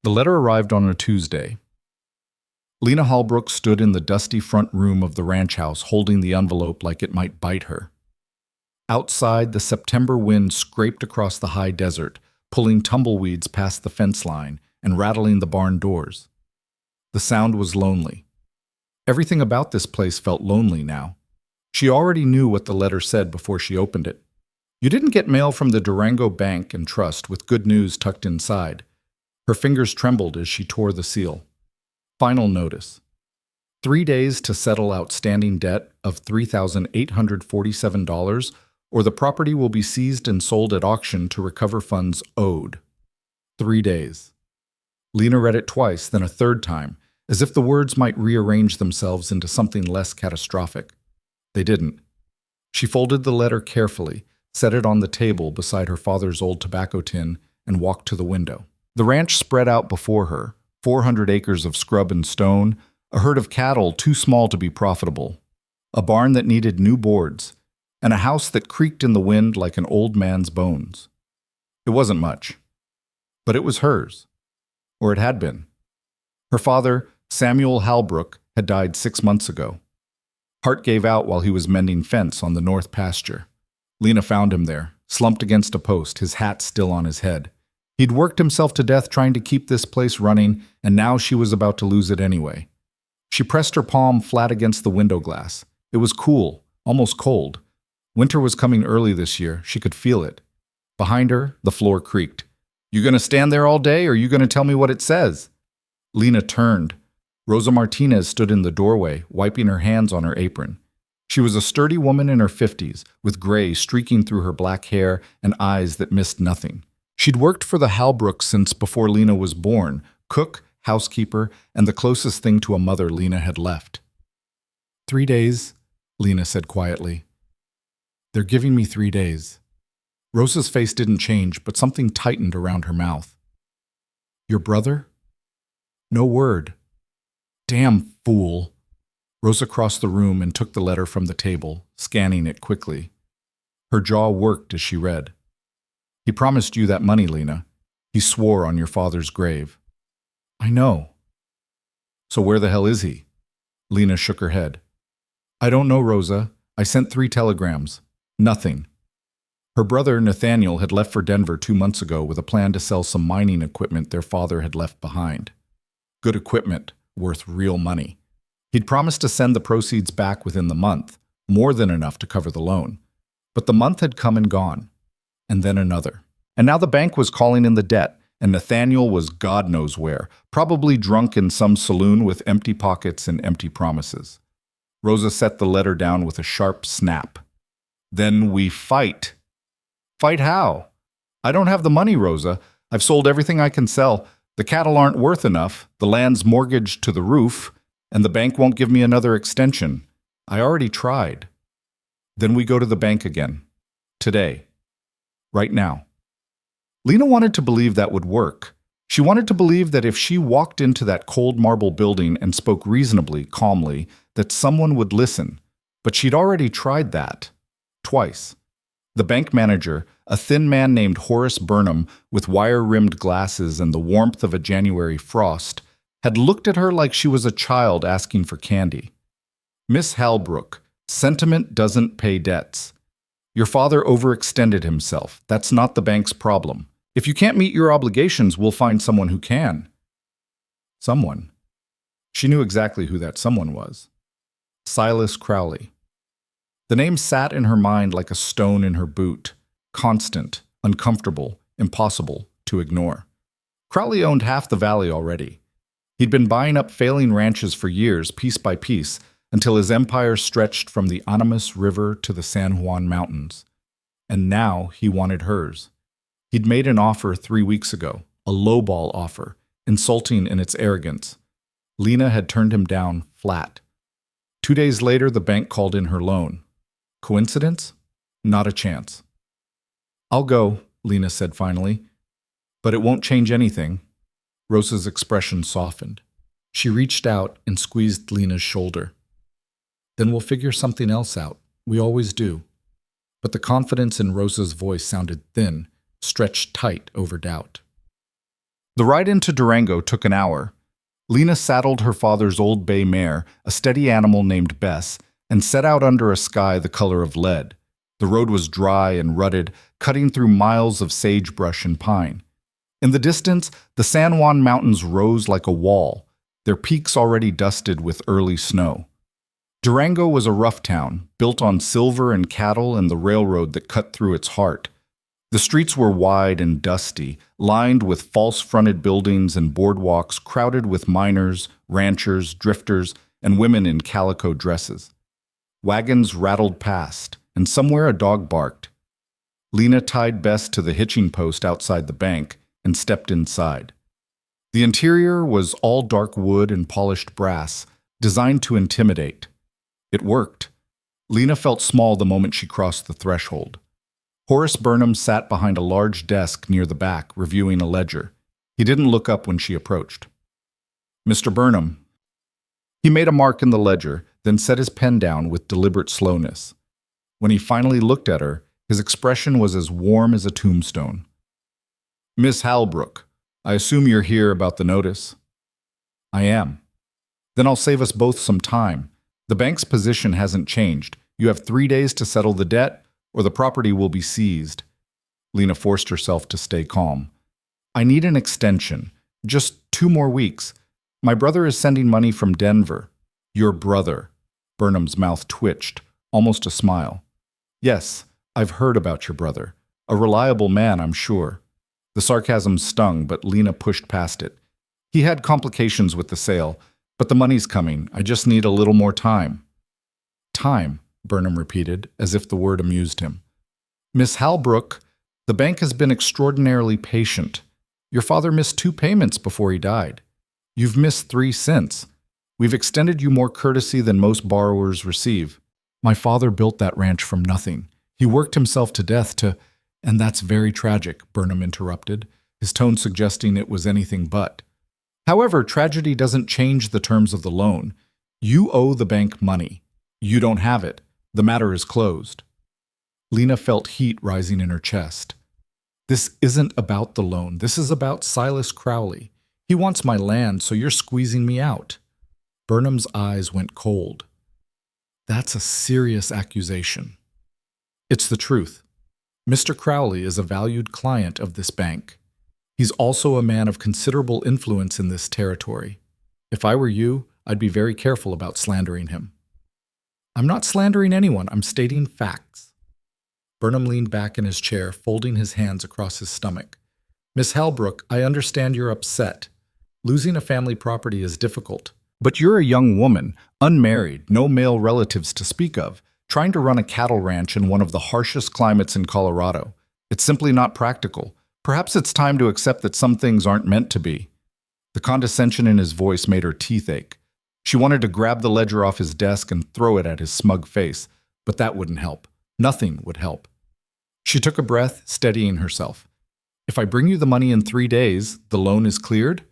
The letter arrived on a Tuesday. Lena Hallbrook stood in the dusty front room of the ranch house holding the envelope like it might bite her. Outside, the September wind scraped across the high desert, pulling tumbleweeds past the fence line and rattling the barn doors. The sound was lonely. Everything about this place felt lonely now. She already knew what the letter said before she opened it. You didn't get mail from the Durango Bank and Trust with good news tucked inside. Her fingers trembled as she tore the seal. Final notice. 3 days to settle outstanding debt of $3,847, or the property will be seized and sold at auction to recover funds owed. 3 days. Lena read it twice, then a third time, as if the words might rearrange themselves into something less catastrophic. They didn't. She folded the letter carefully, set it on the table beside her father's old tobacco tin, and walked to the window. The ranch spread out before her, 400 acres of scrub and stone, a herd of cattle too small to be profitable, a barn that needed new boards, and a house that creaked in the wind like an old man's bones. It wasn't much, but it was hers, or it had been. Her father, Samuel Hallbrook, had died 6 months ago. Heart gave out while he was mending fence on the north pasture. Lena found him there, slumped against a post, his hat still on his head. He'd worked himself to death trying to keep this place running, and now she was about to lose it anyway. She pressed her palm flat against the window glass. It was cool, almost cold. Winter was coming early this year. She could feel it. Behind her, the floor creaked. "You gonna stand there all day, or you gonna tell me what it says?" Lena turned. Rosa Martinez stood in the doorway, wiping her hands on her apron. She was a sturdy woman in her 50s, with gray streaking through her black hair and eyes that missed nothing. She'd worked for the Hallbrooks since before Lena was born, cook, housekeeper, and the closest thing to a mother Lena had left. 3 days, Lena said quietly. "They're giving me 3 days." Rosa's face didn't change, but something tightened around her mouth. "Your brother?" No word. Damn fool. Rosa crossed the room and took the letter from the table, scanning it quickly. Her jaw worked as she read. "He promised you that money, Lena. He swore on your father's grave." "I know." "So where the hell is he?" Lena shook her head. "I don't know, Rosa. I sent 3 telegrams. Nothing." Her brother, Nathaniel, had left for Denver 2 months ago with a plan to sell some mining equipment their father had left behind. Good equipment, worth real money. He'd promised to send the proceeds back within the month, more than enough to cover the loan. But the month had come and gone. And then another. And now the bank was calling in the debt, and Nathaniel was God knows where, probably drunk in some saloon with empty pockets and empty promises. Rosa set the letter down with a sharp snap. "Then we fight." "Fight how?" "I don't have the money, Rosa. I've sold everything I can sell. The cattle aren't worth enough, the land's mortgaged to the roof, and the bank won't give me another extension. I already tried." "Then we go to the bank again. Today. Right now." Lena wanted to believe that would work. She wanted to believe that if she walked into that cold marble building and spoke reasonably, calmly, that someone would listen. But she'd already tried that. Twice. The bank manager, a thin man named Horace Burnham with wire-rimmed glasses and the warmth of a January frost, had looked at her like she was a child asking for candy. "Miss Hallbrook, sentiment doesn't pay debts. Your father overextended himself. That's not the bank's problem. If you can't meet your obligations, we'll find someone who can." Someone. She knew exactly who that someone was. Silas Crowley. The name sat in her mind like a stone in her boot. Constant, uncomfortable, impossible to ignore. Crowley owned half the valley already. He'd been buying up failing ranches for years, piece by piece, until his empire stretched from the Animas River to the San Juan Mountains. And now he wanted hers. He'd made an offer 3 weeks ago, a lowball offer, insulting in its arrogance. Lena had turned him down flat. 2 days later, the bank called in her loan. Coincidence? Not a chance. "I'll go," Lena said finally. "But it won't change anything." Rosa's expression softened. She reached out and squeezed Lena's shoulder. "Then we'll figure something else out. We always do." But the confidence in Rosa's voice sounded thin, stretched tight over doubt. The ride into Durango took an hour. Lena saddled her father's old bay mare, a steady animal named Bess, and set out under a sky the color of lead. The road was dry and rutted, cutting through miles of sagebrush and pine. In the distance, the San Juan Mountains rose like a wall, their peaks already dusted with early snow. Durango was a rough town, built on silver and cattle and the railroad that cut through its heart. The streets were wide and dusty, lined with false-fronted buildings and boardwalks crowded with miners, ranchers, drifters, and women in calico dresses. Wagons rattled past, and somewhere a dog barked. Lena tied Bess to the hitching post outside the bank and stepped inside. The interior was all dark wood and polished brass, designed to intimidate. It worked. Lena felt small the moment she crossed the threshold. Horace Burnham sat behind a large desk near the back, reviewing a ledger. He didn't look up when she approached. "Mr. Burnham." He made a mark in the ledger, then set his pen down with deliberate slowness. When he finally looked at her, his expression was as warm as a tombstone. "Miss Halbrook, I assume you're here about the notice?" "I am." "Then I'll save us both some time. The bank's position hasn't changed. You have 3 days to settle the debt, or the property will be seized." Lena forced herself to stay calm. "I need an extension. Just 2 more weeks. My brother is sending money from Denver." "Your brother?" Burnham's mouth twitched, almost a smile. "Yes, I've heard about your brother. A reliable man, I'm sure." The sarcasm stung, but Lena pushed past it. "He had complications with the sale, but the money's coming. I just need a little more time." "Time," Burnham repeated, as if the word amused him. "Miss Halbrook, the bank has been extraordinarily patient. Your father missed 2 payments before he died. You've missed 3 since. We've extended you more courtesy than most borrowers receive. My father built that ranch from nothing. He worked himself to death to—" "And that's very tragic," Burnham interrupted, his tone suggesting it was anything but. "However, tragedy doesn't change the terms of the loan. You owe the bank money. You don't have it. The matter is closed." Lena felt heat rising in her chest. "This isn't about the loan. This is about Silas Crowley. He wants my land, so you're squeezing me out." Burnham's eyes went cold. "That's a serious accusation." "It's the truth. Mr. Crowley is a valued client of this bank. He's also a man of considerable influence in this territory. If I were you, I'd be very careful about slandering him." "I'm not slandering anyone. I'm stating facts." Burnham leaned back in his chair, folding his hands across his stomach. "Miss Halbrook, I understand you're upset. Losing a family property is difficult. But you're a young woman, unmarried, no male relatives to speak of, trying to run a cattle ranch in one of the harshest climates in Colorado. It's simply not practical. Perhaps it's time to accept that some things aren't meant to be." The condescension in his voice made her teeth ache. She wanted to grab the ledger off his desk and throw it at his smug face, but that wouldn't help. Nothing would help. She took a breath, steadying herself. "If I bring you the money in 3 days, the loan is cleared?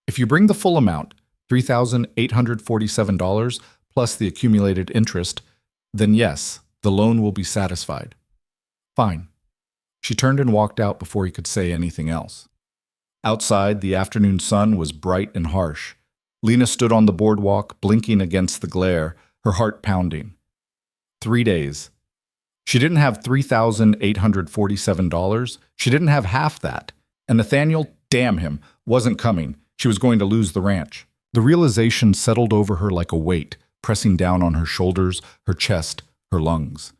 If you bring the full amount, $3,847 plus the accumulated interest, then yes, the loan will be satisfied." "Fine." She turned and walked out before he could say anything else. Outside, the afternoon sun was bright and harsh. Lena stood on the boardwalk, blinking against the glare, her heart pounding. 3 days. She didn't have $3,847. She didn't have half that. And Nathaniel, damn him, wasn't coming. She was going to lose the ranch. The realization settled over her like a weight, pressing down on her shoulders, her chest, her lungs.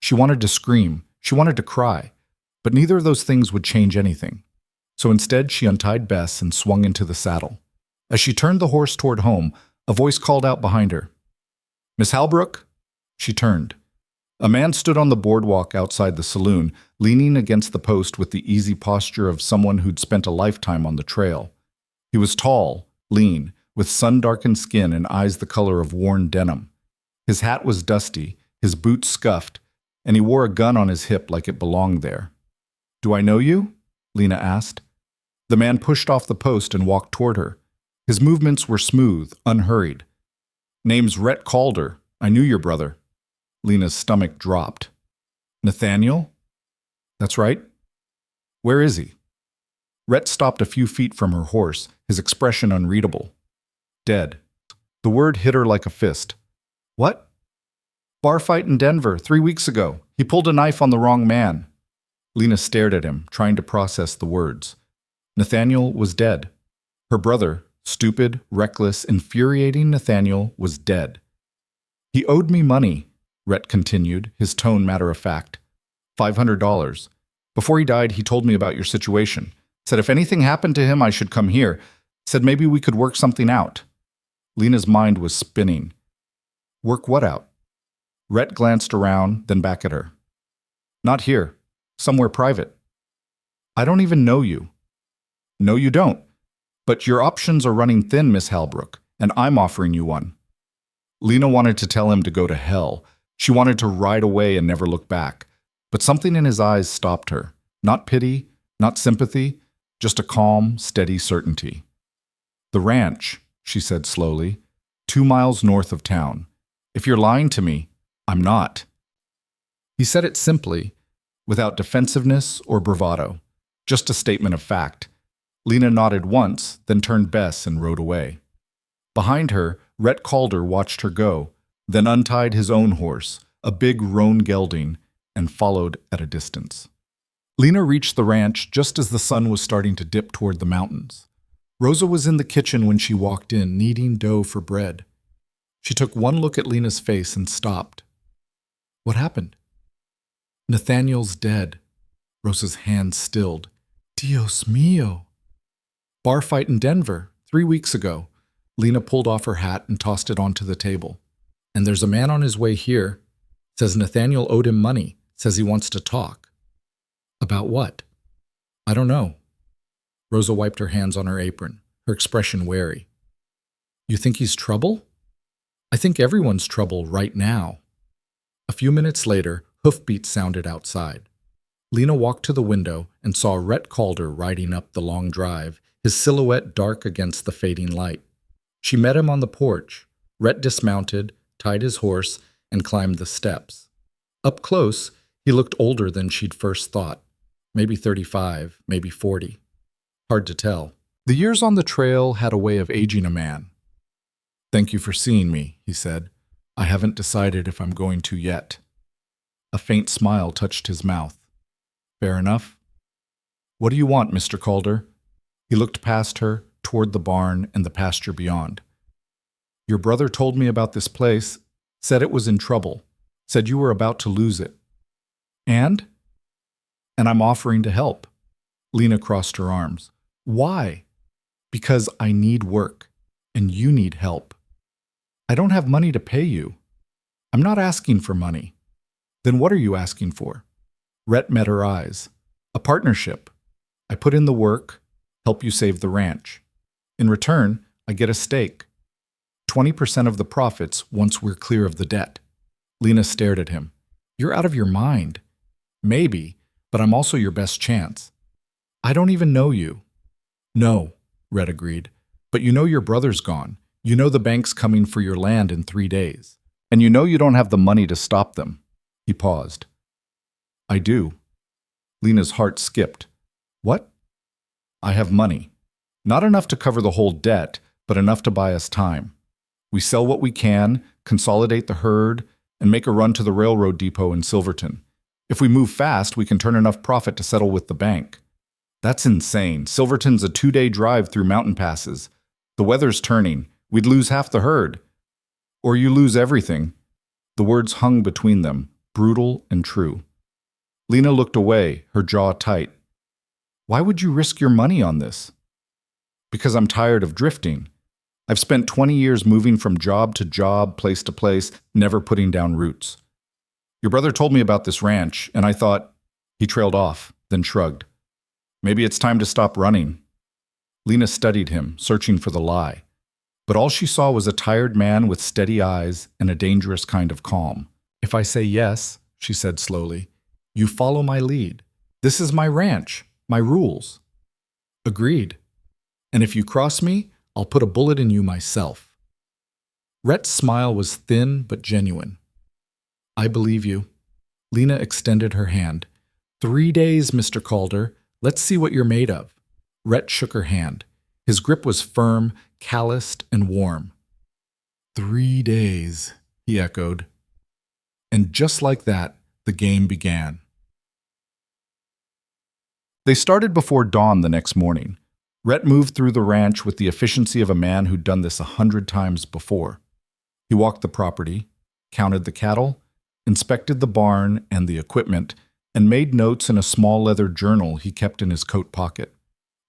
She wanted to scream. She wanted to cry. But neither of those things would change anything. So instead, she untied Bess and swung into the saddle. As she turned the horse toward home, a voice called out behind her. "Miss Halbrook?" She turned. A man stood on the boardwalk outside the saloon, leaning against the post with the easy posture of someone who'd spent a lifetime on the trail. He was tall, lean, with sun-darkened skin and eyes the color of worn denim. His hat was dusty, his boots scuffed, and he wore a gun on his hip like it belonged there. "Do I know you?" Lena asked. The man pushed off the post and walked toward her. His movements were smooth, unhurried. "Name's Rhett Calder. I knew your brother." Lena's stomach dropped. "Nathaniel?" "That's right." "Where is he?" Rhett stopped a few feet from her horse, his expression unreadable. Dead. The word hit her like a fist. What? Bar fight in Denver 3 weeks ago. He pulled a knife on the wrong man. Lena stared at him, trying to process the words. Nathaniel was dead. Her brother, stupid, reckless, infuriating Nathaniel, was dead. He owed me money, Rhett continued, his tone matter-of-fact. $500. Before he died, he told me about your situation. Said if anything happened to him, I should come here. Said maybe we could work something out. Lena's mind was spinning. Work what out? Rhett glanced around, then back at her. Not here. Somewhere private. I don't even know you. No, you don't. But your options are running thin, Miss Halbrook, and I'm offering you one. Lena wanted to tell him to go to hell. She wanted to ride away and never look back. But something in his eyes stopped her. Not pity, not sympathy, just a calm, steady certainty. The ranch, she said slowly, 2 miles north of town. If you're lying to me, I'm not. He said it simply, without defensiveness or bravado, just a statement of fact. Lena nodded once, then turned Bess and rode away. Behind her, Rhett Calder watched her go, then untied his own horse, a big roan gelding, and followed at a distance. Lena reached the ranch just as the sun was starting to dip toward the mountains. Rosa was in the kitchen when she walked in, kneading dough for bread. She took one look at Lena's face and stopped. What happened? Nathaniel's dead. Rosa's hand stilled. Dios mío. Bar fight in Denver, 3 weeks ago. Lena pulled off her hat and tossed it onto the table. And there's a man on his way here. Says Nathaniel owed him money. Says he wants to talk. About what? I don't know. Rosa wiped her hands on her apron, her expression wary. You think he's trouble? I think everyone's trouble right now. A few minutes later, hoofbeats sounded outside. Lena walked to the window and saw Rhett Calder riding up the long drive, his silhouette dark against the fading light. She met him on the porch. Rhett dismounted, tied his horse, and climbed the steps. Up close, he looked older than she'd first thought. Maybe 35, maybe 40. Hard to tell. The years on the trail had a way of aging a man. Thank you for seeing me, he said. I haven't decided if I'm going to yet. A faint smile touched his mouth. Fair enough. What do you want, Mr. Calder? He looked past her, toward the barn and the pasture beyond. Your brother told me about this place, said it was in trouble, said you were about to lose it. And? And I'm offering to help. Lena crossed her arms. Why? Because I need work, and you need help. I don't have money to pay you. I'm not asking for money. Then what are you asking for? Rhett met her eyes. A partnership. I put in the work, help you save the ranch. In return, I get a stake. 20% of the profits once we're clear of the debt. Lena stared at him. You're out of your mind. Maybe, but I'm also your best chance. I don't even know you. No, Rhett agreed. But you know your brother's gone. You know the bank's coming for your land in 3 days. And you know you don't have the money to stop them. He paused. I do. Lena's heart skipped. What? I have money. Not enough to cover the whole debt, but enough to buy us time. We sell what we can, consolidate the herd, and make a run to the railroad depot in Silverton. If we move fast, we can turn enough profit to settle with the bank. That's insane. Silverton's a 2-day drive through mountain passes. The weather's turning. We'd lose half the herd. Or you lose everything. The words hung between them, brutal and true. Lena looked away, her jaw tight. Why would you risk your money on this? Because I'm tired of drifting. I've spent 20 years moving from job to job, place to place, never putting down roots. Your brother told me about this ranch, and I thought... He trailed off, then shrugged. Maybe it's time to stop running. Lena studied him, searching for the lie. But all she saw was a tired man with steady eyes and a dangerous kind of calm. If I say yes, she said slowly, you follow my lead. This is my ranch, my rules. Agreed. And if you cross me, I'll put a bullet in you myself. Rhett's smile was thin but genuine. I believe you. Lena extended her hand. 3 days, Mr. Calder. Let's see what you're made of. Rhett shook her hand. His grip was firm, calloused, and warm. 3 days, he echoed. And just like that, the game began. They started before dawn the next morning. Rhett moved through the ranch with the efficiency of a man who'd done this 100 times before. He walked the property, counted the cattle, inspected the barn and the equipment, and made notes in a small leather journal he kept in his coat pocket.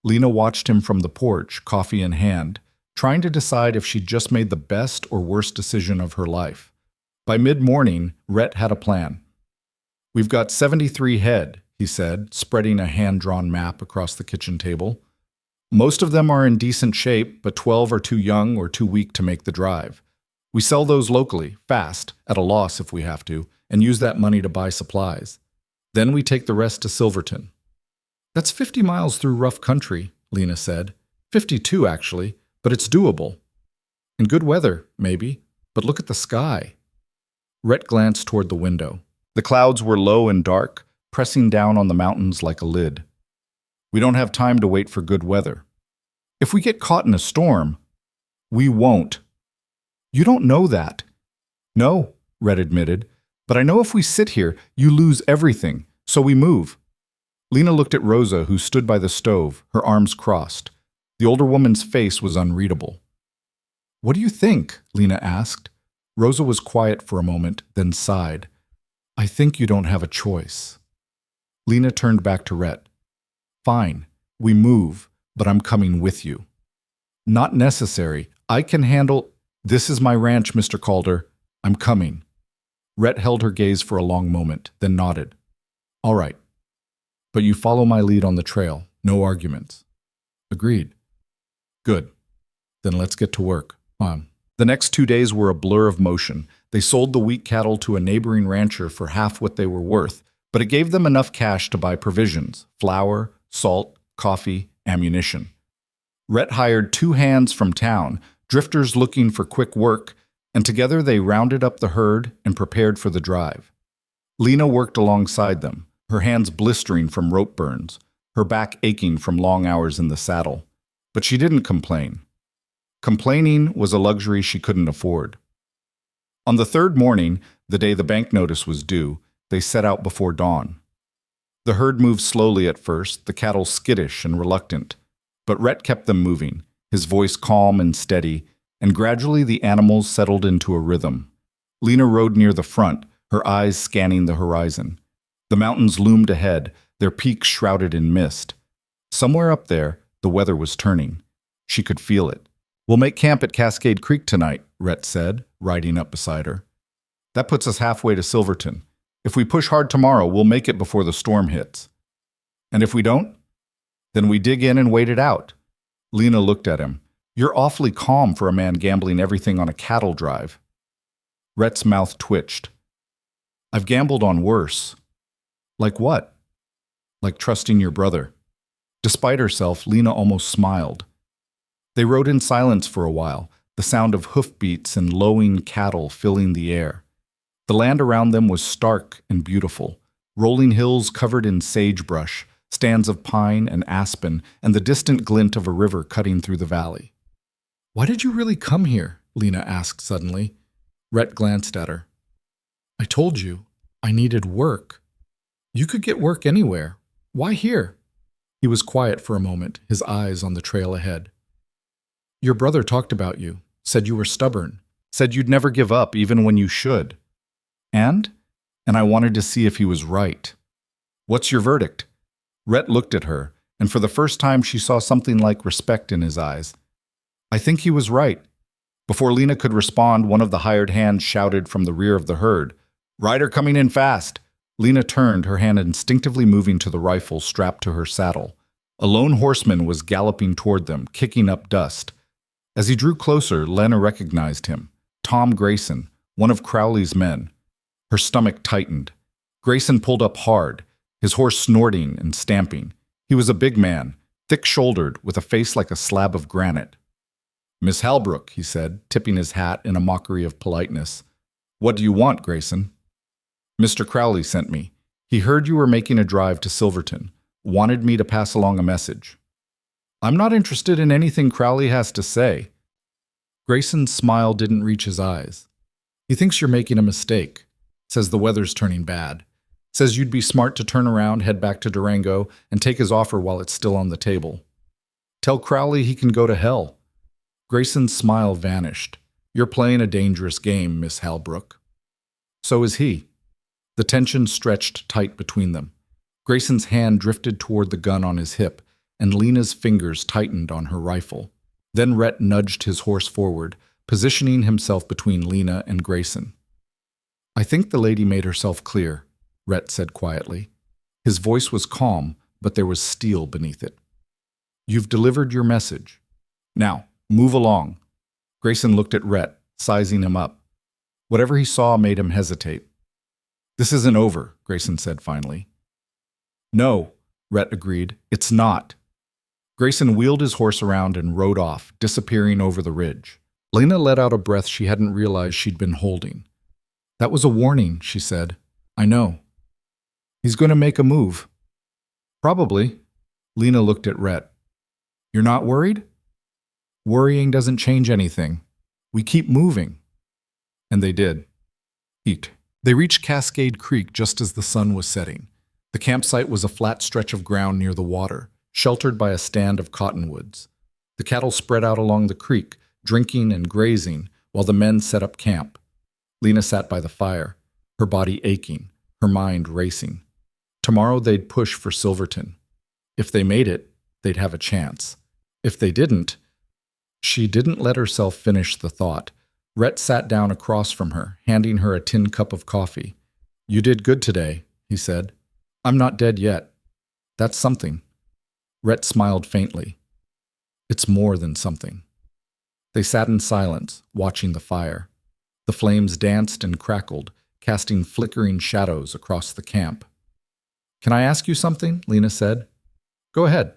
Lena watched him from the porch, coffee in hand, trying to decide if she'd just made the best or worst decision of her life. By mid-morning, Rhett had a plan. "We've got 73 head," he said, spreading a hand-drawn map across the kitchen table. "Most of them are in decent shape, but 12 are too young or too weak to make the drive. We sell those locally, fast, at a loss if we have to, and use that money to buy supplies. Then we take the rest to Silverton." "That's 50 miles through rough country," Lena said. 52, actually, but it's doable. In good weather, maybe, but look at the sky." Rhett glanced toward the window. The clouds were low and dark, pressing down on the mountains like a lid. "We don't have time to wait for good weather. If we get caught in a storm, we won't." "You don't know that." "No," Rhett admitted, "but I know if we sit here, you lose everything, so we move." Lena looked at Rosa, who stood by the stove, her arms crossed. The older woman's face was unreadable. "What do you think?" Lena asked. Rosa was quiet for a moment, then sighed. "I think you don't have a choice." Lena turned back to Rhett. "Fine, we move, but I'm coming with you." "Not necessary. I can handle—" "This is my ranch, Mr. Calder. I'm coming." Rhett held her gaze for a long moment, then nodded. "All right. But you follow my lead on the trail. No arguments." "Agreed." "Good. Then let's get to work. The next 2 days were a blur of motion. They sold the weak cattle to a neighboring rancher for half what they were worth, but it gave them enough cash to buy provisions, flour, salt, coffee, ammunition. Rhett hired 2 hands from town, drifters looking for quick work, and together they rounded up the herd and prepared for the drive. Lena worked alongside them, her hands blistering from rope burns, her back aching from long hours in the saddle. But she didn't complain. Complaining was a luxury she couldn't afford. On the 3rd morning, the day the bank notice was due, they set out before dawn. The herd moved slowly at first, the cattle skittish and reluctant, but Rhett kept them moving, his voice calm and steady, and gradually the animals settled into a rhythm. Lena rode near the front, her eyes scanning the horizon. The mountains loomed ahead, their peaks shrouded in mist. Somewhere up there, the weather was turning. She could feel it. "We'll make camp at Cascade Creek tonight," Rhett said, riding up beside her. "That puts us halfway to Silverton. If we push hard tomorrow, we'll make it before the storm hits. And if we don't, then we dig in and wait it out." Lena looked at him. "You're awfully calm for a man gambling everything on a cattle drive." Rhett's mouth twitched. "I've gambled on worse." "Like what?" "Like trusting your brother." Despite herself, Lena almost smiled. They rode in silence for a while, the sound of hoofbeats and lowing cattle filling the air. The land around them was stark and beautiful, rolling hills covered in sagebrush, stands of pine and aspen, and the distant glint of a river cutting through the valley. "Why did you really come here?" Lena asked suddenly. Rhett glanced at her. "I told you, I needed work." "You could get work anywhere. Why here?" He was quiet for a moment, his eyes on the trail ahead. "Your brother talked about you, said you were stubborn, said you'd never give up even when you should. And I wanted to see if he was right." "What's your verdict?" Rhett looked at her, and for the first time she saw something like respect in his eyes. "I think he was right." Before Lena could respond, one of the hired hands shouted from the rear of the herd, "Rider coming in fast!" Lena turned, her hand instinctively moving to the rifle strapped to her saddle. A lone horseman was galloping toward them, kicking up dust. As he drew closer, Lena recognized him. Tom Grayson, one of Crowley's men. Her stomach tightened. Grayson pulled up hard, his horse snorting and stamping. He was a big man, thick-shouldered, with a face like a slab of granite. "Miss Halbrook," he said, tipping his hat in a mockery of politeness. "What do you want, Grayson?" "Mr. Crowley sent me. He heard you were making a drive to Silverton. Wanted me to pass along a message." I'm not interested in anything Crowley has to say. Grayson's smile didn't reach his eyes. He thinks you're making a mistake. Says the weather's turning bad. Says you'd be smart to turn around, head back to Durango, and take his offer while it's still on the table. Tell Crowley he can go to hell. Grayson's smile vanished. You're playing a dangerous game, Miss Halbrook. So is he. The tension stretched tight between them. Grayson's hand drifted toward the gun on his hip, and Lena's fingers tightened on her rifle. Then Rhett nudged his horse forward, positioning himself between Lena and Grayson. I think the lady made herself clear, Rhett said quietly. His voice was calm, but there was steel beneath it. You've delivered your message. Now, move along. Grayson looked at Rhett, sizing him up. Whatever he saw made him hesitate. This isn't over, Grayson said finally. No, Rhett agreed. It's not. Grayson wheeled his horse around and rode off, disappearing over the ridge. Lena let out a breath she hadn't realized she'd been holding. That was a warning, she said. I know. He's going to make a move. Probably. Lena looked at Rhett. You're not worried? Worrying doesn't change anything. We keep moving. And they did. Eat. They reached Cascade Creek just as the sun was setting. The campsite was a flat stretch of ground near the water, sheltered by a stand of cottonwoods. The cattle spread out along the creek, drinking and grazing, while the men set up camp. Lena sat by the fire, her body aching, her mind racing. Tomorrow they'd push for Silverton. If they made it, they'd have a chance. If they didn't, she didn't let herself finish the thought. Rhett sat down across from her, handing her a tin cup of coffee. You did good today, he said. I'm not dead yet. That's something. Rhett smiled faintly. It's more than something. They sat in silence, watching the fire. The flames danced and crackled, casting flickering shadows across the camp. Can I ask you something? Lena said. Go ahead.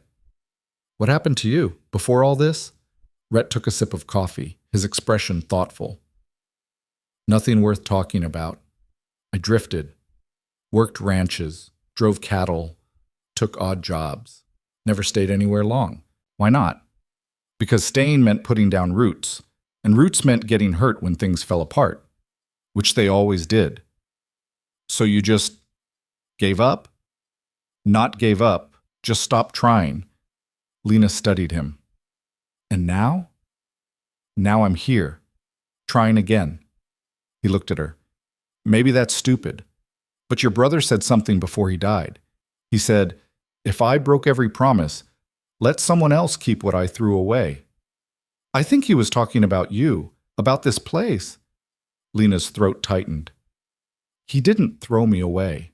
What happened to you before all this? Rhett took a sip of coffee, his expression thoughtful. Nothing worth talking about. I drifted, worked ranches, drove cattle, took odd jobs, never stayed anywhere long. Why not? Because staying meant putting down roots, and roots meant getting hurt when things fell apart, which they always did. So you just gave up? Not gave up, just stopped trying. Lena studied him. And now? Now I'm here, trying again. He looked at her. Maybe that's stupid, but your brother said something before he died. He said, if I broke every promise, let someone else keep what I threw away. I think he was talking about you, about this place. Lena's throat tightened. He didn't throw me away.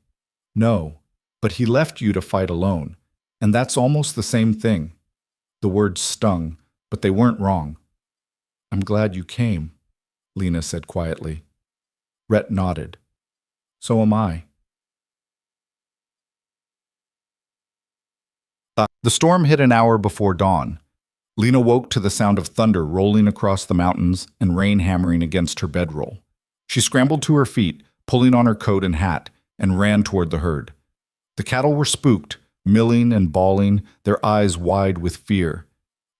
No, but he left you to fight alone, and that's almost the same thing. The words stung, but they weren't wrong. I'm glad you came, Lena said quietly. Rhett nodded. So am I. The storm hit an hour before dawn. Lena woke to the sound of thunder rolling across the mountains and rain hammering against her bedroll. She scrambled to her feet, pulling on her coat and hat, and ran toward the herd. The cattle were spooked, milling and bawling, their eyes wide with fear.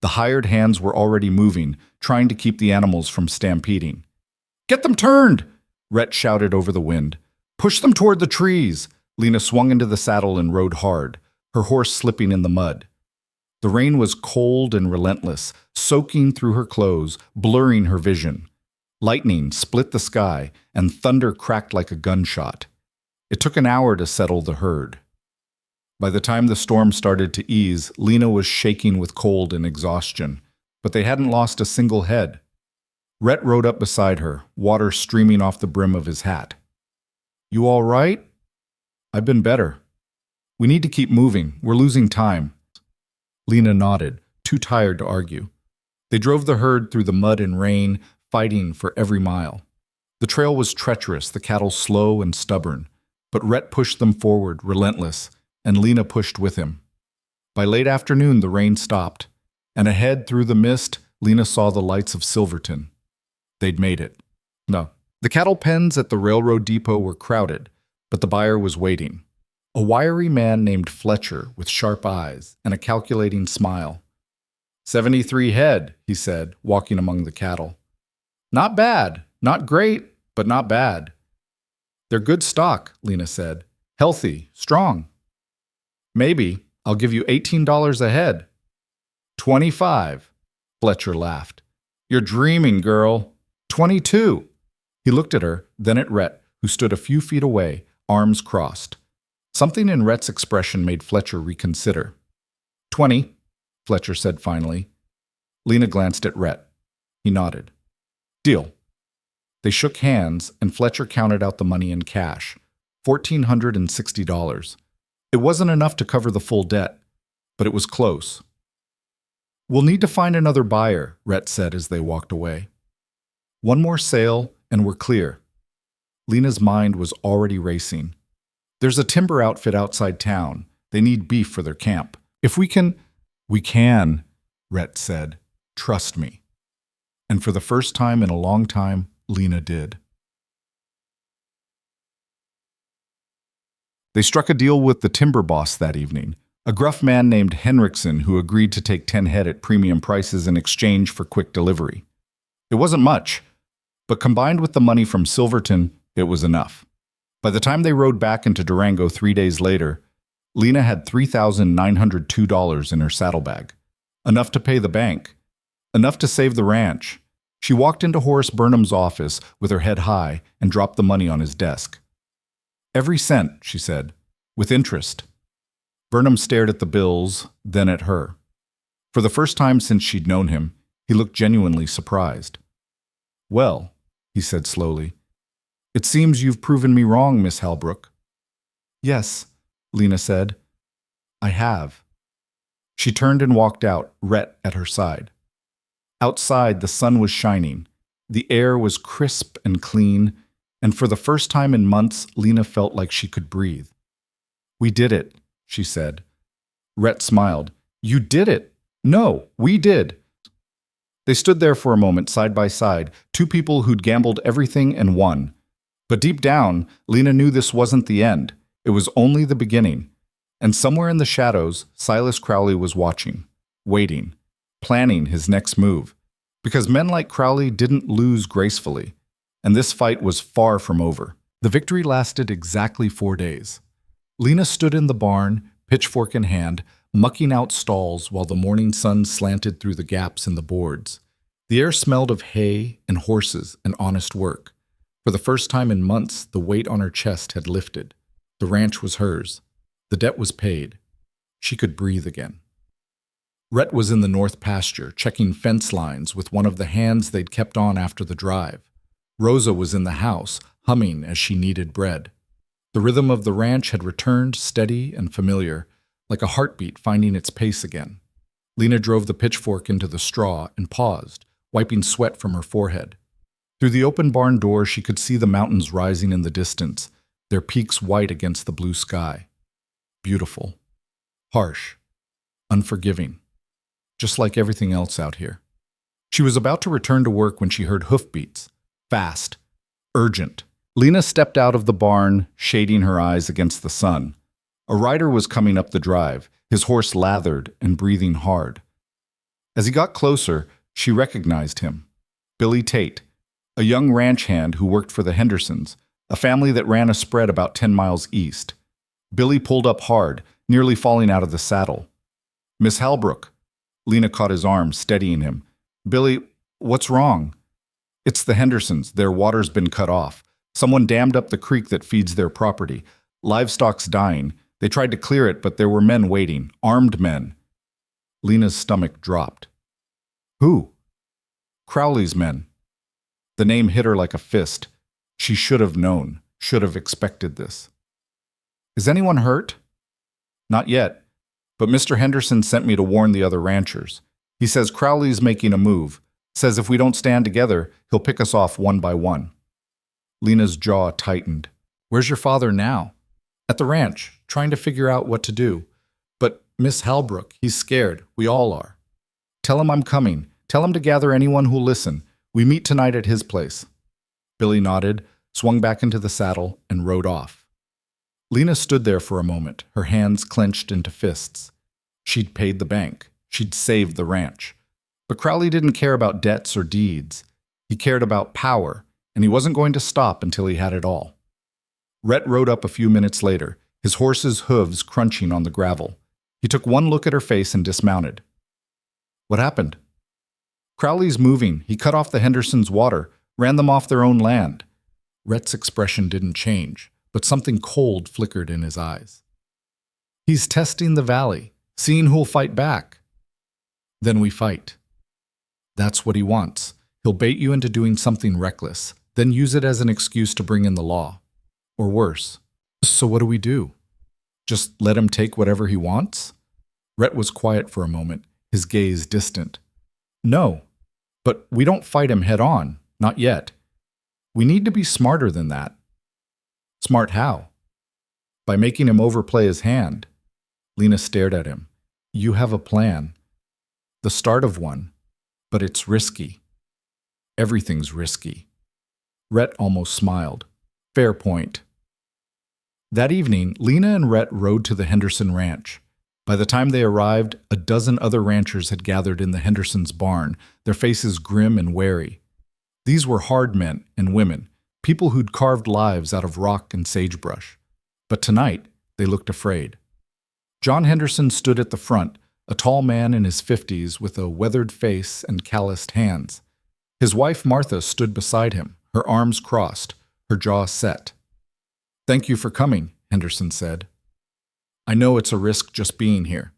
The hired hands were already moving, trying to keep the animals from stampeding. Get them turned! Rhett shouted over the wind. Push them toward the trees! Lena swung into the saddle and rode hard, her horse slipping in the mud. The rain was cold and relentless, soaking through her clothes, blurring her vision. Lightning split the sky, and thunder cracked like a gunshot. It took an hour to settle the herd. By the time the storm started to ease, Lena was shaking with cold and exhaustion, but they hadn't lost a single head. Rhett rode up beside her, water streaming off the brim of his hat. You all right? I've been better. We need to keep moving. We're losing time. Lena nodded, too tired to argue. They drove the herd through the mud and rain, fighting for every mile. The trail was treacherous, the cattle slow and stubborn, but Rhett pushed them forward, relentless, and Lena pushed with him. By late afternoon, the rain stopped, and ahead through the mist, Lena saw the lights of Silverton. They'd made it. No. The cattle pens at the railroad depot were crowded, but the buyer was waiting. A wiry man named Fletcher with sharp eyes and a calculating smile. "73 head," he said, walking among the cattle. "Not bad. Not great, but not bad." "They're good stock," Lena said. "Healthy, strong." "Maybe. I'll give you $18 a head." 25. Fletcher laughed. "You're dreaming, girl." 22. He looked at her, then at Rhett, who stood a few feet away, arms crossed. Something in Rhett's expression made Fletcher reconsider. 20, Fletcher said finally. Lena glanced at Rhett. He nodded. "Deal." They shook hands, and Fletcher counted out the money in cash, $1,460. It wasn't enough to cover the full debt, but it was close. "We'll need to find another buyer," Rhett said as they walked away. "One more sale, and we're clear." Lena's mind was already racing. "There's a timber outfit outside town. They need beef for their camp. If we can—" "We can," Rhett said. "Trust me." And for the first time in a long time, Lena did. They struck a deal with the timber boss that evening, a gruff man named Henriksen who agreed to take 10 head at premium prices in exchange for quick delivery. It wasn't much, but combined with the money from Silverton, it was enough. By the time they rode back into Durango 3 days later, Lena had $3,902 in her saddlebag, enough to pay the bank, enough to save the ranch. She walked into Horace Burnham's office with her head high and dropped the money on his desk. "Every cent," she said, "with interest." Burnham stared at the bills, then at her. For the first time since she'd known him, he looked genuinely surprised. "Well," he said slowly, "it seems you've proven me wrong, Miss Halbrook." "Yes," Lena said. "I have." She turned and walked out, Rhett at her side. Outside, the sun was shining. The air was crisp and clean, and for the first time in months, Lena felt like she could breathe. "We did it," she said. Rhett smiled. "You did it." "No, we did." They stood there for a moment, side by side, two people who'd gambled everything and won. But deep down, Lena knew this wasn't the end. It was only the beginning. And somewhere in the shadows, Silas Crowley was watching, waiting, planning his next move. Because men like Crowley didn't lose gracefully. And this fight was far from over. The victory lasted exactly 4 days. Lena stood in the barn, pitchfork in hand, mucking out stalls while the morning sun slanted through the gaps in the boards. The air smelled of hay and horses and honest work. For the first time in months, the weight on her chest had lifted. The ranch was hers. The debt was paid. She could breathe again. Rhett was in the north pasture, checking fence lines with one of the hands they'd kept on after the drive. Rosa was in the house, humming as she kneaded bread. The rhythm of the ranch had returned, steady and familiar, like a heartbeat finding its pace again. Lena drove the pitchfork into the straw and paused, wiping sweat from her forehead. Through the open barn door, she could see the mountains rising in the distance, their peaks white against the blue sky. Beautiful. Harsh. Unforgiving. Just like everything else out here. She was about to return to work when she heard hoofbeats. Fast. Urgent. Lena stepped out of the barn, shading her eyes against the sun. A rider was coming up the drive, his horse lathered and breathing hard. As he got closer, she recognized him. Billy Tate, a young ranch hand who worked for the Hendersons, a family that ran a spread about 10 miles east. Billy pulled up hard, nearly falling out of the saddle. "Miss Halbrook." Lena caught his arm, steadying him. "Billy, what's wrong?" "It's the Hendersons. Their water's been cut off. Someone dammed up the creek that feeds their property. Livestock's dying. They tried to clear it, but there were men waiting, armed men." Lena's stomach dropped. "Who?" "Crowley's men." The name hit her like a fist. She should have known, should have expected this. "Is anyone hurt?" "Not yet, but Mr. Henderson sent me to warn the other ranchers. He says Crowley's making a move, says if we don't stand together, he'll pick us off one by one." Lena's jaw tightened. "Where's your father now?" "At the ranch, trying to figure out what to do. But, Miss Halbrook, he's scared. We all are." "Tell him I'm coming. Tell him to gather anyone who'll listen. We meet tonight at his place." Billy nodded, swung back into the saddle, and rode off. Lena stood there for a moment, her hands clenched into fists. She'd paid the bank. She'd saved the ranch. But Crowley didn't care about debts or deeds. He cared about power, and he wasn't going to stop until he had it all. Rhett rode up a few minutes later, his horse's hooves crunching on the gravel. He took one look at her face and dismounted. What happened? Crowley's moving. He cut off the Hendersons' water, ran them off their own land. Rhett's expression didn't change, but something cold flickered in his eyes. He's testing the valley, seeing who'll fight back. Then we fight. That's what he wants. He'll bait you into doing something reckless, then use it as an excuse to bring in the law. Or worse. So what do? Just let him take whatever he wants? Rhett was quiet for a moment, his gaze distant. No, but we don't fight him head on, not yet. We need to be smarter than that. Smart how? By making him overplay his hand. Lena stared at him. You have a plan. The start of one. But it's risky. Everything's risky. Rhett almost smiled. Fair point. That evening, Lena and Rhett rode to the Henderson ranch. By the time they arrived, a dozen other ranchers had gathered in the Hendersons' barn, their faces grim and wary. These were hard men and women, people who'd carved lives out of rock and sagebrush. But tonight, they looked afraid. John Henderson stood at the front, a tall man in his 50s with a weathered face and calloused hands. His wife Martha stood beside him, her arms crossed, her jaw set. Thank you for coming, Henderson said. I know it's a risk just being here,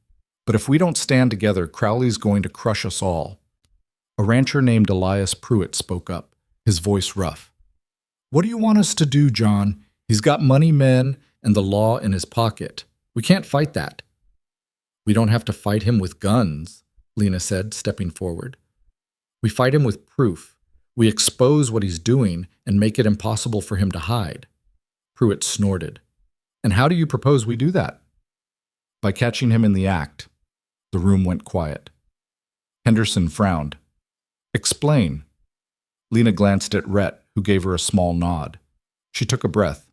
but if we don't stand together, Crowley's going to crush us all. A rancher named Elias Pruitt spoke up, his voice rough. What do you want us to do, John? He's got money, men, and the law in his pocket. We can't fight that. We don't have to fight him with guns, Lena said, stepping forward. We fight him with proof. We expose what he's doing and make it impossible for him to hide. Pruitt snorted. And how do you propose we do that? By catching him in the act. The room went quiet. Henderson frowned. Explain. Lena glanced at Rhett, who gave her a small nod. She took a breath.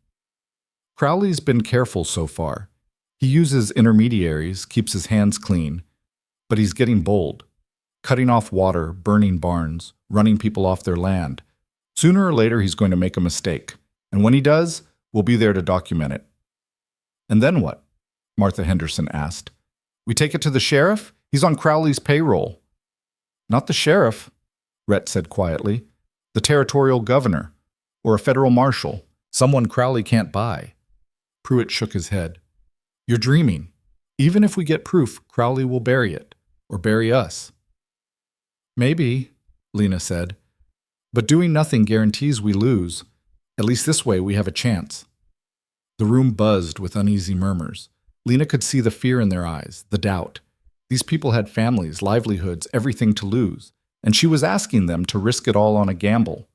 Crowley's been careful so far. He uses intermediaries, keeps his hands clean, but he's getting bold. Cutting off water, burning barns, running people off their land. Sooner or later, he's going to make a mistake. And when he does, we'll be there to document it. And then what? Martha Henderson asked. We take it to the sheriff? He's on Crowley's payroll. Not the sheriff, Rhett said quietly. The territorial governor, or a federal marshal, someone Crowley can't buy. Pruitt shook his head. You're dreaming. Even if we get proof, Crowley will bury it, or bury us. Maybe, Lena said. But doing nothing guarantees we lose. At least this way we have a chance. The room buzzed with uneasy murmurs. Lena could see the fear in their eyes, the doubt. These people had families, livelihoods, everything to lose, and she was asking them to risk it all on a gamble.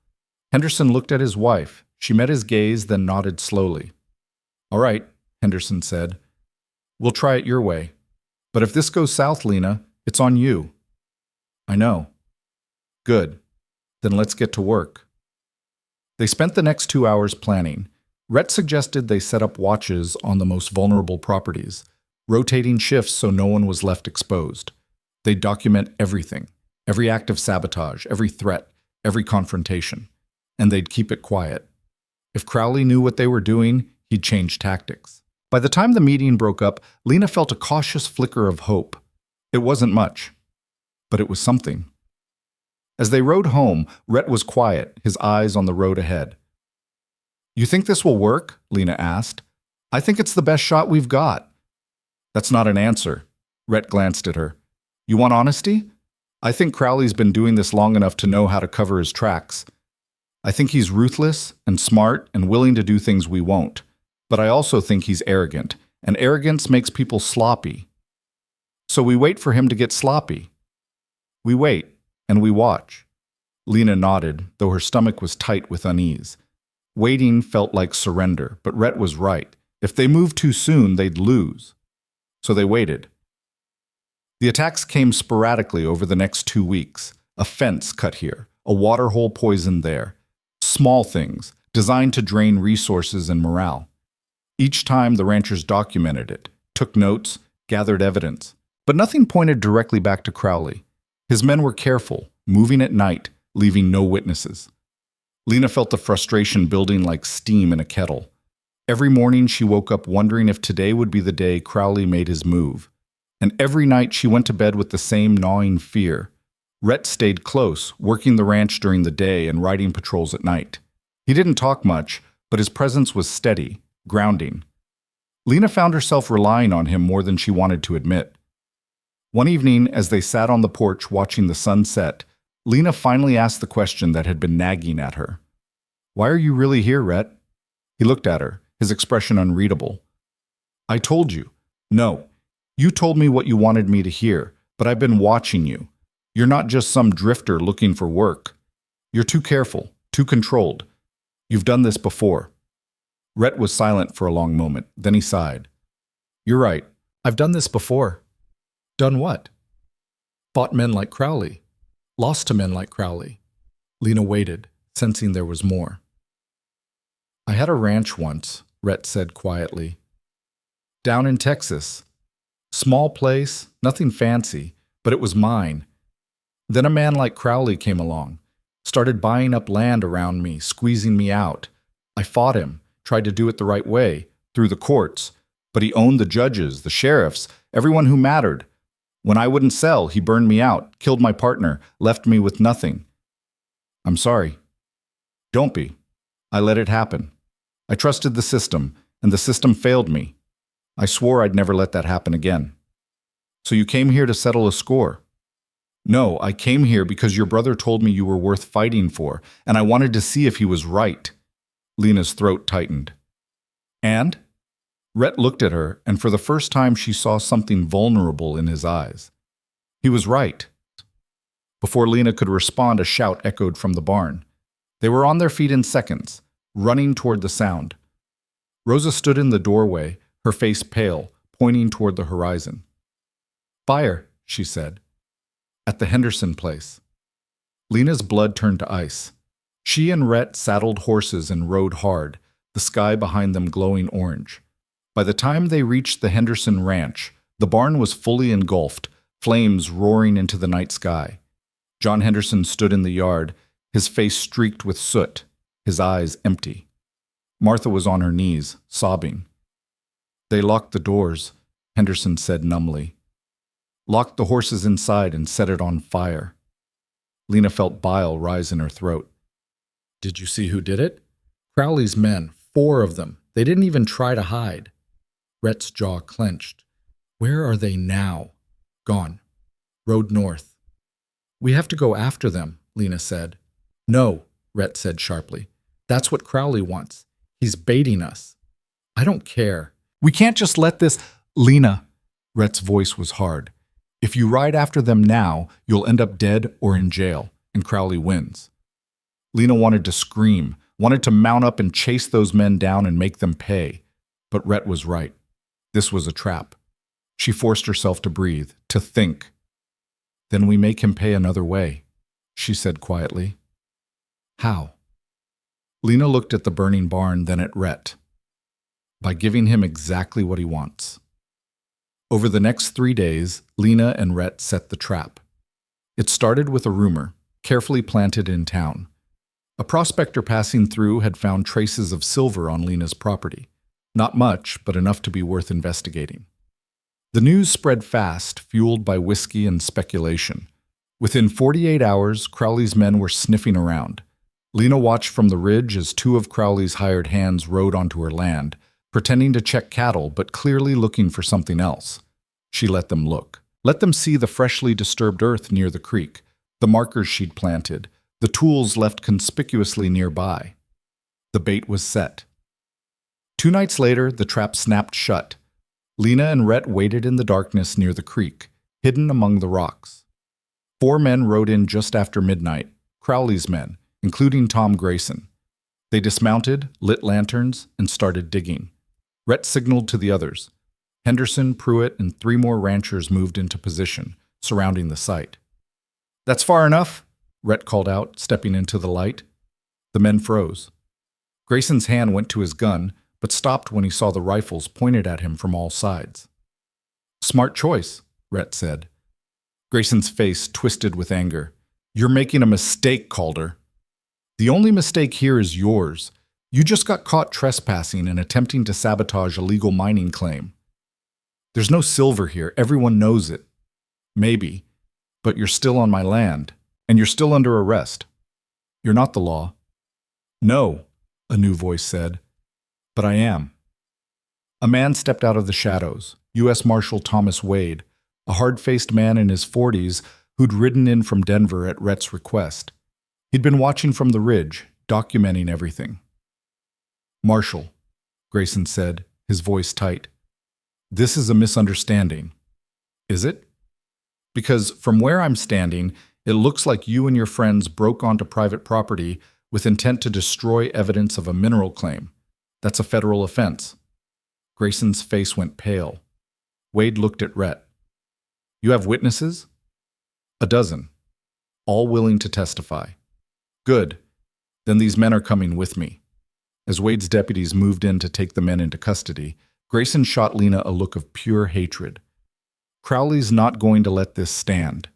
Henderson looked at his wife. She met his gaze, then nodded slowly. All right, Henderson said. We'll try it your way. But if this goes south, Lena, it's on you. I know. Good. Then let's get to work. They spent the next 2 hours planning. Rhett suggested they set up watches on the most vulnerable properties, rotating shifts so no one was left exposed. They'd document everything, every act of sabotage, every threat, every confrontation. And they'd keep it quiet. If Crowley knew what they were doing, he'd change tactics. By the time the meeting broke up, Lena felt a cautious flicker of hope. It wasn't much, but it was something. As they rode home, Rhett was quiet, his eyes on the road ahead. You think this will work? Lena asked. I think it's the best shot we've got. That's not an answer. Rhett glanced at her. You want honesty? I think Crowley's been doing this long enough to know how to cover his tracks. I think he's ruthless and smart and willing to do things we won't. But I also think he's arrogant, and arrogance makes people sloppy. So we wait for him to get sloppy. We wait, and we watch. Lena nodded, though her stomach was tight with unease. Waiting felt like surrender, but Rhett was right. If they moved too soon, they'd lose. So they waited. The attacks came sporadically over the next 2 weeks. A fence cut here, a water hole poisoned there. Small things, designed to drain resources and morale. Each time the ranchers documented it, took notes, gathered evidence. But nothing pointed directly back to Crowley. His men were careful, moving at night, leaving no witnesses. Lena felt the frustration building like steam in a kettle. Every morning she woke up wondering if today would be the day Crowley made his move. And every night she went to bed with the same gnawing fear. Rhett stayed close, working the ranch during the day and riding patrols at night. He didn't talk much, but his presence was steady, grounding. Lena found herself relying on him more than she wanted to admit. One evening, as they sat on the porch watching the sun set, Lena finally asked the question that had been nagging at her. "Why are you really here, Rhett?" He looked at her, his expression unreadable. "I told you." "No. You told me what you wanted me to hear, but I've been watching you. You're not just some drifter looking for work. You're too careful, too controlled. You've done this before." Rhett was silent for a long moment, then he sighed. "You're right. I've done this before." "Done what?" "Fought men like Crowley. Lost to men like Crowley." Lena waited, sensing there was more. "I had a ranch once," Rhett said quietly. "Down in Texas. Small place, nothing fancy, but it was mine. Then a man like Crowley came along, started buying up land around me, squeezing me out. I fought him, tried to do it the right way, through the courts, but he owned the judges, the sheriffs, everyone who mattered. When I wouldn't sell, he burned me out, killed my partner, left me with nothing. I'm sorry." "Don't be. I let it happen. I trusted the system, and the system failed me. I swore I'd never let that happen again." "So you came here to settle a score?" "No, I came here because your brother told me you were worth fighting for, and I wanted to see if he was right." Lena's throat tightened. "And?" Rhett looked at her, and for the first time she saw something vulnerable in his eyes. "He was right." Before Lena could respond, a shout echoed from the barn. They were on their feet in seconds, running toward the sound. Rosa stood in the doorway, her face pale, pointing toward the horizon. "Fire," she said. "At the Henderson place." Lena's blood turned to ice. She and Rhett saddled horses and rode hard, the sky behind them glowing orange. By the time they reached the Henderson ranch, the barn was fully engulfed, flames roaring into the night sky. John Henderson stood in the yard, his face streaked with soot, his eyes empty. Martha was on her knees, sobbing. "They locked the doors," Henderson said numbly. "Locked the horses inside and set it on fire." Lena felt bile rise in her throat. "Did you see who did it?" "Crowley's men, 4 of them. They didn't even try to hide." Rhett's jaw clenched. "Where are they now?" "Gone. Rode north." "We have to go after them," Lena said. "No," Rhett said sharply. "That's what Crowley wants. He's baiting us." "I don't care. We can't just let this—" "Lena," Rhett's voice was hard. "If you ride after them now, you'll end up dead or in jail, and Crowley wins." Lena wanted to scream, wanted to mount up and chase those men down and make them pay. But Rhett was right. This was a trap. She forced herself to breathe, to think. "Then we make him pay another way," she said quietly. "How?" Lena looked at the burning barn, then at Rhett. "By giving him exactly what he wants." Over the next 3 days, Lena and Rhett set the trap. It started with a rumor, carefully planted in town. A prospector passing through had found traces of silver on Lena's property. Not much, but enough to be worth investigating. The news spread fast, fueled by whiskey and speculation. Within 48 hours, Crowley's men were sniffing around. Lena watched from the ridge as 2 of Crowley's hired hands rode onto her land, pretending to check cattle but clearly looking for something else. She let them look. Let them see the freshly disturbed earth near the creek, the markers she'd planted, the tools left conspicuously nearby. The bait was set. 2 nights later, the trap snapped shut. Lena and Rhett waited in the darkness near the creek, hidden among the rocks. 4 men rode in just after midnight, Crowley's men, including Tom Grayson. They dismounted, lit lanterns, and started digging. Rhett signaled to the others. Henderson, Pruitt, and 3 more ranchers moved into position, surrounding the site. "That's far enough," Rhett called out, stepping into the light. The men froze. Grayson's hand went to his gun, but stopped when he saw the rifles pointed at him from all sides. "Smart choice," Rhett said. Grayson's face twisted with anger. You're making a mistake, Calder. The only mistake here is yours. You just got caught trespassing and attempting to sabotage a legal mining claim. There's no silver here. Everyone knows it. Maybe. But you're still on my land, and you're still under arrest. You're not the law. No, a new voice said. But I am. A man stepped out of the shadows, U.S. Marshal Thomas Wade, a hard-faced man in his 40s who'd ridden in from Denver at Rhett's request. He'd been watching from the ridge, documenting everything. Marshal, Grayson said, his voice tight. This is a misunderstanding. Is it? Because from where I'm standing, it looks like you and your friends broke onto private property with intent to destroy evidence of a mineral claim. That's a federal offense. Grayson's face went pale. Wade looked at Rhett. You have witnesses? 12, all willing to testify. Good. Then these men are coming with me. As Wade's deputies moved in to take the men into custody, Grayson shot Lena a look of pure hatred. Crowley's not going to let this stand.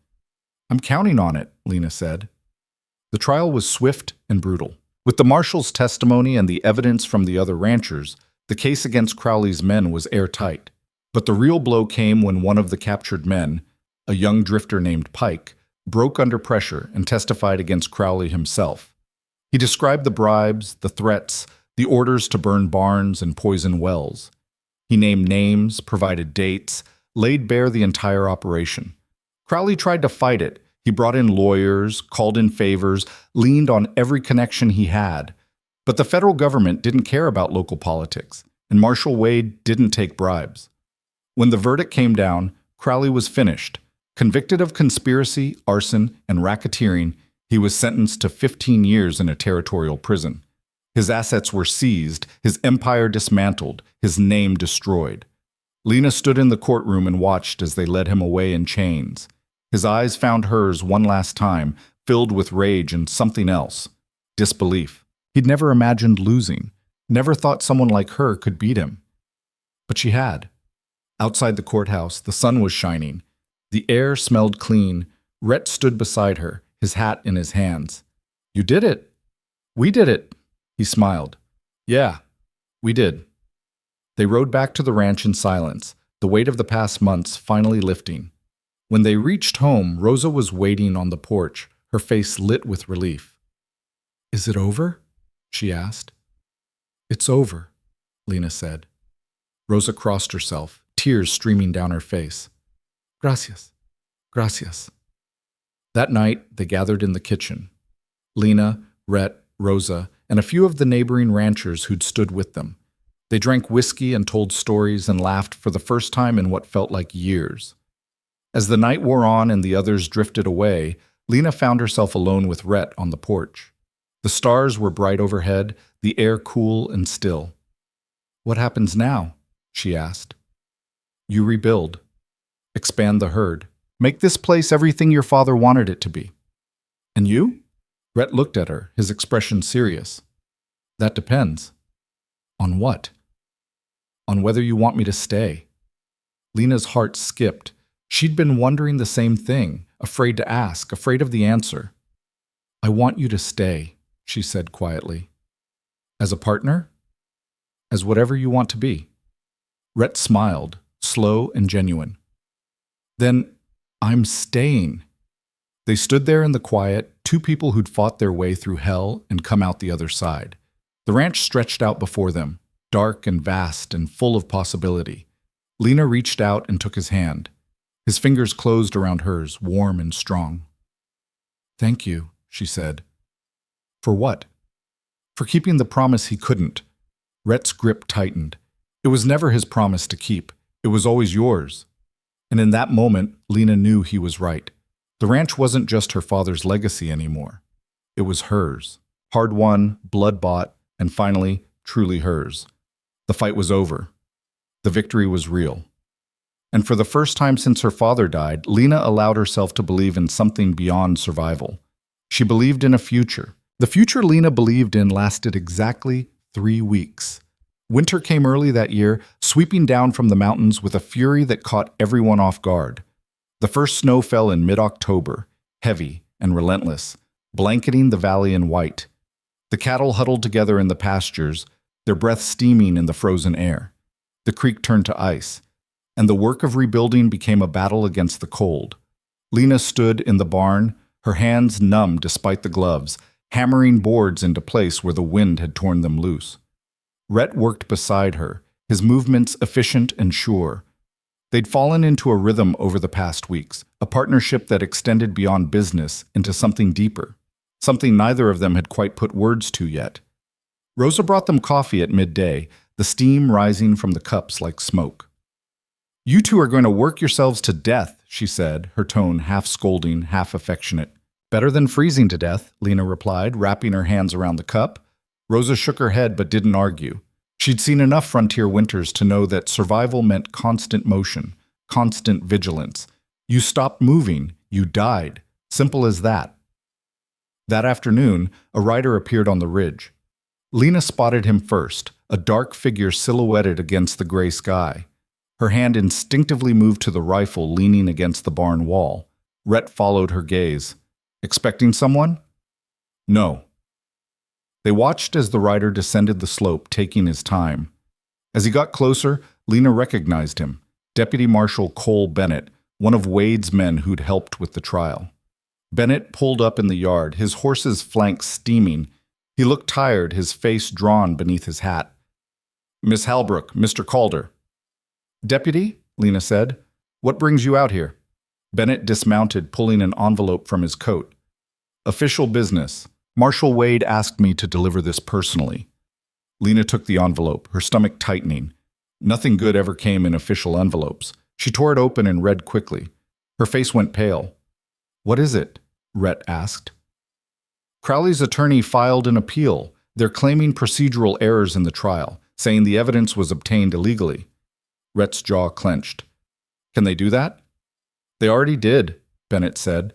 I'm counting on it, Lena said. The trial was swift and brutal. With the marshal's testimony and the evidence from the other ranchers, the case against Crowley's men was airtight. But the real blow came when one of the captured men, a young drifter named Pike, broke under pressure and testified against Crowley himself. He described the bribes, the threats, the orders to burn barns and poison wells. He named names, provided dates, laid bare the entire operation. Crowley tried to fight it. He brought in lawyers, called in favors, leaned on every connection he had. But the federal government didn't care about local politics, and Marshal Wade didn't take bribes. When the verdict came down, Crowley was finished. Convicted of conspiracy, arson, and racketeering, he was sentenced to 15 years in a territorial prison. His assets were seized, his empire dismantled, his name destroyed. Lena stood in the courtroom and watched as they led him away in chains. His eyes found hers one last time, filled with rage and something else, disbelief. He'd never imagined losing, never thought someone like her could beat him. But she had. Outside the courthouse, the sun was shining. The air smelled clean. Rhett stood beside her, his hat in his hands. You did it. We did it. He smiled. Yeah, we did. They rode back to the ranch in silence, the weight of the past months finally lifting. When they reached home, Rosa was waiting on the porch, her face lit with relief. Is it over? She asked. It's over, Lena said. Rosa crossed herself, tears streaming down her face. Gracias. Gracias. That night, they gathered in the kitchen. Lena, Rhett, Rosa, and a few of the neighboring ranchers who'd stood with them. They drank whiskey and told stories and laughed for the first time in what felt like years. As the night wore on and the others drifted away, Lena found herself alone with Rhett on the porch. The stars were bright overhead, the air cool and still. What happens now? She asked. You rebuild. Expand the herd. Make this place everything your father wanted it to be. And you? Rhett looked at her, his expression serious. That depends. On what? On whether you want me to stay. Lena's heart skipped. She'd been wondering the same thing, afraid to ask, afraid of the answer. I want you to stay, she said quietly. As a partner? As whatever you want to be. Rhett smiled, slow and genuine. Then I'm staying. They stood there in the quiet, two people who'd fought their way through hell and come out the other side. The ranch stretched out before them, dark and vast and full of possibility. Lena reached out and took his hand. His fingers closed around hers, warm and strong. Thank you, she said. For what? For keeping the promise he couldn't. Rhett's grip tightened. It was never his promise to keep. It was always yours. And in that moment, Lena knew he was right. The ranch wasn't just her father's legacy anymore. It was hers. Hard-won, blood-bought, and finally, truly hers. The fight was over. The victory was real. And for the first time since her father died, Lena allowed herself to believe in something beyond survival. She believed in a future. The future Lena believed in lasted exactly 3 weeks. Winter came early that year, sweeping down from the mountains with a fury that caught everyone off guard. The first snow fell in mid-October, heavy and relentless, blanketing the valley in white. The cattle huddled together in the pastures, their breath steaming in the frozen air. The creek turned to ice, and the work of rebuilding became a battle against the cold. Lena stood in the barn, her hands numb despite the gloves, hammering boards into place where the wind had torn them loose. Rhett worked beside her, his movements efficient and sure. They'd fallen into a rhythm over the past weeks, a partnership that extended beyond business into something deeper, something neither of them had quite put words to yet. Rosa brought them coffee at midday, the steam rising from the cups like smoke. "You two are going to work yourselves to death," she said, her tone half scolding, half affectionate. "Better than freezing to death," Lena replied, wrapping her hands around the cup. Rosa shook her head but didn't argue. She'd seen enough frontier winters to know that survival meant constant motion, constant vigilance. You stopped moving, you died. Simple as that. That afternoon, a rider appeared on the ridge. Lena spotted him first, a dark figure silhouetted against the gray sky. Her hand instinctively moved to the rifle leaning against the barn wall. Rhett followed her gaze. "Expecting someone?" "No." They watched as the rider descended the slope, taking his time. As he got closer, Lena recognized him, Deputy Marshal Cole Bennett, one of Wade's men who'd helped with the trial. Bennett pulled up in the yard, his horse's flanks steaming. He looked tired, his face drawn beneath his hat. "Miss Halbrook, Mr. Calder." "Deputy," Lena said, "what brings you out here?" Bennett dismounted, pulling an envelope from his coat. "Official business. Marshal Wade asked me to deliver this personally." Lena took the envelope, her stomach tightening. Nothing good ever came in official envelopes. She tore it open and read quickly. Her face went pale. "What is it?" Rhett asked. "Crowley's attorney filed an appeal. They're claiming procedural errors in the trial, saying the evidence was obtained illegally." Rhett's jaw clenched. "Can they do that?" "They already did," Bennett said.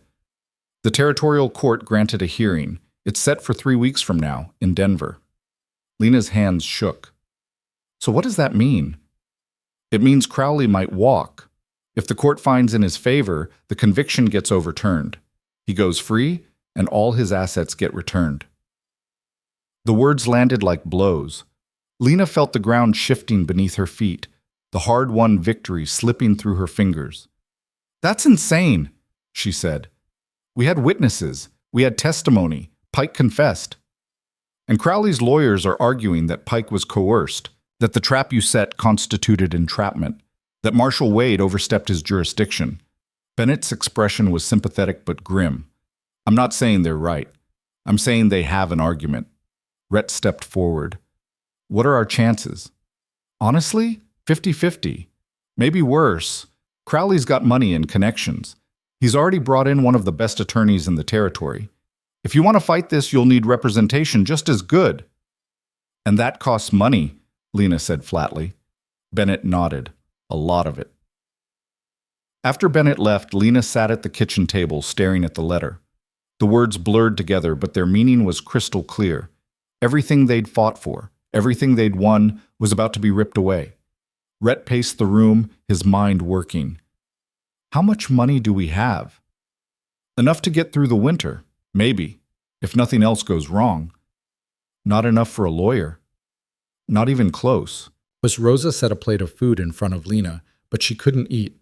"The territorial court granted a hearing. It's set for 3 weeks from now, in Denver." Lena's hands shook. "So what does that mean?" "It means Crowley might walk. If the court finds in his favor, the conviction gets overturned. He goes free, and all his assets get returned." The words landed like blows. Lena felt the ground shifting beneath her feet, the hard-won victory slipping through her fingers. "That's insane," she said. "We had witnesses. We had testimony. Pike confessed. And Crowley's lawyers are arguing that Pike was coerced, that the trap you set constituted entrapment, that Marshal Wade overstepped his jurisdiction." Bennett's expression was sympathetic but grim. "I'm not saying they're right. I'm saying they have an argument." Rhett stepped forward. "What are our chances?" "Honestly, 50-50. Maybe worse. Crowley's got money and connections. He's already brought in one of the best attorneys in the territory. If you want to fight this, you'll need representation just as good." "And that costs money," Lena said flatly. Bennett nodded. "A lot of it." After Bennett left, Lena sat at the kitchen table staring at the letter. The words blurred together, but their meaning was crystal clear. Everything they'd fought for, everything they'd won, was about to be ripped away. Rhett paced the room, his mind working. "How much money do we have?" "Enough to get through the winter. Maybe, if nothing else goes wrong." "Not enough for a lawyer." "Not even close." Rosa set a plate of food in front of Lena, but she couldn't eat.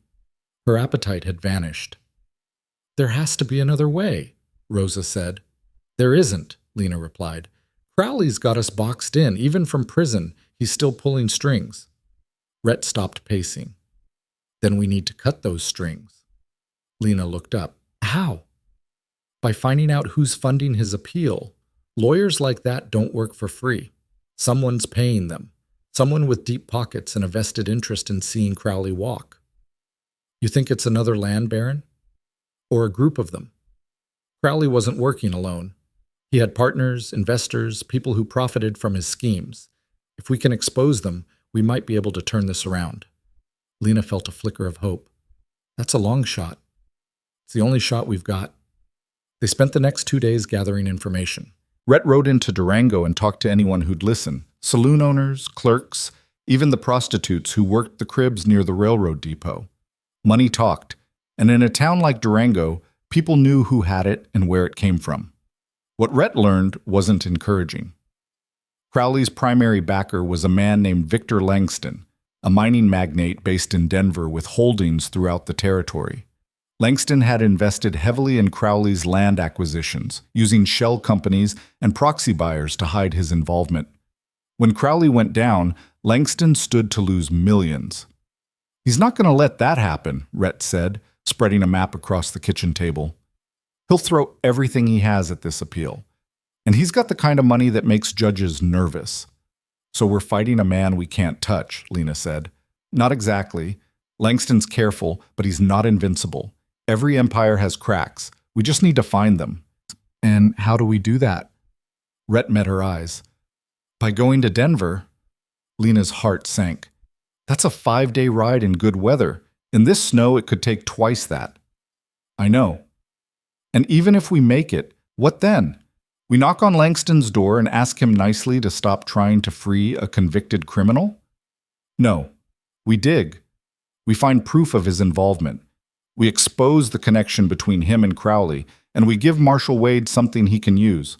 Her appetite had vanished. "There has to be another way," Rosa said. "There isn't," Lena replied. "Crowley's got us boxed in. Even from prison, he's still pulling strings." Rhett stopped pacing. "Then we need to cut those strings." Lena looked up. "How?" "By finding out who's funding his appeal. Lawyers like that don't work for free. Someone's paying them. Someone with deep pockets and a vested interest in seeing Crowley walk." "You think it's another land baron? Or a group of them?" Crowley wasn't working alone. He had partners, investors, people who profited from his schemes. If we can expose them, we might be able to turn this around. Lena felt a flicker of hope. "That's a long shot." "It's the only shot we've got." They spent the next 2 days gathering information. Rhett rode into Durango and talked to anyone who'd listen. Saloon owners, clerks, even the prostitutes who worked the cribs near the railroad depot. Money talked, And in a town like Durango, people knew who had it and where it came from. What Rhett learned wasn't encouraging. Crowley's primary backer was a man named Victor Langston, a mining magnate based in Denver with holdings throughout the territory. Langston had invested heavily in Crowley's land acquisitions, using shell companies and proxy buyers to hide his involvement. When Crowley went down, Langston stood to lose millions. "He's not going to let that happen," Rhett said, spreading a map across the kitchen table. "He'll throw everything he has at this appeal. And he's got the kind of money that makes judges nervous." "So we're fighting a man we can't touch," Lena said. "Not exactly. Langston's careful, but he's not invincible. Every empire has cracks. We just need to find them." "And how do we do that?" Rhett met her eyes. "By going to Denver." Lena's heart sank. "That's a 5-day ride in good weather. In this snow, it could take twice that." "I know." "And even if we make it, what then? We knock on Langston's door and ask him nicely to stop trying to free a convicted criminal? No. We dig. We find proof of his involvement. We expose the connection between him and Crowley, and we give Marshal Wade something he can use."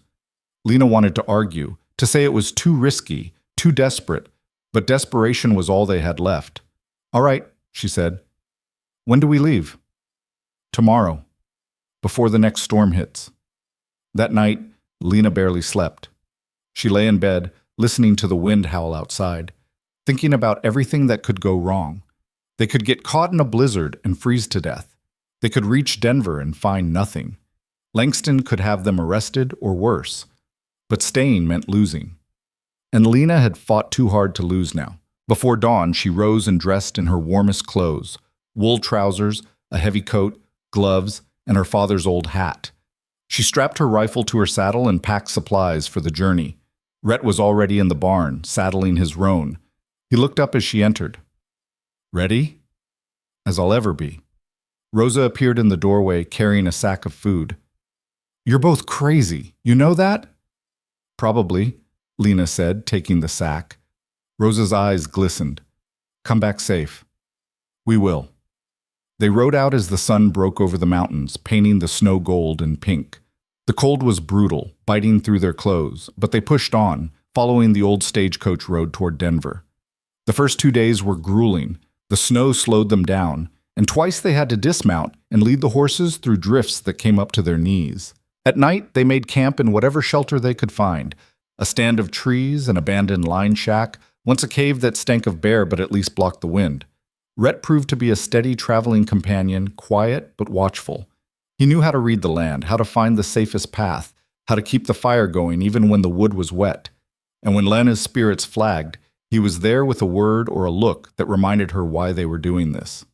Lena wanted to argue, to say it was too risky, too desperate, but desperation was all they had left. "All right," she said. "When do we leave?" "Tomorrow, before the next storm hits." That night, Lena barely slept. She lay in bed, listening to the wind howl outside, thinking about everything that could go wrong. They could get caught in a blizzard and freeze to death. They could reach Denver and find nothing. Langston could have them arrested or worse. But staying meant losing. And Lena had fought too hard to lose now. Before dawn, she rose and dressed in her warmest clothes: wool trousers, a heavy coat, gloves, and her father's old hat. She strapped her rifle to her saddle and packed supplies for the journey. Rhett was already in the barn, saddling his roan. He looked up as she entered. "Ready?" "As I'll ever be." Rosa appeared in the doorway carrying a sack of food. "You're both crazy. You know that?" "Probably," Lena said, taking the sack. Rosa's eyes glistened. "Come back safe." "We will." They rode out as the sun broke over the mountains, painting the snow gold and pink. The cold was brutal, biting through their clothes, but they pushed on, following the old stagecoach road toward Denver. The first 2 days were grueling. The snow slowed them down, and twice they had to dismount and lead the horses through drifts that came up to their knees. At night, they made camp in whatever shelter they could find: a stand of trees, an abandoned line shack, once a cave that stank of bear but at least blocked the wind. Rhett proved to be a steady traveling companion, quiet but watchful. He knew how to read the land, how to find the safest path, how to keep the fire going even when the wood was wet. And when Lena's spirits flagged, he was there with a word or a look that reminded her why they were doing this.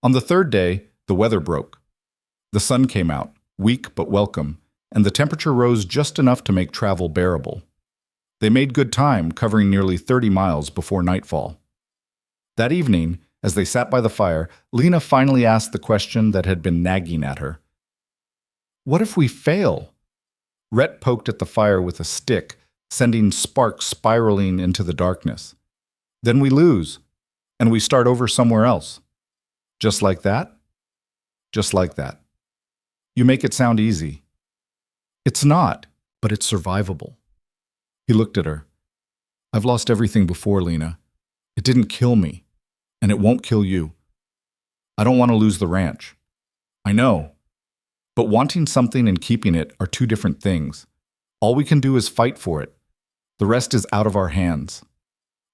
On the third day, the weather broke. The sun came out, weak but welcome, and the temperature rose just enough to make travel bearable. They made good time, covering nearly 30 miles before nightfall. That evening, as they sat by the fire, Lena finally asked the question that had been nagging at her. "What if we fail?" Rhett poked at the fire with a stick, sending sparks spiraling into the darkness. "Then we lose, and we start over somewhere else." "Just like that?" "Just like that." "You make it sound easy." "It's not, but it's survivable." He looked at her. "I've lost everything before, Lena. It didn't kill me. And it won't kill you. I don't want to lose the ranch." "I know. But wanting something and keeping it are two different things. All we can do is fight for it. The rest is out of our hands."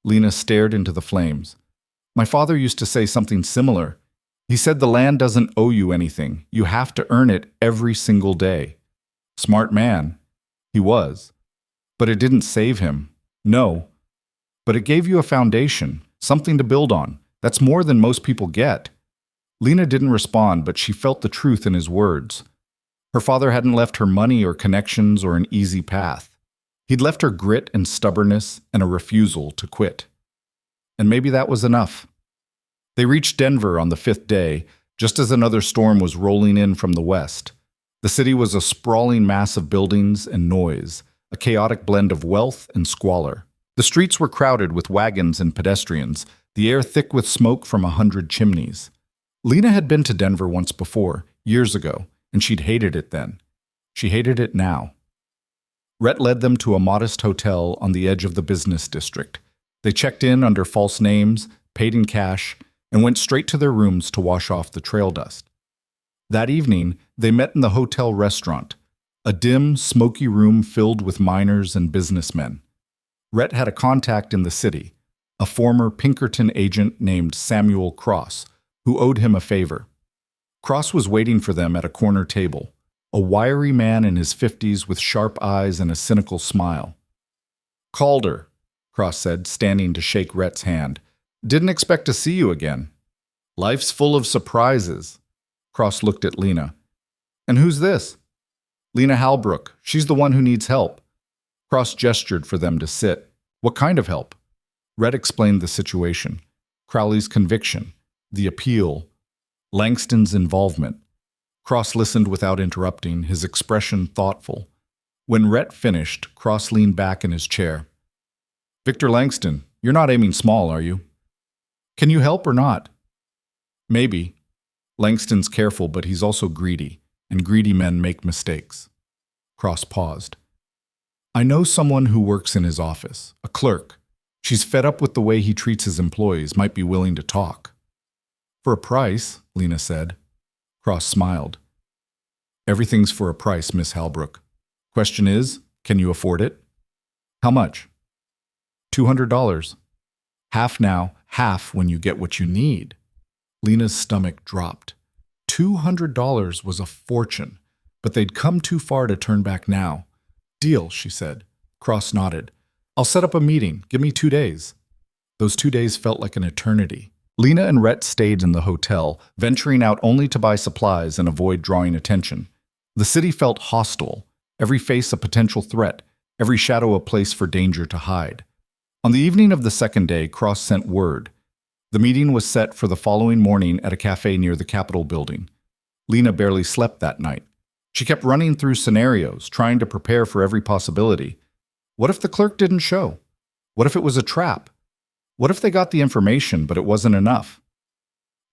Lena stared into the flames. "My father used to say something similar. He said the land doesn't owe you anything. You have to earn it every single day." Smart man. He was. But it didn't save him. No. But it gave you a foundation, something to build on. That's more than most people get. Lena didn't respond, but she felt the truth in his words. Her father hadn't left her money or connections or an easy path. He'd left her grit and stubbornness and a refusal to quit. And maybe that was enough. They reached Denver on the 5th day, just as another storm was rolling in from the west. The city was a sprawling mass of buildings and noise, a chaotic blend of wealth and squalor. The streets were crowded with wagons and pedestrians, the air thick with smoke from 100 chimneys. Lena had been to Denver once before, years ago, and she'd hated it then. She hated it now. Rhett led them to a modest hotel on the edge of the business district. They checked in under false names, paid in cash, and went straight to their rooms to wash off the trail dust. That evening, they met in the hotel restaurant, a dim, smoky room filled with miners and businessmen. Rhett had a contact in the city, a former Pinkerton agent named Samuel Cross, who owed him a favor. Cross was waiting for them at a corner table, a wiry man in his 50s with sharp eyes and a cynical smile. "Calder," Cross said, standing to shake Rhett's hand. "Didn't expect to see you again." "Life's full of surprises." Cross looked at Lena. "And who's this?" "Lena Halbrook. She's the one who needs help." Cross gestured for them to sit. "What kind of help?" Rhett explained the situation. Crowley's conviction, the appeal, Langston's involvement. Cross listened without interrupting, his expression thoughtful. When Rhett finished, Cross leaned back in his chair. "Victor Langston, you're not aiming small, are you? Can you help or not?" "Maybe. Langston's careful, but he's also greedy, and greedy men make mistakes." Cross paused. "I know someone who works in his office, a clerk. She's fed up with the way he treats his employees, might be willing to talk." "For a price," Lena said. Cross smiled. "Everything's for a price, Miss Halbrook. Question is, can you afford it?" "How much?" $200. Half now, half when you get what you need." Lena's stomach dropped. $200 was a fortune, but they'd come too far to turn back now. "Deal," she said. Cross nodded. "I'll set up a meeting. Give me 2 days." Those 2 days felt like an eternity. Lena and Rhett stayed in the hotel, venturing out only to buy supplies and avoid drawing attention. The city felt hostile, every face a potential threat, every shadow a place for danger to hide. On the evening of the second day, Cross sent word. The meeting was set for the following morning at a cafe near the Capitol building. Lena barely slept that night. She kept running through scenarios, trying to prepare for every possibility. What if the clerk didn't show? What if it was a trap? What if they got the information, but it wasn't enough?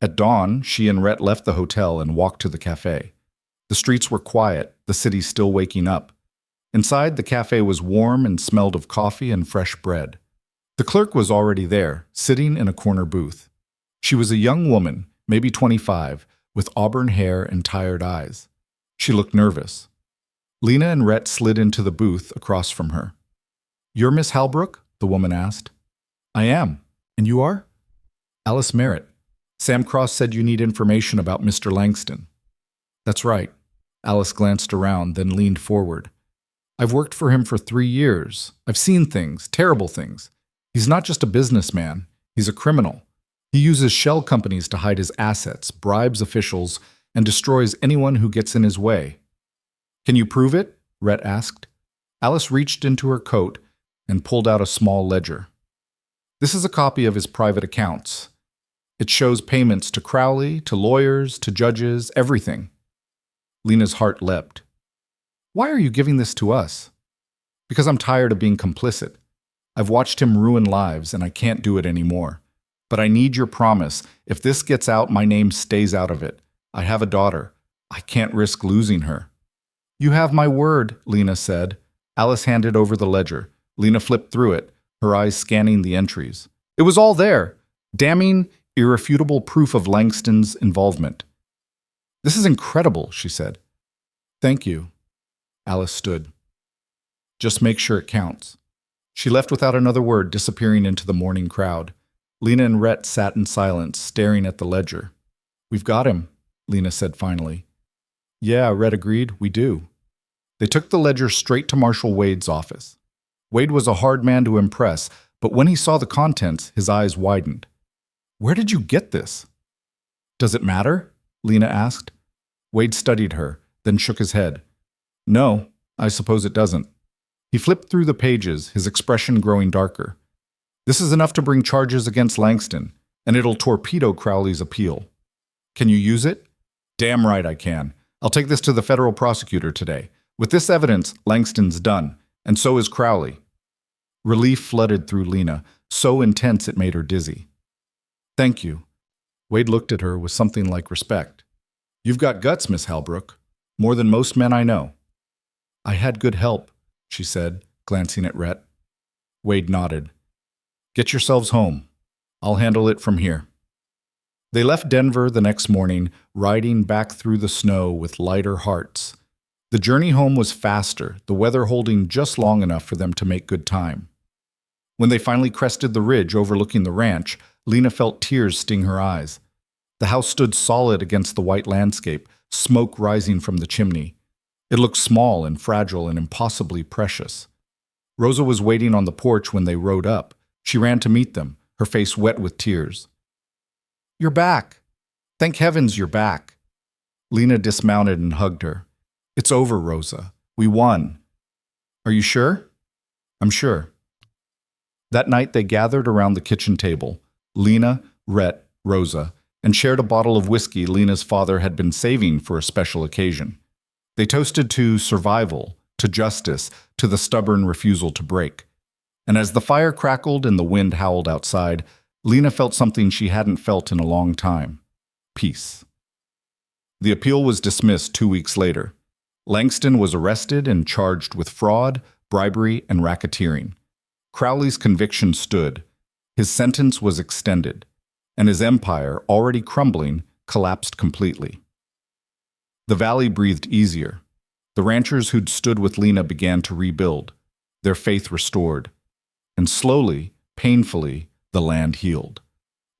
At dawn, she and Rhett left the hotel and walked to the cafe. The streets were quiet, the city still waking up. Inside, the cafe was warm and smelled of coffee and fresh bread. The clerk was already there, sitting in a corner booth. She was a young woman, maybe 25, with auburn hair and tired eyes. She looked nervous. Lena and Rhett slid into the booth across from her. "You're Miss Halbrook?" the woman asked. "I am. And you are?" "Alice Merritt. Sam Cross said you need information about Mr. Langston." "That's right." Alice glanced around, then leaned forward. "I've worked for him for 3 years. I've seen things, terrible things. He's not just a businessman. He's a criminal. He uses shell companies to hide his assets, bribes officials, and destroys anyone who gets in his way." "Can you prove it?" Rhett asked. Alice reached into her coat and pulled out a small ledger. "This is a copy of his private accounts. It shows payments to Crowley, to lawyers, to judges, everything." Lena's heart leapt. "Why are you giving this to us?" "Because I'm tired of being complicit. I've watched him ruin lives, and I can't do it anymore. But I need your promise. If this gets out, my name stays out of it. I have a daughter. I can't risk losing her." "You have my word," Lena said. Alice handed over the ledger. Lena flipped through it, her eyes scanning the entries. It was all there. Damning, irrefutable proof of Langston's involvement. "This is incredible," she said. "Thank you." Alice stood. "Just make sure it counts." She left without another word, disappearing into the morning crowd. Lena and Rhett sat in silence, staring at the ledger. "We've got him," Lena said finally. "Yeah," Rhett agreed, "we do." They took the ledger straight to Marshal Wade's office. Wade was a hard man to impress, but when he saw the contents, his eyes widened. "Where did you get this?" "Does it matter?" Lena asked. Wade studied her, then shook his head. "No, I suppose it doesn't." He flipped through the pages, his expression growing darker. "This is enough to bring charges against Langston, and it'll torpedo Crowley's appeal." "Can you use it?" "Damn right I can. I'll take this to the federal prosecutor today. With this evidence, Langston's done, and so is Crowley." Relief flooded through Lena, so intense it made her dizzy. "Thank you." Wade looked at her with something like respect. You've got guts, Miss Halbrook. More than most men I know. I had good help, she said, glancing at Rhett. Wade nodded. Get yourselves home. I'll handle it from here. They left Denver the next morning, riding back through the snow with lighter hearts. The journey home was faster, the weather holding just long enough for them to make good time. When they finally crested the ridge overlooking the ranch, Lena felt tears sting her eyes. The house stood solid against the white landscape, smoke rising from the chimney. It looked small and fragile and impossibly precious. Rosa was waiting on the porch when they rode up. She ran to meet them, her face wet with tears. You're back. Thank heavens you're back. Lena dismounted and hugged her. It's over, Rosa. We won. Are you sure? I'm sure. That night they gathered around the kitchen table, Lena, Rhett, Rosa, and shared a bottle of whiskey Lena's father had been saving for a special occasion. They toasted to survival, to justice, to the stubborn refusal to break. And as the fire crackled and the wind howled outside, Lena felt something she hadn't felt in a long time. Peace. The appeal was dismissed 2 weeks later. Langston was arrested and charged with fraud, bribery, and racketeering. Crowley's conviction stood. His sentence was extended, and his empire, already crumbling, collapsed completely. The valley breathed easier. The ranchers who'd stood with Lena began to rebuild, their faith restored. And slowly, painfully, the land healed.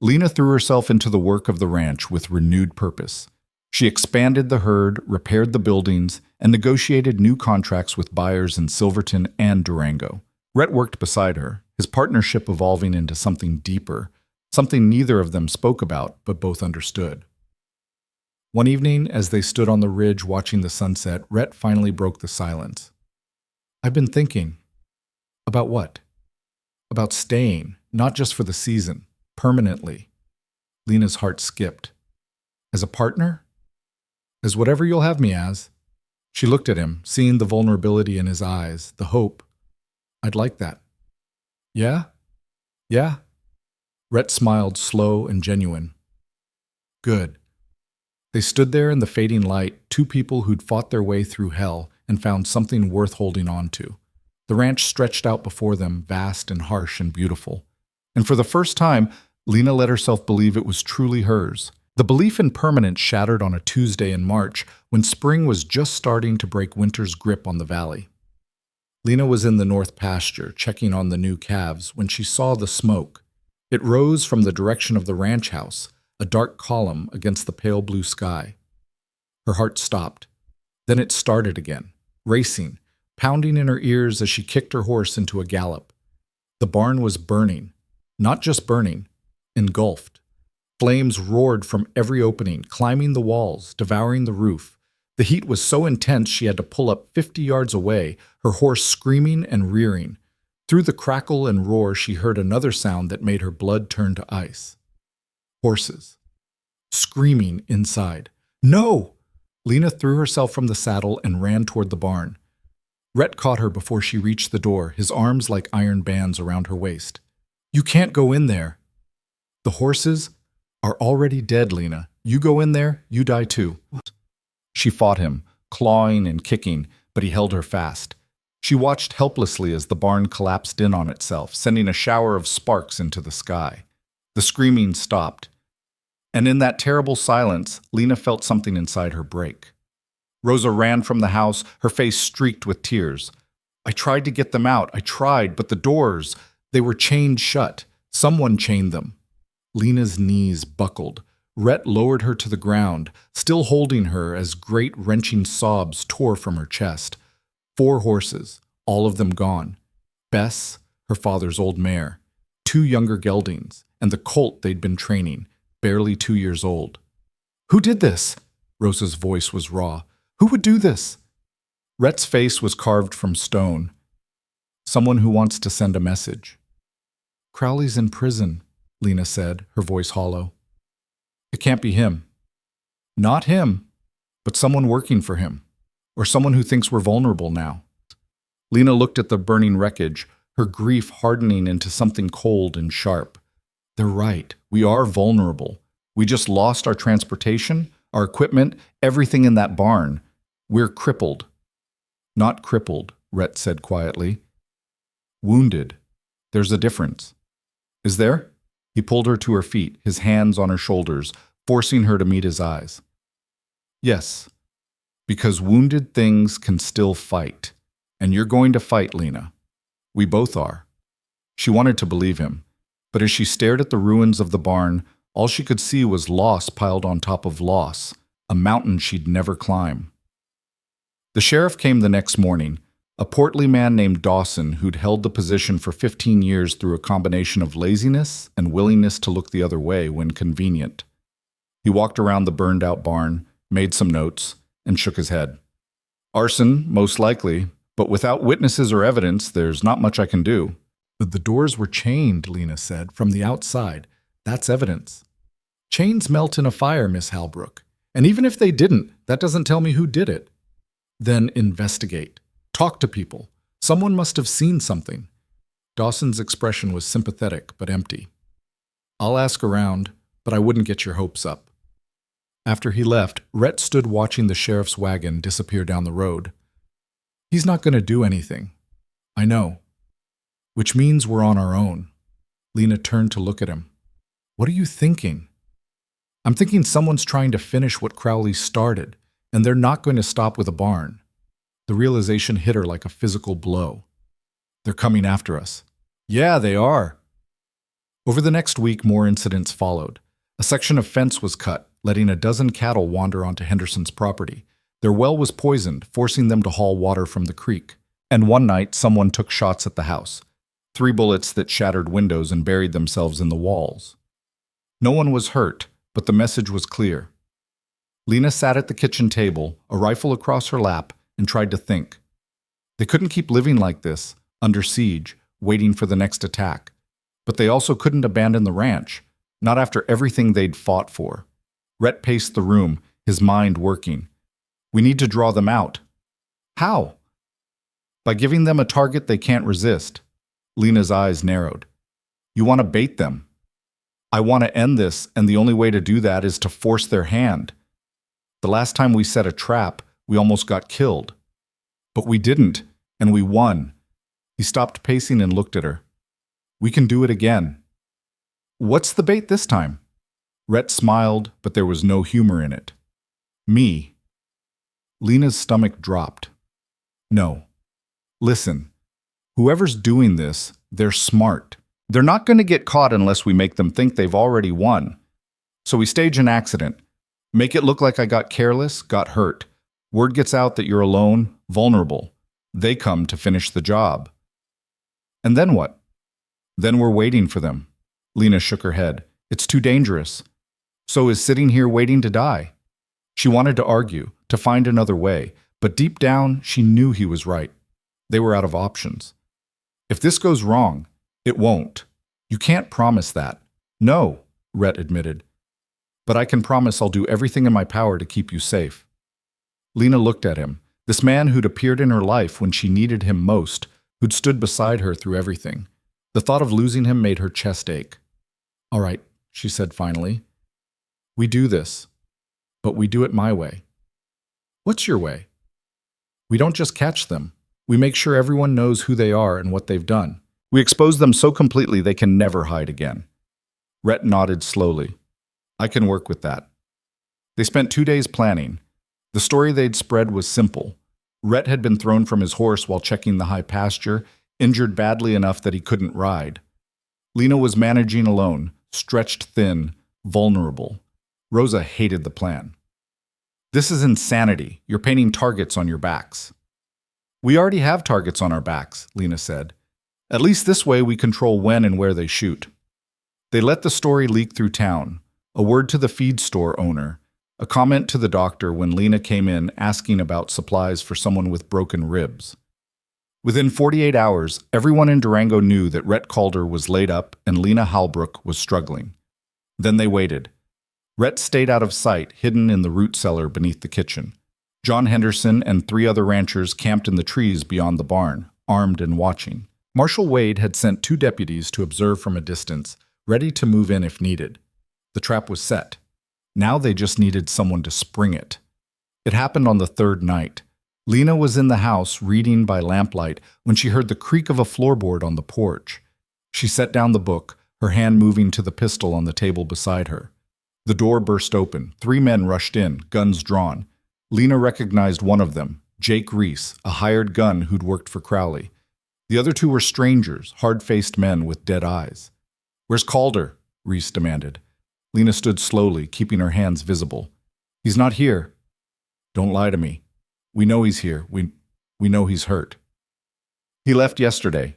Lena threw herself into the work of the ranch with renewed purpose. She expanded the herd, repaired the buildings, and negotiated new contracts with buyers in Silverton and Durango. Rhett worked beside her, his partnership evolving into something deeper, something neither of them spoke about but both understood. One evening, as they stood on the ridge watching the sunset, Rhett finally broke the silence. I've been thinking. About what? About staying, not just for the season, permanently. Lena's heart skipped. As a partner? As whatever you'll have me as. She looked at him, seeing the vulnerability in his eyes, the hope. I'd like that. Yeah? Yeah? Rhett smiled, slow and genuine. Good. They stood there in the fading light, two people who'd fought their way through hell and found something worth holding on to. The ranch stretched out before them, vast and harsh and beautiful. And for the first time, Lena let herself believe it was truly hers. The belief in permanence shattered on a Tuesday in March when spring was just starting to break winter's grip on the valley. Lena was in the north pasture, checking on the new calves, when she saw the smoke. It rose from the direction of the ranch house, a dark column against the pale blue sky. Her heart stopped. Then it started again, racing, pounding in her ears as she kicked her horse into a gallop. The barn was burning, not just burning, engulfed. Flames roared from every opening, climbing the walls, devouring the roof. The heat was so intense she had to pull up 50 yards away, her horse screaming and rearing. Through the crackle and roar she heard another sound that made her blood turn to ice. Horses. Screaming inside. No! Lena threw herself from the saddle and ran toward the barn. Rhett caught her before she reached the door, his arms like iron bands around her waist. You can't go in there. The horses are already dead, Lena. You go in there, you die too. She fought him, clawing and kicking, but he held her fast. She watched helplessly as the barn collapsed in on itself, sending a shower of sparks into the sky. The screaming stopped. And in that terrible silence, Lena felt something inside her break. Rosa ran from the house, her face streaked with tears. I tried to get them out. I tried, but the doors, they were chained shut. Someone chained them. Lena's knees buckled. Rhett lowered her to the ground, still holding her as great wrenching sobs tore from her chest. 4 horses, all of them gone. Bess, her father's old mare, 2 younger geldings, and the colt they'd been training, barely 2 years old. Who did this? Rosa's voice was raw. Who would do this? Rhett's face was carved from stone. Someone who wants to send a message. Crowley's in prison, Lena said, her voice hollow. It can't be him. Not him, but someone working for him, or someone who thinks we're vulnerable now. Lena looked at the burning wreckage, her grief hardening into something cold and sharp. They're right. We are vulnerable. We just lost our transportation, our equipment, everything in that barn. We're crippled." "Not crippled," Rhett said quietly. "Wounded. There's a difference." "Is there?" He pulled her to her feet, his hands on her shoulders, forcing her to meet his eyes. "Yes, because wounded things can still fight. And you're going to fight, Lena. We both are." She wanted to believe him, but as she stared at the ruins of the barn, all she could see was loss piled on top of loss, a mountain she'd never climb. The sheriff came the next morning, a portly man named Dawson who'd held the position for 15 years through a combination of laziness and willingness to look the other way when convenient. He walked around the burned-out barn, made some notes, and shook his head. "Arson, most likely, but without witnesses or evidence, there's not much I can do." "The doors were chained," Lena said, "from the outside. That's evidence." "Chains melt in a fire, Miss Halbrook. And even if they didn't, that doesn't tell me who did it." "Then investigate. Talk to people. Someone must have seen something." Dawson's expression was sympathetic but empty. "I'll ask around, but I wouldn't get your hopes up." After he left, Rhett stood watching the sheriff's wagon disappear down the road. "He's not going to do anything." "I know. Which means we're on our own." Lena turned to look at him. "What are you thinking?" "I'm thinking someone's trying to finish what Crowley started, and they're not going to stop with a barn." The realization hit her like a physical blow. "They're coming after us." "Yeah, they are." Over the next week, more incidents followed. A section of fence was cut, letting a dozen cattle wander onto Henderson's property. Their well was poisoned, forcing them to haul water from the creek. And one night, someone took shots at the house. 3 bullets that shattered windows and buried themselves in the walls. No one was hurt, but the message was clear. Lena sat at the kitchen table, a rifle across her lap, and tried to think. They couldn't keep living like this, under siege, waiting for the next attack. But they also couldn't abandon the ranch, not after everything they'd fought for. Rhett paced the room, his mind working. "We need to draw them out." "How?" "By giving them a target they can't resist." Lena's eyes narrowed. "You want to bait them." "I want to end this, and the only way to do that is to force their hand. The last time we set a trap, we almost got killed. But we didn't, and we won." He stopped pacing and looked at her. "We can do it again." "What's the bait this time?" Rhett smiled, but there was no humor in it. "Me." Lena's stomach dropped. "No. Listen, whoever's doing this, they're smart. They're not going to get caught unless we make them think they've already won. So we stage an accident. Make it look like I got careless, got hurt. Word gets out that you're alone, vulnerable. They come to finish the job. And then what?" "Then we're waiting for them." Lena shook her head. "It's too dangerous. So is sitting here waiting to die." She wanted to argue, to find another way, but deep down, she knew he was right. They were out of options. "If this goes wrong, it won't. You can't promise that." "No," Rhett admitted. "But I can promise I'll do everything in my power to keep you safe." Lena looked at him, this man who'd appeared in her life when she needed him most, who'd stood beside her through everything. The thought of losing him made her chest ache. "All right," she said finally. "We do this, but we do it my way." "What's your way?" "We don't just catch them. We make sure everyone knows who they are and what they've done. We expose them so completely they can never hide again." Rhett nodded slowly. "I can work with that." They spent 2 days planning. The story they'd spread was simple. Rhett had been thrown from his horse while checking the high pasture, injured badly enough that he couldn't ride. Lena was managing alone, stretched thin, vulnerable. Rosa hated the plan. "This is insanity. You're painting targets on your backs." "We already have targets on our backs," Lena said. "At least this way we control when and where they shoot." They let the story leak through town, a word to the feed store owner, a comment to the doctor when Lena came in asking about supplies for someone with broken ribs. Within 48 hours, everyone in Durango knew that Rhett Calder was laid up and Lena Halbrook was struggling. Then they waited. Rhett stayed out of sight, hidden in the root cellar beneath the kitchen. John Henderson and 3 other ranchers camped in the trees beyond the barn, armed and watching. Marshal Wade had sent 2 deputies to observe from a distance, ready to move in if needed. The trap was set. Now they just needed someone to spring it. It happened on the third night. Lena was in the house reading by lamplight when she heard the creak of a floorboard on the porch. She set down the book, her hand moving to the pistol on the table beside her. The door burst open. 3 men rushed in, guns drawn. Lena recognized one of them, Jake Reese, a hired gun who'd worked for Crowley. The other 2 were strangers, hard-faced men with dead eyes. "Where's Calder?" Reese demanded. Lena stood slowly, keeping her hands visible. "He's not here." "Don't lie to me. We know he's here. We know he's hurt." "He left yesterday.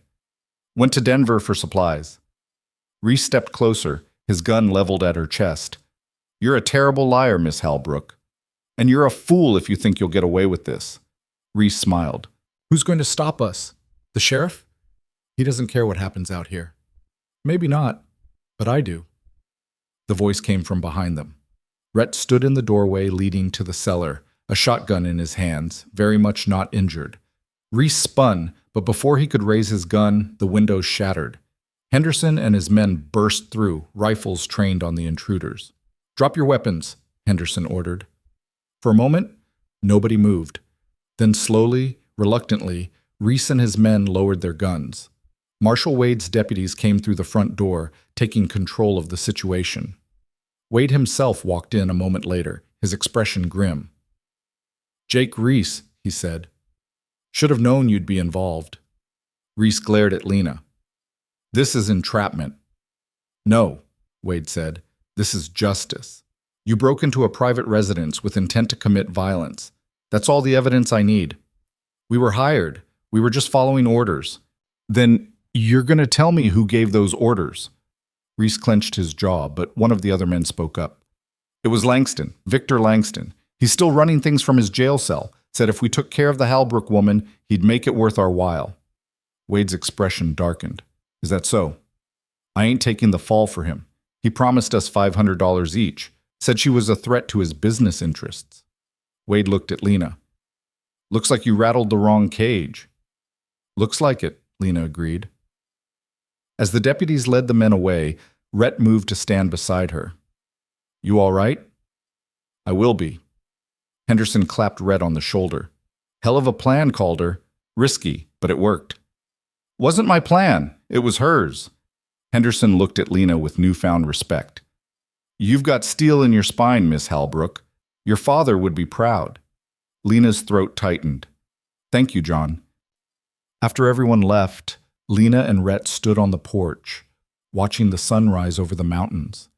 Went to Denver for supplies." Reese stepped closer, his gun leveled at her chest. "You're a terrible liar, Miss Halbrook. And you're a fool if you think you'll get away with this." Reese smiled. "Who's going to stop us? The sheriff? He doesn't care what happens out here." "Maybe not, but I do." The voice came from behind them. Rhett stood in the doorway leading to the cellar, a shotgun in his hands, very much not injured. Reese spun, but before he could raise his gun, the windows shattered. Henderson and his men burst through, rifles trained on the intruders. "Drop your weapons," Henderson ordered. For a moment, nobody moved. Then slowly, reluctantly, Reese and his men lowered their guns. Marshal Wade's deputies came through the front door, taking control of the situation. Wade himself walked in a moment later, his expression grim. "Jake Reese," he said. "Should have known you'd be involved." Reese glared at Lena. "This is entrapment." "No," Wade said. "This is justice. You broke into a private residence with intent to commit violence. That's all the evidence I need. We were hired. We were just following orders." "Then you're going to tell me who gave those orders?" Reese clenched his jaw, but one of the other men spoke up. "It was Langston, Victor Langston. He's still running things from his jail cell. Said if we took care of the Halbrook woman, he'd make it worth our while." Wade's expression darkened. "Is that so?" "I ain't taking the fall for him. He promised us $500 each. Said she was a threat to his business interests." Wade looked at Lena. "Looks like you rattled the wrong cage." "Looks like it," Lena agreed. As the deputies led the men away, Rhett moved to stand beside her. "You all right?" "I will be." Henderson clapped Rhett on the shoulder. "Hell of a plan, Calder. Risky, but it worked." "Wasn't my plan. It was hers." Henderson looked at Lena with newfound respect. "You've got steel in your spine, Miss Halbrook. Your father would be proud." Lena's throat tightened. "Thank you, John." After everyone left, Lena and Rhett stood on the porch, watching the sun rise over the mountains.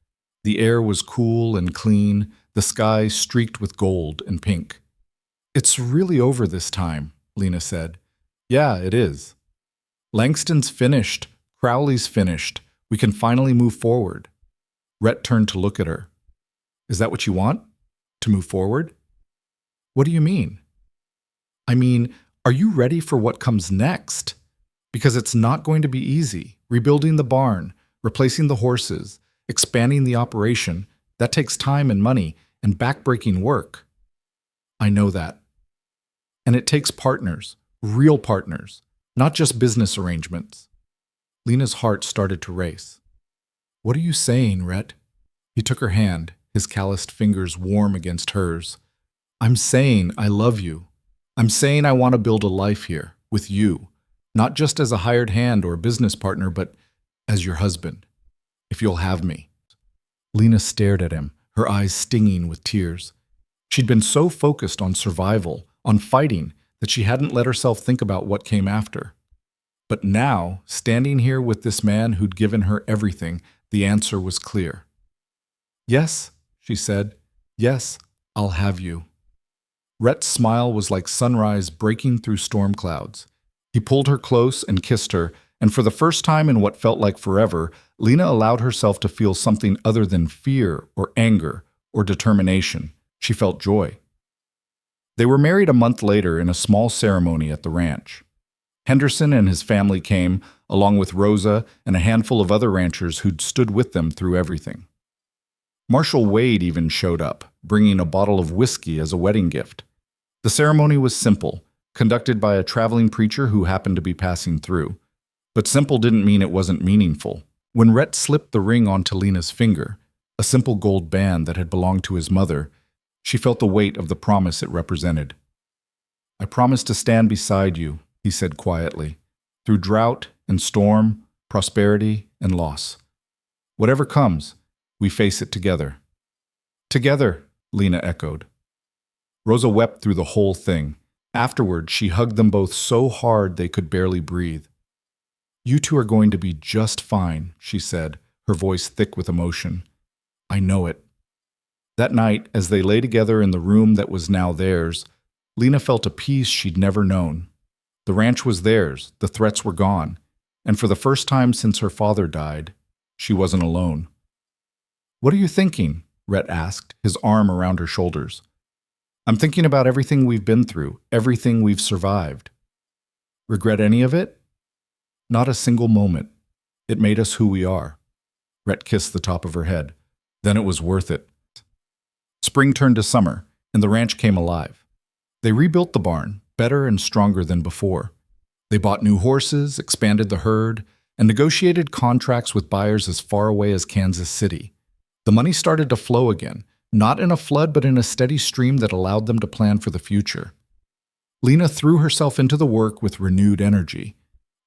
The air was cool and clean, the sky streaked with gold and pink. "It's really over this time," Lena said. "Yeah, it is. Langston's finished. Crowley's finished. We can finally move forward." Rhett turned to look at her. "Is that what you want? To move forward?" "What do you mean?" "I mean, are you ready for what comes next? Because it's not going to be easy. Rebuilding the barn, replacing the horses, expanding the operation, that takes time and money and backbreaking work." "I know that. And it takes partners, real partners, not just business arrangements." Lena's heart started to race. "What are you saying, Rhett?" He took her hand, his calloused fingers warm against hers. "I'm saying I love you. I'm saying I want to build a life here, with you. Not just as a hired hand or a business partner, but as your husband. If you'll have me." Lena stared at him, her eyes stinging with tears. She'd been so focused on survival, on fighting, that she hadn't let herself think about what came after. But now, standing here with this man who'd given her everything, the answer was clear. "Yes," she said. "Yes, I'll have you." Rhett's smile was like sunrise breaking through storm clouds. He pulled her close and kissed her, and for the first time in what felt like forever, Lena allowed herself to feel something other than fear or anger or determination. She felt joy. They were married a month later in a small ceremony at the ranch. Henderson and his family came, along with Rosa and a handful of other ranchers who'd stood with them through everything. Marshal Wade even showed up, bringing a bottle of whiskey as a wedding gift. The ceremony was simple, conducted by a traveling preacher who happened to be passing through. But simple didn't mean it wasn't meaningful. When Rhett slipped the ring onto Lena's finger, a a simple gold band that had belonged to his mother, she felt the weight of the promise it represented. "I promise to stand beside you," he said quietly, "through drought and storm, prosperity and loss. Whatever comes, we face it together." "Together," Lena echoed. Rosa wept through the whole thing. Afterward, she hugged them both so hard they could barely breathe. "You two are going to be just fine," she said, her voice thick with emotion. "I know it." That night, as they lay together in the room that was now theirs, Lena felt a peace she'd never known. The ranch was theirs, the threats were gone, and for the first time since her father died, she wasn't alone. "What are you thinking?" Rhett asked, his arm around her shoulders. "I'm thinking about everything we've been through, everything we've survived." "Regret any of it?" "Not a single moment. It made us who we are." Rhett kissed the top of her head. "Then it was worth it." Spring turned to summer, and the ranch came alive. They rebuilt the barn, better and stronger than before. They bought new horses, expanded the herd, and negotiated contracts with buyers as far away as Kansas City. The money started to flow again, not in a flood but in a steady stream that allowed them to plan for the future. Lena threw herself into the work with renewed energy.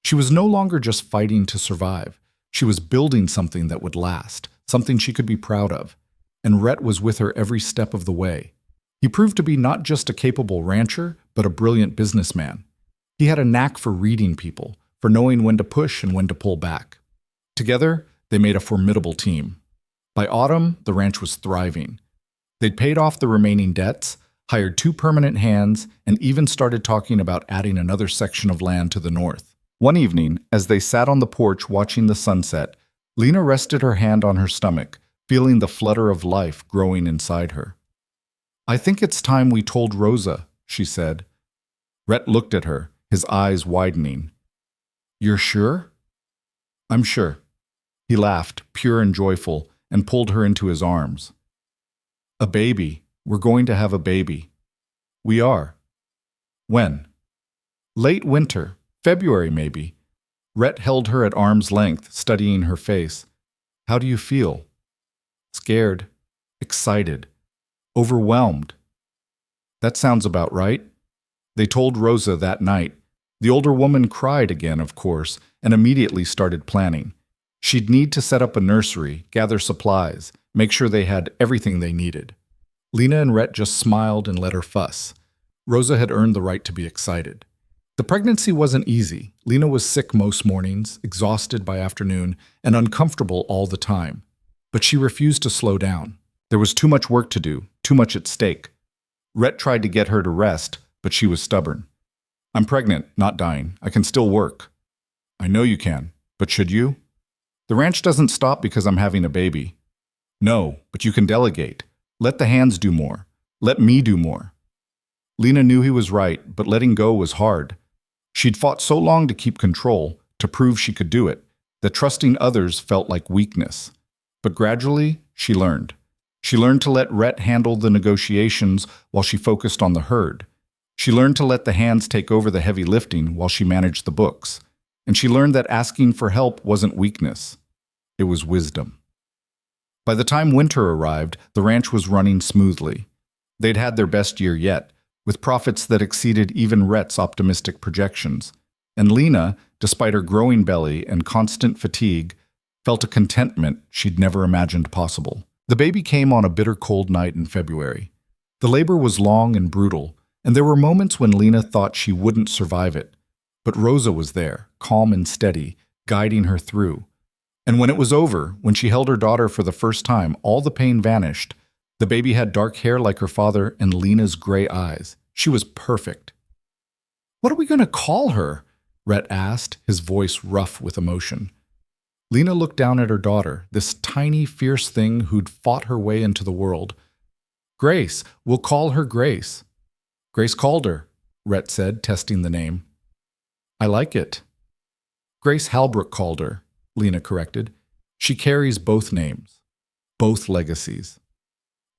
She was no longer just fighting to survive. She was building something that would last, something she could be proud of. And Rhett was with her every step of the way. He proved to be not just a capable rancher, but a brilliant businessman. He had a knack for reading people, for knowing when to push and when to pull back. Together, they made a formidable team. By autumn, the ranch was thriving. They'd paid off the remaining debts, hired 2 permanent hands, and even started talking about adding another section of land to the north. One evening, as they sat on the porch watching the sunset, Lena rested her hand on her stomach, feeling the flutter of life growing inside her. "I think it's time we told Rosa," she said. Rhett looked at her, his eyes widening. "You're sure?" "I'm sure." He laughed, pure and joyful, and pulled her into his arms. "A baby. We're going to have a baby." "We are." "When?" "Late winter. February, maybe." Rhett held her at arm's length, studying her face. "How do you feel?" "Scared. Excited. Overwhelmed." "That sounds about right." They told Rosa that night. The older woman cried again, of course, and immediately started planning. She'd need to set up a nursery, gather supplies, make sure they had everything they needed. Lena and Rhett just smiled and let her fuss. Rosa had earned the right to be excited. The pregnancy wasn't easy. Lena was sick most mornings, exhausted by afternoon, and uncomfortable all the time. But she refused to slow down. There was too much work to do, too much at stake. Rhett tried to get her to rest, but she was stubborn. "I'm pregnant, not dying. I can still work." "I know you can, but should you?" "The ranch doesn't stop because I'm having a baby." "No, but you can delegate. Let the hands do more. Let me do more." Lena knew he was right, but letting go was hard. She'd fought so long to keep control, to prove she could do it, that trusting others felt like weakness. But gradually, she learned. She learned to let Rhett handle the negotiations while she focused on the herd. She learned to let the hands take over the heavy lifting while she managed the books. And she learned that asking for help wasn't weakness. It was wisdom. By the time winter arrived, the ranch was running smoothly. They'd had their best year yet, with profits that exceeded even Rhett's optimistic projections. And Lena, despite her growing belly and constant fatigue, felt a contentment she'd never imagined possible. The baby came on a bitter cold night in February. The labor was long and brutal, and there were moments when Lena thought she wouldn't survive it. But Rosa was there, calm and steady, guiding her through. And when it was over, when she held her daughter for the first time, all the pain vanished. The baby had dark hair like her father and Lena's gray eyes. She was perfect. "What are we going to call her?" Rhett asked, his voice rough with emotion. Lena looked down at her daughter, this tiny, fierce thing who'd fought her way into the world. "Grace. We'll call her Grace." "Grace Calder," Rhett said, testing the name. "I like it." "Grace Halbrook Calder," Lena corrected. "She carries both names, both legacies."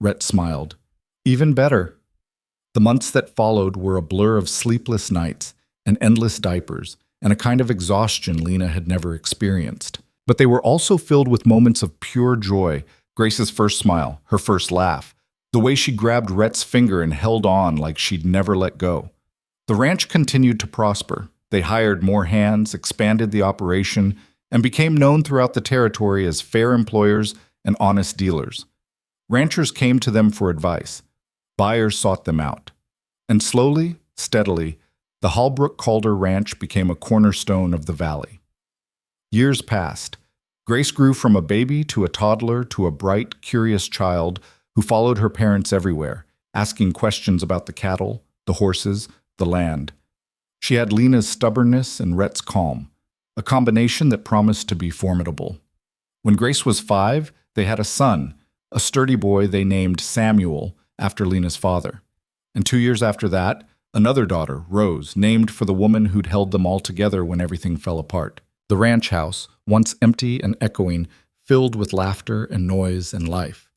Rhett smiled. "Even better." The months that followed were a blur of sleepless nights and endless diapers and a kind of exhaustion Lena had never experienced. But they were also filled with moments of pure joy, Grace's first smile, her first laugh, the way she grabbed Rhett's finger and held on like she'd never let go. The ranch continued to prosper. They hired more hands, expanded the operation, and became known throughout the territory as fair employers and honest dealers. Ranchers came to them for advice. Buyers sought them out. And slowly, steadily, the Holbrook-Calder Ranch became a cornerstone of the valley. Years passed. Grace grew from a baby to a toddler to a bright, curious child who followed her parents everywhere, asking questions about the cattle, the horses, the land. She had Lena's stubbornness and Rhett's calm, a combination that promised to be formidable. When Grace was 5, they had a son, a sturdy boy they named Samuel after Lena's father. And 2 years after that, another daughter, Rose, named for the woman who'd held them all together when everything fell apart. The ranch house, once empty and echoing, filled with laughter and noise and life.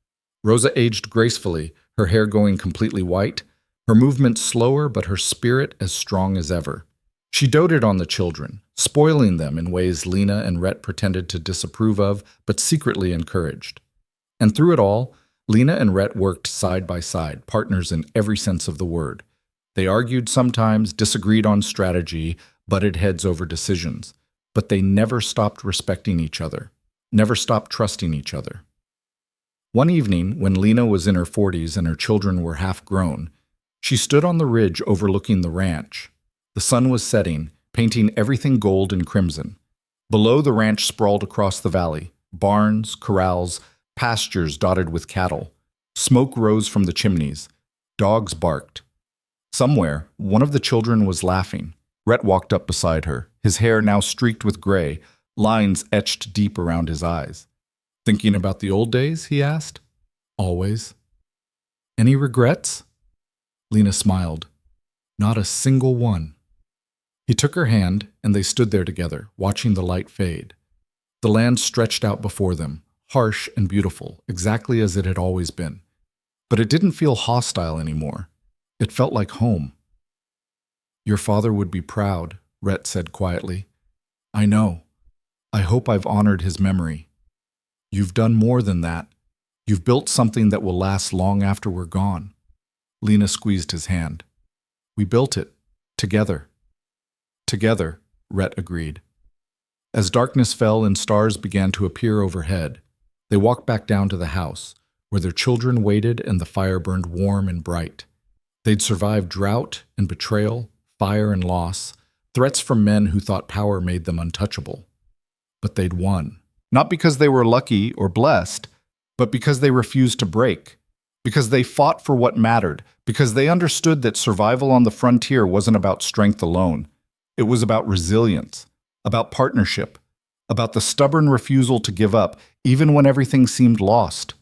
Rosa aged gracefully, her hair going completely white, her movements slower but her spirit as strong as ever. She doted on the children, spoiling them in ways Lena and Rhett pretended to disapprove of but secretly encouraged. And through it all, Lena and Rhett worked side by side, partners in every sense of the word. They argued sometimes, disagreed on strategy, butted heads over decisions. But they never stopped respecting each other, never stopped trusting each other. One evening, when Lena was in her 40s and her children were half grown, she stood on the ridge overlooking the ranch. The sun was setting, painting everything gold and crimson. Below, the ranch sprawled across the valley, barns, corrals, pastures dotted with cattle. Smoke rose from the chimneys. Dogs barked. Somewhere, one of the children was laughing. Rhett walked up beside her, his hair now streaked with gray, lines etched deep around his eyes. "Thinking about the old days?" he asked. "Always." "Any regrets?" Lena smiled. "Not a single one." He took her hand, and they stood there together, watching the light fade. The land stretched out before them, harsh and beautiful, exactly as it had always been. But it didn't feel hostile anymore. It felt like home. "Your father would be proud," Rhett said quietly. "I know. I hope I've honored his memory. You've done more than that. You've built something that will last long after we're gone." Lena squeezed his hand. "We built it. Together." "Together," Rhett agreed. As darkness fell and stars began to appear overhead, they walked back down to the house, where their children waited and the fire burned warm and bright. They'd survived drought and betrayal, fire and loss, threats from men who thought power made them untouchable. But they'd won. Not because they were lucky or blessed, but because they refused to break. Because they fought for what mattered. Because they understood that survival on the frontier wasn't about strength alone. It was about resilience, about partnership, about the stubborn refusal to give up, even when everything seemed lost.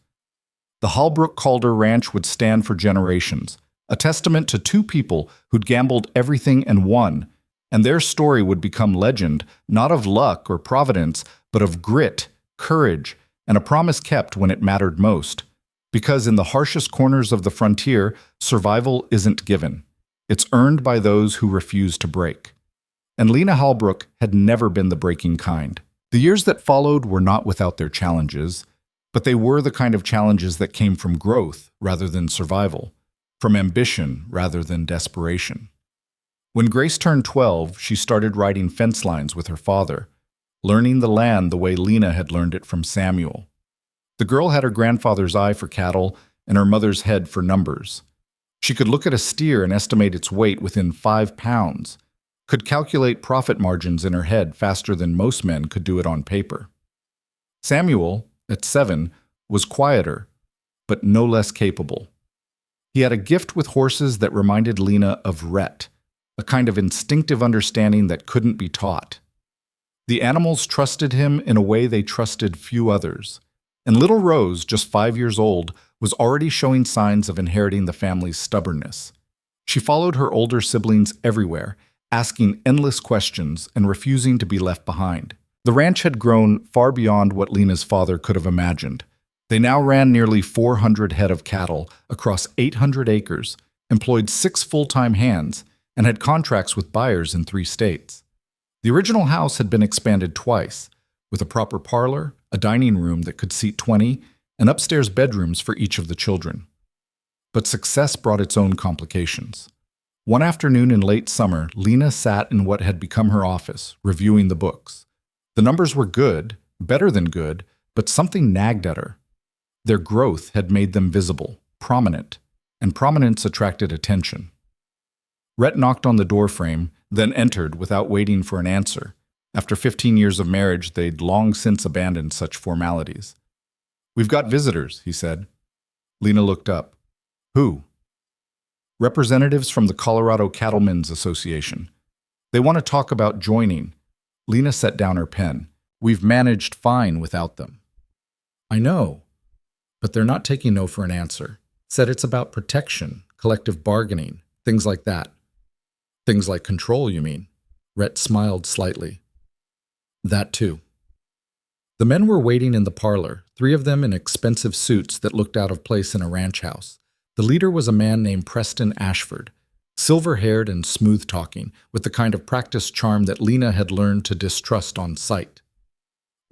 The Holbrook-Calder Ranch would stand for generations, a testament to two people who'd gambled everything and won, and their story would become legend, not of luck or providence, but of grit, courage, and a promise kept when it mattered most. Because in the harshest corners of the frontier, survival isn't given. It's earned by those who refuse to break. And Lena Holbrook had never been the breaking kind. The years that followed were not without their challenges, but they were the kind of challenges that came from growth rather than survival, from ambition rather than desperation. When Grace turned 12, she started writing fence lines with her father, learning the land the way Lena had learned it from Samuel. The girl had her grandfather's eye for cattle and her mother's head for numbers. She could look at a steer and estimate its weight within 5 pounds, could calculate profit margins in her head faster than most men could do it on paper. Samuel, at 7, was quieter, but no less capable. He had a gift with horses that reminded Lena of Rhett, a kind of instinctive understanding that couldn't be taught. The animals trusted him in a way they trusted few others, and little Rose, just 5 years old, was already showing signs of inheriting the family's stubbornness. She followed her older siblings everywhere, asking endless questions and refusing to be left behind. The ranch had grown far beyond what Lena's father could have imagined. They now ran nearly 400 head of cattle across 800 acres, employed 6 full-time hands, and had contracts with buyers in 3 states. The original house had been expanded twice, with a proper parlor, a dining room that could seat 20, and upstairs bedrooms for each of the children. But success brought its own complications. One afternoon in late summer, Lena sat in what had become her office, reviewing the books. The numbers were good, better than good, but something nagged at her. Their growth had made them visible, prominent, and prominence attracted attention. Rhett knocked on the doorframe, then entered without waiting for an answer. After 15 years of marriage, they'd long since abandoned such formalities. "We've got visitors," he said. Lena looked up. "Who?" "Representatives from the Colorado Cattlemen's Association. They want to talk about joining." Lena set down her pen. "We've managed fine without them." "I know, but they're not taking no for an answer. Said it's about protection, collective bargaining, things like that." "Things like control, you mean?" Rhett smiled slightly. "That too." The men were waiting in the parlor, 3 of them in expensive suits that looked out of place in a ranch house. The leader was a man named Preston Ashford, silver-haired and smooth-talking, with the kind of practiced charm that Lena had learned to distrust on sight.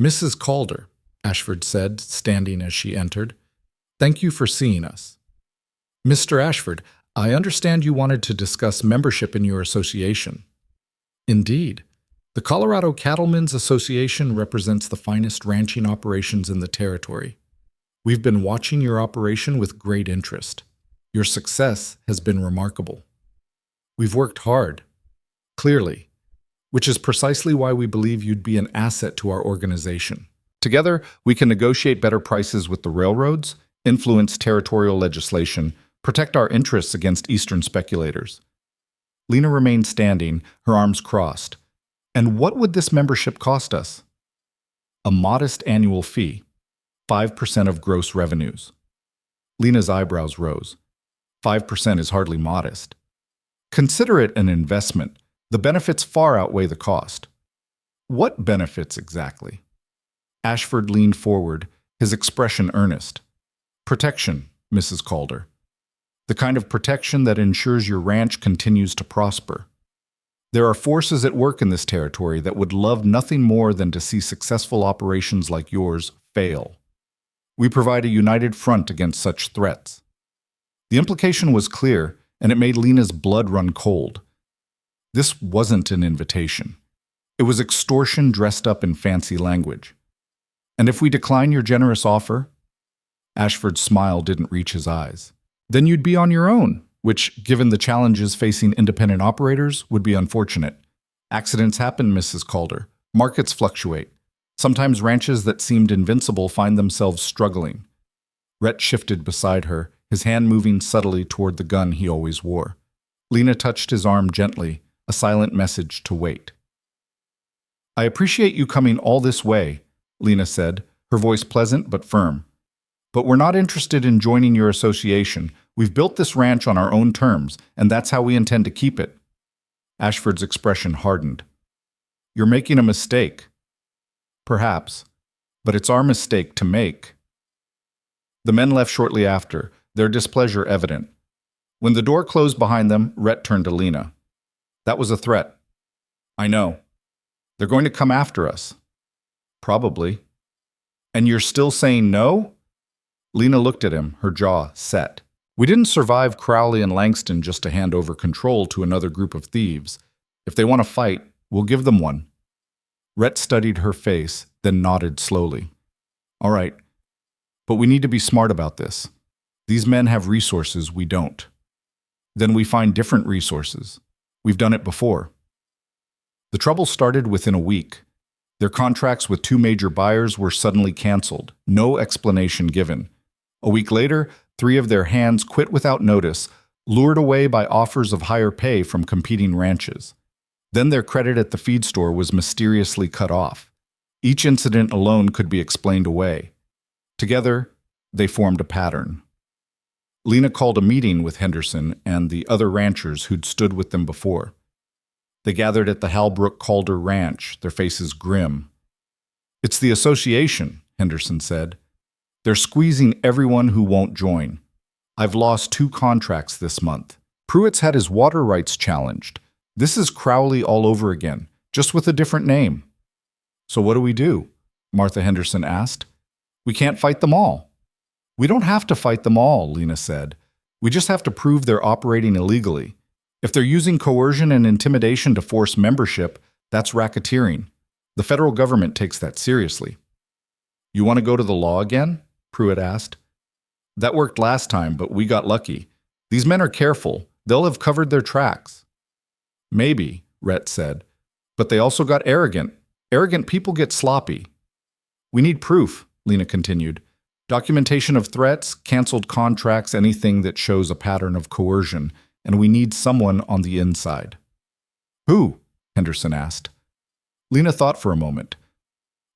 "Mrs. Calder," Ashford said, standing as she entered. "Thank you for seeing us." "Mr. Ashford, I understand you wanted to discuss membership in your association." "Indeed. The Colorado Cattlemen's Association represents the finest ranching operations in the territory. We've been watching your operation with great interest. Your success has been remarkable. We've worked hard, clearly, which is precisely why we believe you'd be an asset to our organization. Together, we can negotiate better prices with the railroads, influence territorial legislation, protect our interests against Eastern speculators." Lena remained standing, her arms crossed. "And what would this membership cost us?" "A modest annual fee, 5% of gross revenues." Lena's eyebrows rose. 5% is hardly modest. "Consider it an investment. The benefits far outweigh the cost." "What benefits exactly?" Ashford leaned forward, his expression earnest. "Protection, Mrs. Calder. The kind of protection that ensures your ranch continues to prosper. There are forces at work in this territory that would love nothing more than to see successful operations like yours fail. We provide a united front against such threats." The implication was clear, and it made Lena's blood run cold. This wasn't an invitation. It was extortion dressed up in fancy language. "And if we decline your generous offer?" Ashford's smile didn't reach his eyes. "Then you'd be on your own, which, given the challenges facing independent operators, would be unfortunate. Accidents happen, Mrs. Calder. Markets fluctuate. Sometimes ranches that seemed invincible find themselves struggling." Rhett shifted beside her, his hand moving subtly toward the gun he always wore. Lena touched his arm gently, a silent message to wait. "I appreciate you coming all this way," Lena said, her voice pleasant but firm. "But we're not interested in joining your association. We've built this ranch on our own terms, and that's how we intend to keep it." Ashford's expression hardened. "You're making a mistake." "Perhaps, but it's our mistake to make." The men left shortly after, their displeasure evident. When the door closed behind them, Rhett turned to Lena. "That was a threat." "I know. They're going to come after us." "Probably." "And you're still saying no?" Lena looked at him, her jaw set. "We didn't survive Crowley and Langston just to hand over control to another group of thieves. If they want to fight, we'll give them one." Rhett studied her face, then nodded slowly. "All right. But we need to be smart about this. These men have resources we don't. Then we find different resources. We've done it before." The trouble started within a week. Their contracts with 2 major buyers were suddenly canceled, no explanation given. A week later, 3 of their hands quit without notice, lured away by offers of higher pay from competing ranches. Then their credit at the feed store was mysteriously cut off. Each incident alone could be explained away. Together, they formed a pattern. Lena called a meeting with Henderson and the other ranchers who'd stood with them before. They gathered at the Halbrook Calder Ranch, their faces grim. "It's the association," Henderson said. "They're squeezing everyone who won't join. I've lost 2 contracts this month. Pruitt's had his water rights challenged. This is Crowley all over again, just with a different name." "So what do we do?" Martha Henderson asked. "We can't fight them all." We don't have to fight them all, Lena said. We just have to prove they're operating illegally. If they're using coercion and intimidation to force membership, that's racketeering. The federal government takes that seriously. You want to go to the law again? Pruitt asked. That worked last time, but we got lucky. These men are careful. They'll have covered their tracks. Maybe, Rhett said. But they also got arrogant. Arrogant people get sloppy. We need proof, Lena continued. Documentation of threats, canceled contracts, anything that shows a pattern of coercion, and we need someone on the inside. Who? Henderson asked. Lena thought for a moment.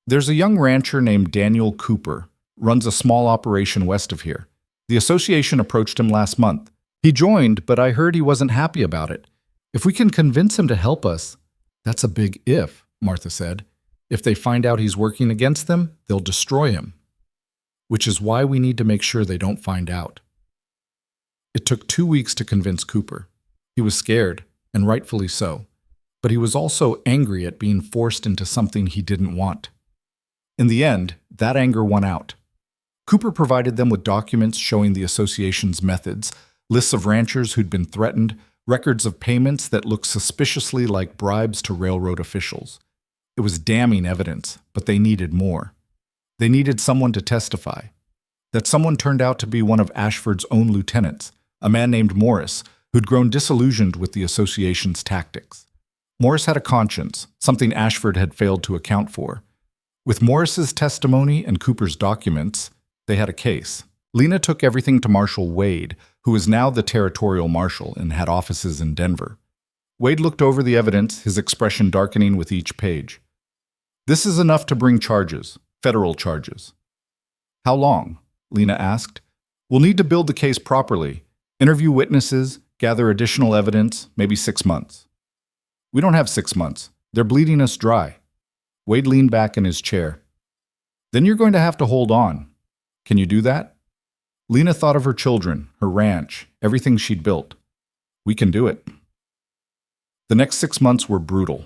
There's a young rancher named Daniel Cooper, runs a small operation west of here. The association approached him last month. He joined, but I heard he wasn't happy about it. If we can convince him to help us, that's a big if, Martha said. If they find out he's working against them, they'll destroy him. Which is why we need to make sure they don't find out. It took 2 weeks to convince Cooper. He was scared, and rightfully so. But he was also angry at being forced into something he didn't want. In the end, that anger won out. Cooper provided them with documents showing the association's methods, lists of ranchers who'd been threatened, records of payments that looked suspiciously like bribes to railroad officials. It was damning evidence, but they needed more. They needed someone to testify. That someone turned out to be one of Ashford's own lieutenants, a man named Morris, who'd grown disillusioned with the association's tactics. Morris had a conscience, something Ashford had failed to account for. With Morris's testimony and Cooper's documents, they had a case. Lena took everything to Marshal Wade, who was now the territorial marshal and had offices in Denver. Wade looked over the evidence, his expression darkening with each page. This is enough to bring charges, federal charges. How long? Lena asked. We'll need to build the case properly, interview witnesses, gather additional evidence, maybe 6 months. We don't have 6 months. They're bleeding us dry. Wade leaned back in his chair. Then you're going to have to hold on. Can you do that? Lena thought of her children, her ranch, everything she'd built. We can do it. The next 6 months were brutal.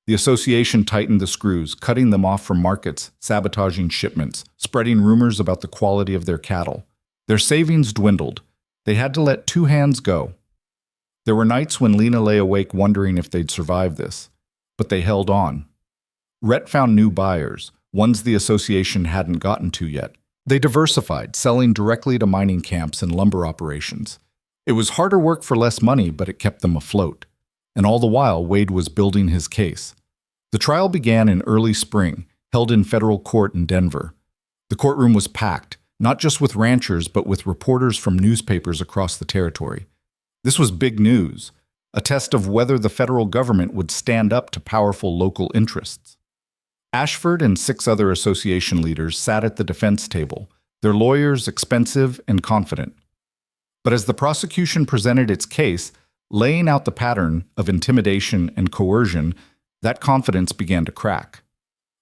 The association tightened the screws, cutting them off from markets, sabotaging shipments, spreading rumors about the quality of their cattle. Their savings dwindled. They had to let 2 hands go. There were nights when Lena lay awake wondering if they'd survive this, but they held on. Rhett found new buyers, ones the association hadn't gotten to yet. They diversified, selling directly to mining camps and lumber operations. It was harder work for less money, but it kept them afloat. And all the while, Wade was building his case. The trial began in early spring, held in federal court in Denver. The courtroom was packed, not just with ranchers, but with reporters from newspapers across the territory. This was big news, a test of whether the federal government would stand up to powerful local interests. Ashford and 6 other association leaders sat at the defense table, their lawyers expensive and confident. But as the prosecution presented its case, laying out the pattern of intimidation and coercion, that confidence began to crack.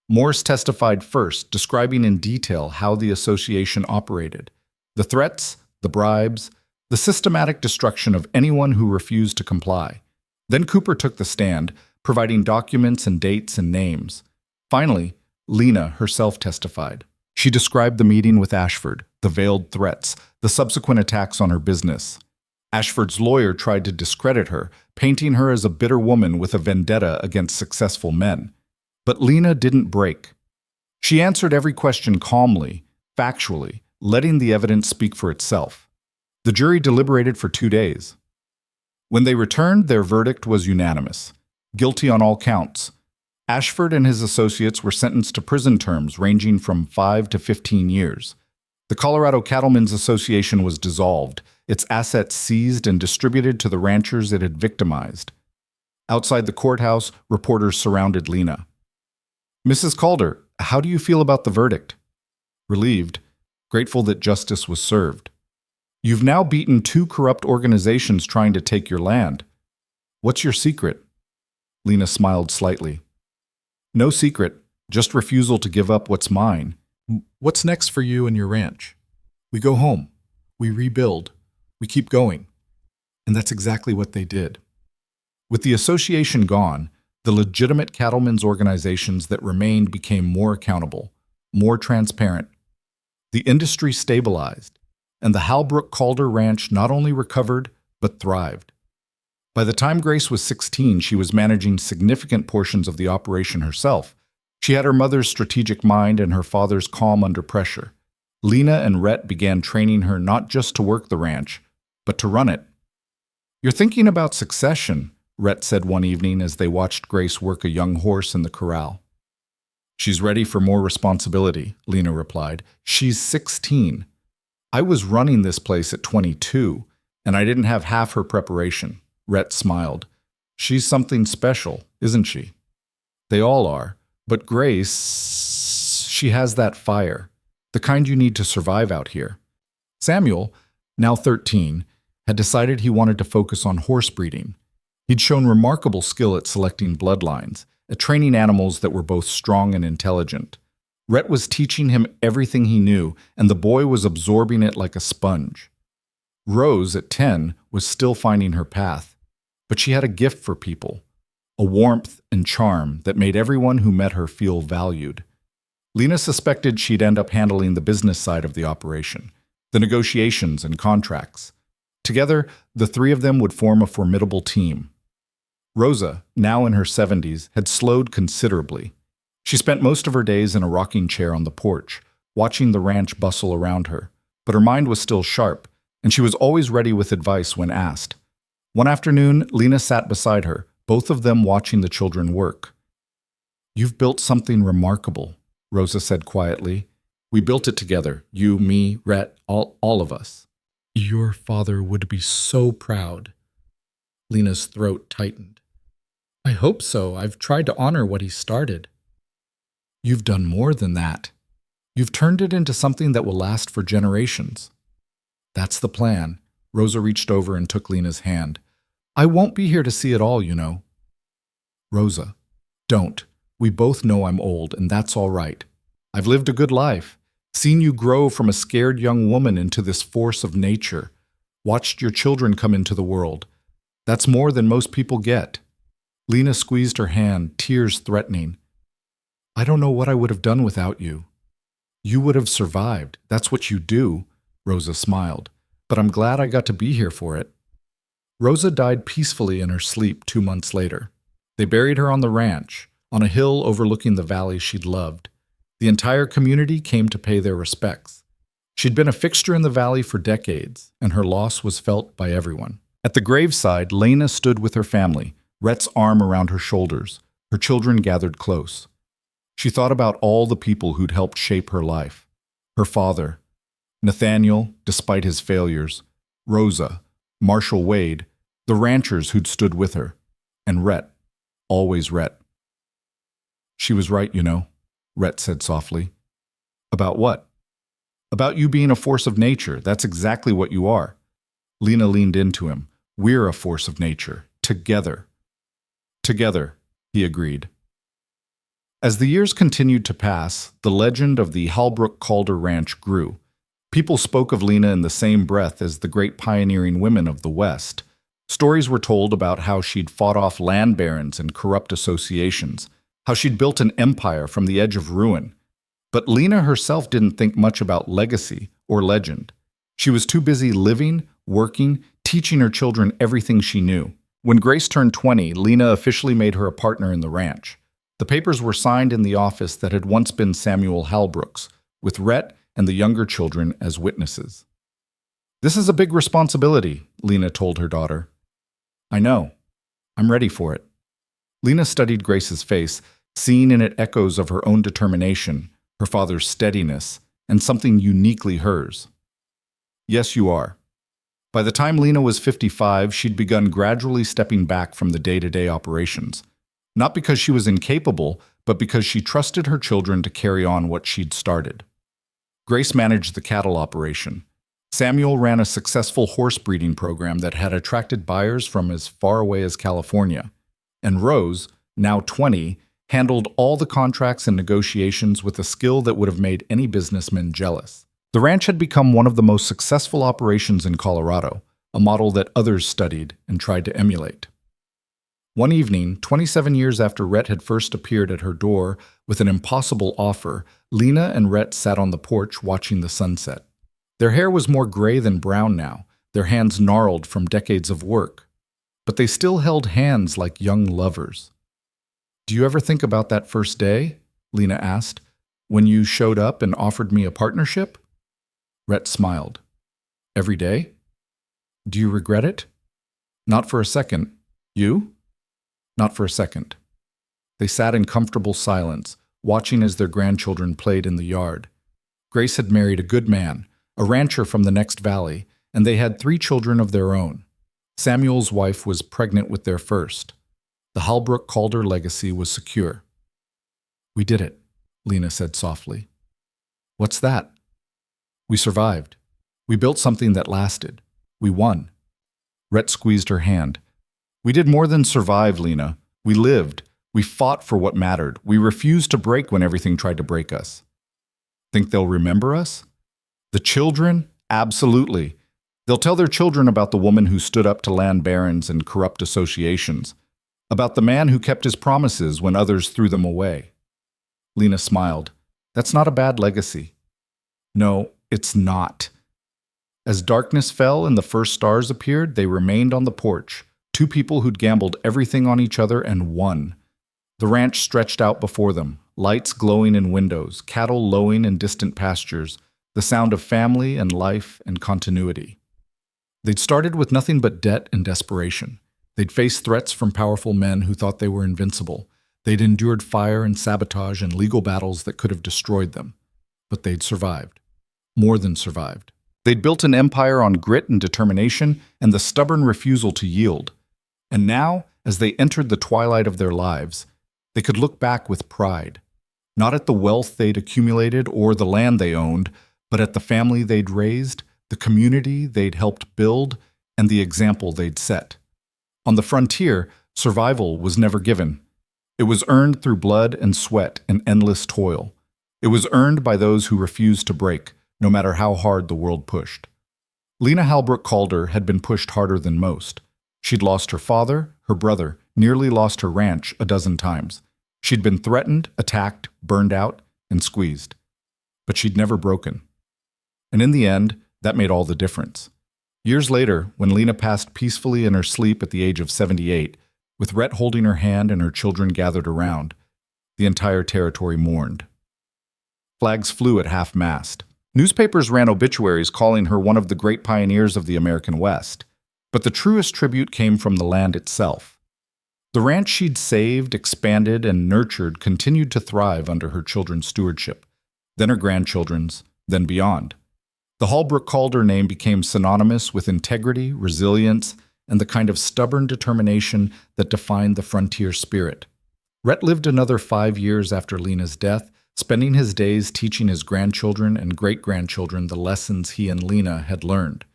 Morris testified first, describing in detail how the association operated, the threats, the bribes, the systematic destruction of anyone who refused to comply. Then Cooper took the stand, providing documents and dates and names. Finally, Lena herself testified. She described the meeting with Ashford, the veiled threats, the subsequent attacks on her business. Ashford's lawyer tried to discredit her, painting her as a bitter woman with a vendetta against successful men. But Lena didn't break. She answered every question calmly, factually, letting the evidence speak for itself. The jury deliberated for 2 days. When they returned, their verdict was unanimous. Guilty on all counts. Ashford and his associates were sentenced to prison terms ranging from 5 to 15 years. The Colorado Cattlemen's Association was dissolved, its assets seized and distributed to the ranchers it had victimized. Outside the courthouse, reporters surrounded Lena. Mrs. Calder, how do you feel about the verdict? Relieved, grateful that justice was served. You've now beaten 2 corrupt organizations trying to take your land. What's your secret? Lena smiled slightly. No secret, just refusal to give up what's mine. What's next for you and your ranch? We go home. We rebuild. We keep going. And that's exactly what they did. With the association gone, the legitimate cattlemen's organizations that remained became more accountable, more transparent. The industry stabilized, and the Halbrook Calder Ranch not only recovered, but thrived. By the time Grace was 16, she was managing significant portions of the operation herself. She had her mother's strategic mind and her father's calm under pressure. Lena and Rhett began training her not just to work the ranch, but to run it. "You're thinking about succession," Rhett said one evening as they watched Grace work a young horse in the corral. "She's ready for more responsibility," Lena replied. "She's 16. I was running this place at 22, and I didn't have half her preparation." Rhett smiled. "She's something special, isn't she?" "They all are. But Grace, she has that fire, the kind you need to survive out here." Samuel, now 13, had decided he wanted to focus on horse breeding. He'd shown remarkable skill at selecting bloodlines, at training animals that were both strong and intelligent. Rhett was teaching him everything he knew, and the boy was absorbing it like a sponge. Rose, at 10, was still finding her path, but she had a gift for people, a warmth and charm that made everyone who met her feel valued. Lena suspected she'd end up handling the business side of the operation, the negotiations and contracts. Together, the three of them would form a formidable team. Rosa, now in her 70s, had slowed considerably. She spent most of her days in a rocking chair on the porch, watching the ranch bustle around her, but her mind was still sharp, and she was always ready with advice when asked. One afternoon, Lena sat beside her, both of them watching the children work. "You've built something remarkable," Rosa said quietly. "We built it together, you, me, Rhett, all of us." "Your father would be so proud." Lena's throat tightened. "I hope so. I've tried to honor what he started." "You've done more than that. You've turned it into something that will last for generations." "That's the plan." Rosa reached over and took Lena's hand. "I won't be here to see it all, you know." "Rosa, don't. We both know I'm old, and that's all right. I've lived a good life, seen you grow from a scared young woman into this force of nature, watched your children come into the world. That's more than most people get." Lena squeezed her hand, tears threatening. "I don't know what I would have done without you." "You would have survived. That's what you do," Rosa smiled. "But I'm glad I got to be here for it." Rosa died peacefully in her sleep 2 months later. They buried her on the ranch, on a hill overlooking the valley she'd loved. The entire community came to pay their respects. She'd been a fixture in the valley for decades, and her loss was felt by everyone. At the graveside, Lena stood with her family, Rhett's arm around her shoulders, her children gathered close. She thought about all the people who'd helped shape her life. Her father, Nathaniel, despite his failures, Rosa, Marshall Wade, the ranchers who'd stood with her, and Rhett, always Rhett. "She was right, you know," Rhett said softly. "About what?" "About you being a force of nature. That's exactly what you are." Lena leaned into him. "We're a force of nature. Together." "Together," he agreed. As the years continued to pass, the legend of the Halbrook Calder Ranch grew. People spoke of Lena in the same breath as the great pioneering women of the West. Stories were told about how she'd fought off land barons and corrupt associations, how she'd built an empire from the edge of ruin. But Lena herself didn't think much about legacy or legend. She was too busy living, working, teaching her children everything she knew. When Grace turned 20, Lena officially made her a partner in the ranch. The papers were signed in the office that had once been Samuel Halbrook's, with Rhett and the younger children as witnesses. "This is a big responsibility," Lena told her daughter. "I know. I'm ready for it." Lena studied Grace's face, seeing in it echoes of her own determination, her father's steadiness, and something uniquely hers. "Yes, you are." By the time Lena was 55, she'd begun gradually stepping back from the day-to-day operations. Not because she was incapable, but because she trusted her children to carry on what she'd started. Grace managed the cattle operation. Samuel ran a successful horse breeding program that had attracted buyers from as far away as California. And Rose, now 20, handled all the contracts and negotiations with a skill that would have made any businessman jealous. The ranch had become one of the most successful operations in Colorado, a model that others studied and tried to emulate. One evening, 27 years after Rhett had first appeared at her door with an impossible offer, Lena and Rhett sat on the porch watching the sunset. Their hair was more gray than brown now, their hands gnarled from decades of work. But they still held hands like young lovers. "Do you ever think about that first day?" Lena asked, "when you showed up and offered me a partnership?" Rhett smiled. "Every day? Do you regret it?" "Not for a second. You?" "Not for a second." They sat in comfortable silence, watching as their grandchildren played in the yard. Grace had married a good man, a rancher from the next valley, and they had 3 children of their own. Samuel's wife was pregnant with their first. The Halbrook-Calder legacy was secure. "We did it," Lena said softly. "What's that?" "We survived. We built something that lasted. We won." Rhett squeezed her hand. "We did more than survive, Lena. We lived. We fought for what mattered. We refused to break when everything tried to break us." "Think they'll remember us?" "The children? Absolutely. They'll tell their children about the woman who stood up to land barons and corrupt associations, about the man who kept his promises when others threw them away." Lena smiled. "That's not a bad legacy." "No, it's not." As darkness fell and the first stars appeared, they remained on the porch, 2 people who'd gambled everything on each other and won. The ranch stretched out before them, lights glowing in windows, cattle lowing in distant pastures, the sound of family and life and continuity. They'd started with nothing but debt and desperation. They'd faced threats from powerful men who thought they were invincible. They'd endured fire and sabotage and legal battles that could have destroyed them. But they'd survived. More than survived. They'd built an empire on grit and determination and the stubborn refusal to yield. And now, as they entered the twilight of their lives, they could look back with pride, not at the wealth they'd accumulated or the land they owned, but at the family they'd raised, the community they'd helped build, and the example they'd set. On the frontier, survival was never given. It was earned through blood and sweat and endless toil. It was earned by those who refused to break, no matter how hard the world pushed. Lena Halbrook-Calder had been pushed harder than most. She'd lost her father, her brother, nearly lost her ranch a dozen times. She'd been threatened, attacked, burned out, and squeezed. But she'd never broken. And in the end, that made all the difference. Years later, when Lena passed peacefully in her sleep at the age of 78, with Rhett holding her hand and her children gathered around, the entire territory mourned. Flags flew at half-mast. Newspapers ran obituaries calling her one of the great pioneers of the American West. But the truest tribute came from the land itself. The ranch she'd saved, expanded, and nurtured continued to thrive under her children's stewardship, then her grandchildren's, then beyond. The Halbrook-Calder name became synonymous with integrity, resilience, and the kind of stubborn determination that defined the frontier spirit. Rhett lived another 5 years after Lena's death, spending his days teaching his grandchildren and great-grandchildren the lessons he and Lena had learned.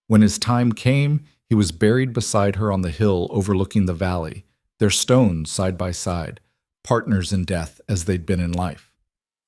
When his time came, he was buried beside her on the hill overlooking the valley, their stones side by side, partners in death as they'd been in life.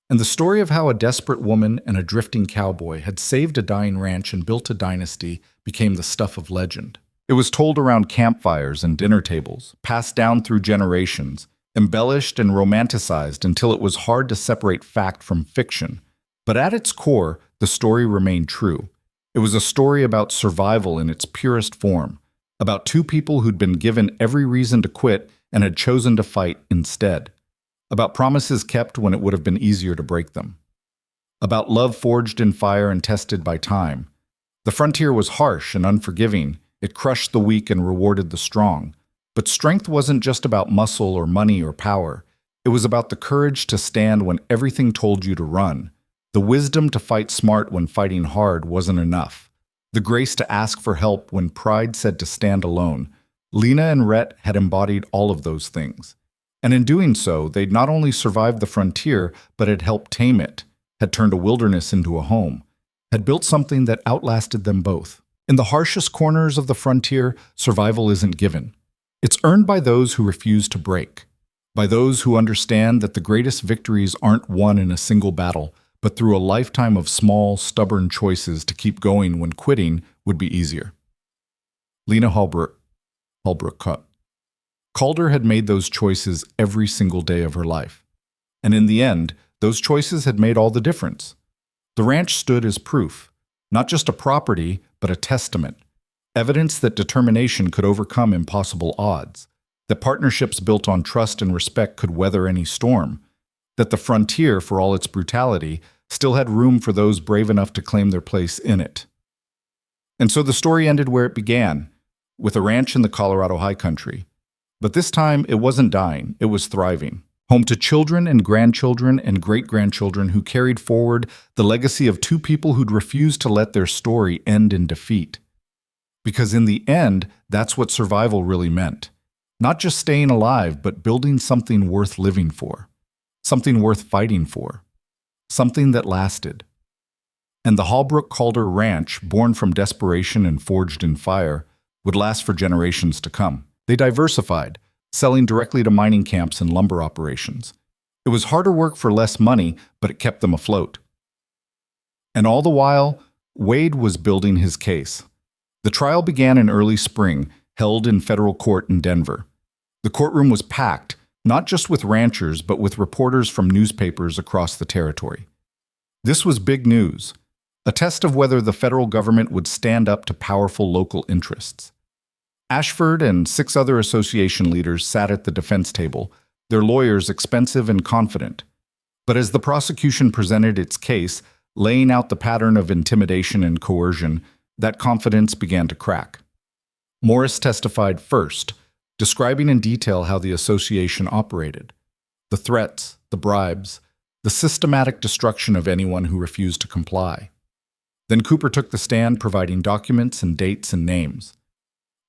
And the story of how a desperate woman and a drifting cowboy had saved a dying ranch and built a dynasty became the stuff of legend. It was told around campfires and dinner tables, passed down through generations, embellished and romanticized until it was hard to separate fact from fiction. But at its core, the story remained true. It was a story about survival in its purest form, about 2 people who'd been given every reason to quit and had chosen to fight instead, about promises kept when it would have been easier to break them, about love forged in fire and tested by time. The frontier was harsh and unforgiving. It crushed the weak and rewarded the strong. But strength wasn't just about muscle or money or power. It was about the courage to stand when everything told you to run, the wisdom to fight smart when fighting hard wasn't enough, the grace to ask for help when pride said to stand alone. Lena and Rhett had embodied all of those things. And in doing so, they'd not only survived the frontier, but had helped tame it, had turned a wilderness into a home, had built something that outlasted them both. In the harshest corners of the frontier, survival isn't given. It's earned by those who refuse to break, by those who understand that the greatest victories aren't won in a single battle, but through a lifetime of small, stubborn choices to keep going when quitting would be easier. Lena Halbrook-Calder had made those choices every single day of her life. And in the end, those choices had made all the difference. The ranch stood as proof. Not just a property, but a testament. Evidence that determination could overcome impossible odds, that partnerships built on trust and respect could weather any storm, that the frontier, for all its brutality, still had room for those brave enough to claim their place in it. And so the story ended where it began, with a ranch in the Colorado high country. But this time, it wasn't dying, it was thriving. Home to children and grandchildren and great-grandchildren who carried forward the legacy of two people who'd refused to let their story end in defeat. Because in the end, that's what survival really meant. Not just staying alive, but building something worth living for. Something worth fighting for. Something that lasted. And the Hallbrook-Calder Ranch, born from desperation and forged in fire, would last for generations to come. They diversified, selling directly to mining camps and lumber operations. It was harder work for less money, but it kept them afloat. And all the while, Wade was building his case. The trial began in early spring, held in federal court in Denver. The courtroom was packed, not just with ranchers, but with reporters from newspapers across the territory. This was big news, a test of whether the federal government would stand up to powerful local interests. Ashford and 6 other association leaders sat at the defense table, their lawyers expensive and confident. But as the prosecution presented its case, laying out the pattern of intimidation and coercion, that confidence began to crack. Morris testified first, describing in detail how the association operated. The threats, the bribes, the systematic destruction of anyone who refused to comply. Then Cooper took the stand, providing documents and dates and names.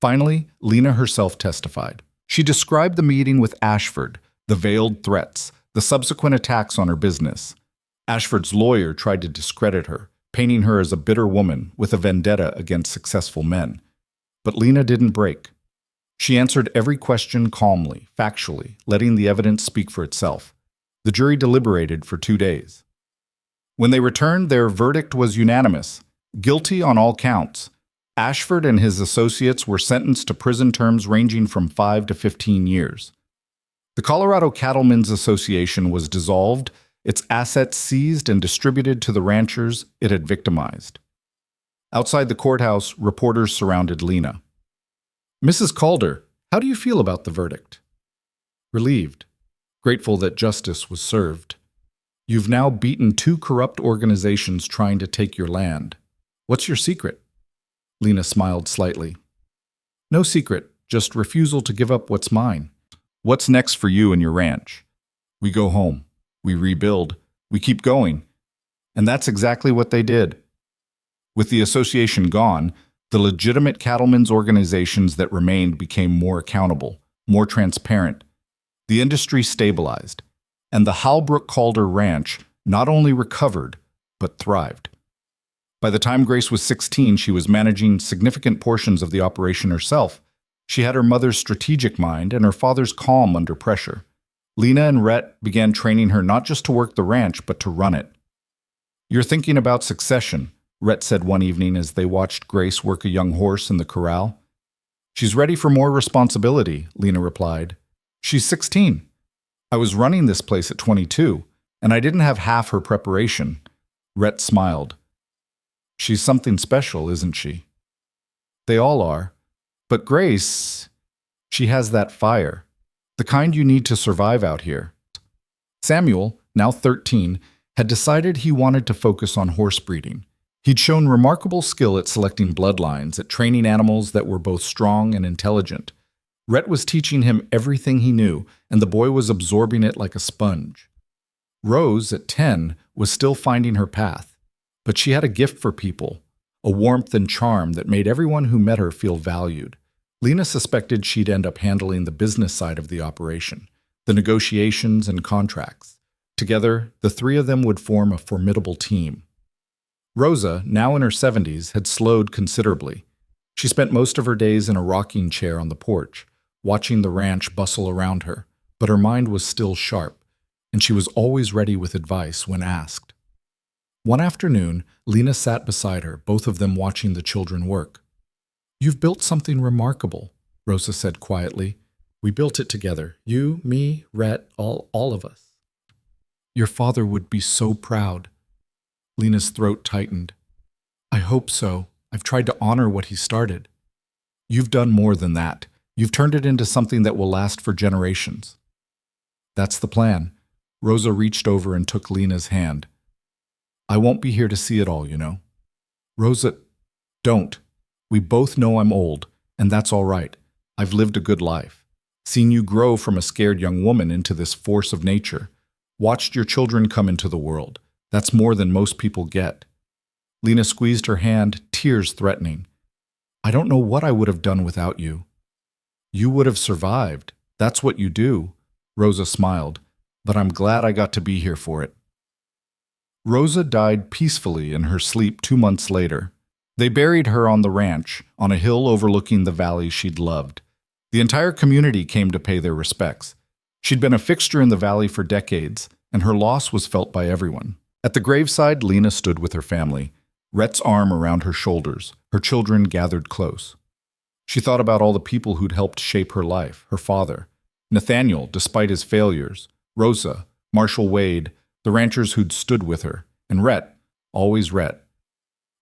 Finally, Lena herself testified. She described the meeting with Ashford, the veiled threats, the subsequent attacks on her business. Ashford's lawyer tried to discredit her, painting her as a bitter woman with a vendetta against successful men. But Lena didn't break. She answered every question calmly, factually, letting the evidence speak for itself. The jury deliberated for 2 days. When they returned, their verdict was unanimous, guilty on all counts. Ashford and his associates were sentenced to prison terms ranging from 5 to 15 years. The Colorado Cattlemen's Association was dissolved, its assets seized and distributed to the ranchers it had victimized. Outside the courthouse, reporters surrounded Lena. "Mrs. Calder, how do you feel about the verdict?" "Relieved. Grateful that justice was served. You've now beaten 2 corrupt organizations trying to take your land. What's your secret?" Lena smiled slightly. "No secret, just refusal to give up what's mine. What's next for you and your ranch? We go home. We rebuild. We keep going." And that's exactly what they did. With the association gone, the legitimate cattlemen's organizations that remained became more accountable, more transparent. The industry stabilized, and the Hallbrook-Calder Ranch not only recovered, but thrived. By the time Grace was 16, she was managing significant portions of the operation herself. She had her mother's strategic mind and her father's calm under pressure. Lena and Rhett began training her not just to work the ranch, but to run it. "You're thinking about succession," Rhett said one evening as they watched Grace work a young horse in the corral. "She's ready for more responsibility," Lena replied. "She's 16. I was running this place at 22, and I didn't have half her preparation." Rhett smiled. "She's something special, isn't she?" "They all are. But Grace, she has that fire, the kind you need to survive out here." Samuel, now 13, had decided he wanted to focus on horse breeding. He'd shown remarkable skill at selecting bloodlines, at training animals that were both strong and intelligent. Rhett was teaching him everything he knew, and the boy was absorbing it like a sponge. Rose, at 10, was still finding her path, but she had a gift for people, a warmth and charm that made everyone who met her feel valued. Lena suspected she'd end up handling the business side of the operation, the negotiations and contracts. Together, the 3 of them would form a formidable team. Rosa, now in her 70s, had slowed considerably. She spent most of her days in a rocking chair on the porch, watching the ranch bustle around her, but her mind was still sharp, and she was always ready with advice when asked. One afternoon, Lena sat beside her, both of them watching the children work. "You've built something remarkable," Rosa said quietly. "We built it together. You, me, Rhett, all of us. Your father would be so proud." Lena's throat tightened. I hope so. I've tried to honor what he started. You've done more than that. You've turned it into something that will last for generations. That's the plan. Rosa reached over and took Lena's hand. I won't be here to see it all, you know. Rosa, don't. We both know I'm old, and that's all right. I've lived a good life. Seen you grow from a scared young woman into this force of nature. Watched your children come into the world. That's more than most people get. Lena squeezed her hand, tears threatening. I don't know what I would have done without you. You would have survived. That's what you do. Rosa smiled, but I'm glad I got to be here for it. Rosa died peacefully in her sleep 2 months later. They buried her on the ranch, on a hill overlooking the valley she'd loved. The entire community came to pay their respects. She'd been a fixture in the valley for decades, and her loss was felt by everyone. At the graveside, Lena stood with her family, Rhett's arm around her shoulders, her children gathered close. She thought about all the people who'd helped shape her life, her father, Nathaniel, despite his failures, Rosa, Marshall Wade, the ranchers who'd stood with her, and Rhett, always Rhett.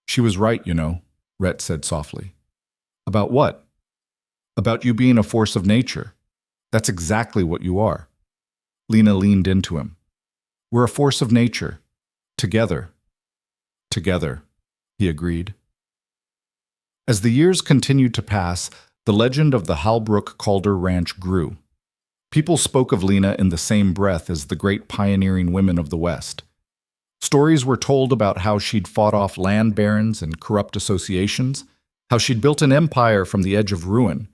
She was right, you know, Rhett said softly. About what? About you being a force of nature. That's exactly what you are. Lena leaned into him. We're a force of nature. Together. Together, he agreed. As the years continued to pass, the legend of the Halbrook Calder Ranch grew. People spoke of Lena in the same breath as the great pioneering women of the West. Stories were told about how she'd fought off land barons and corrupt associations, how she'd built an empire from the edge of ruin.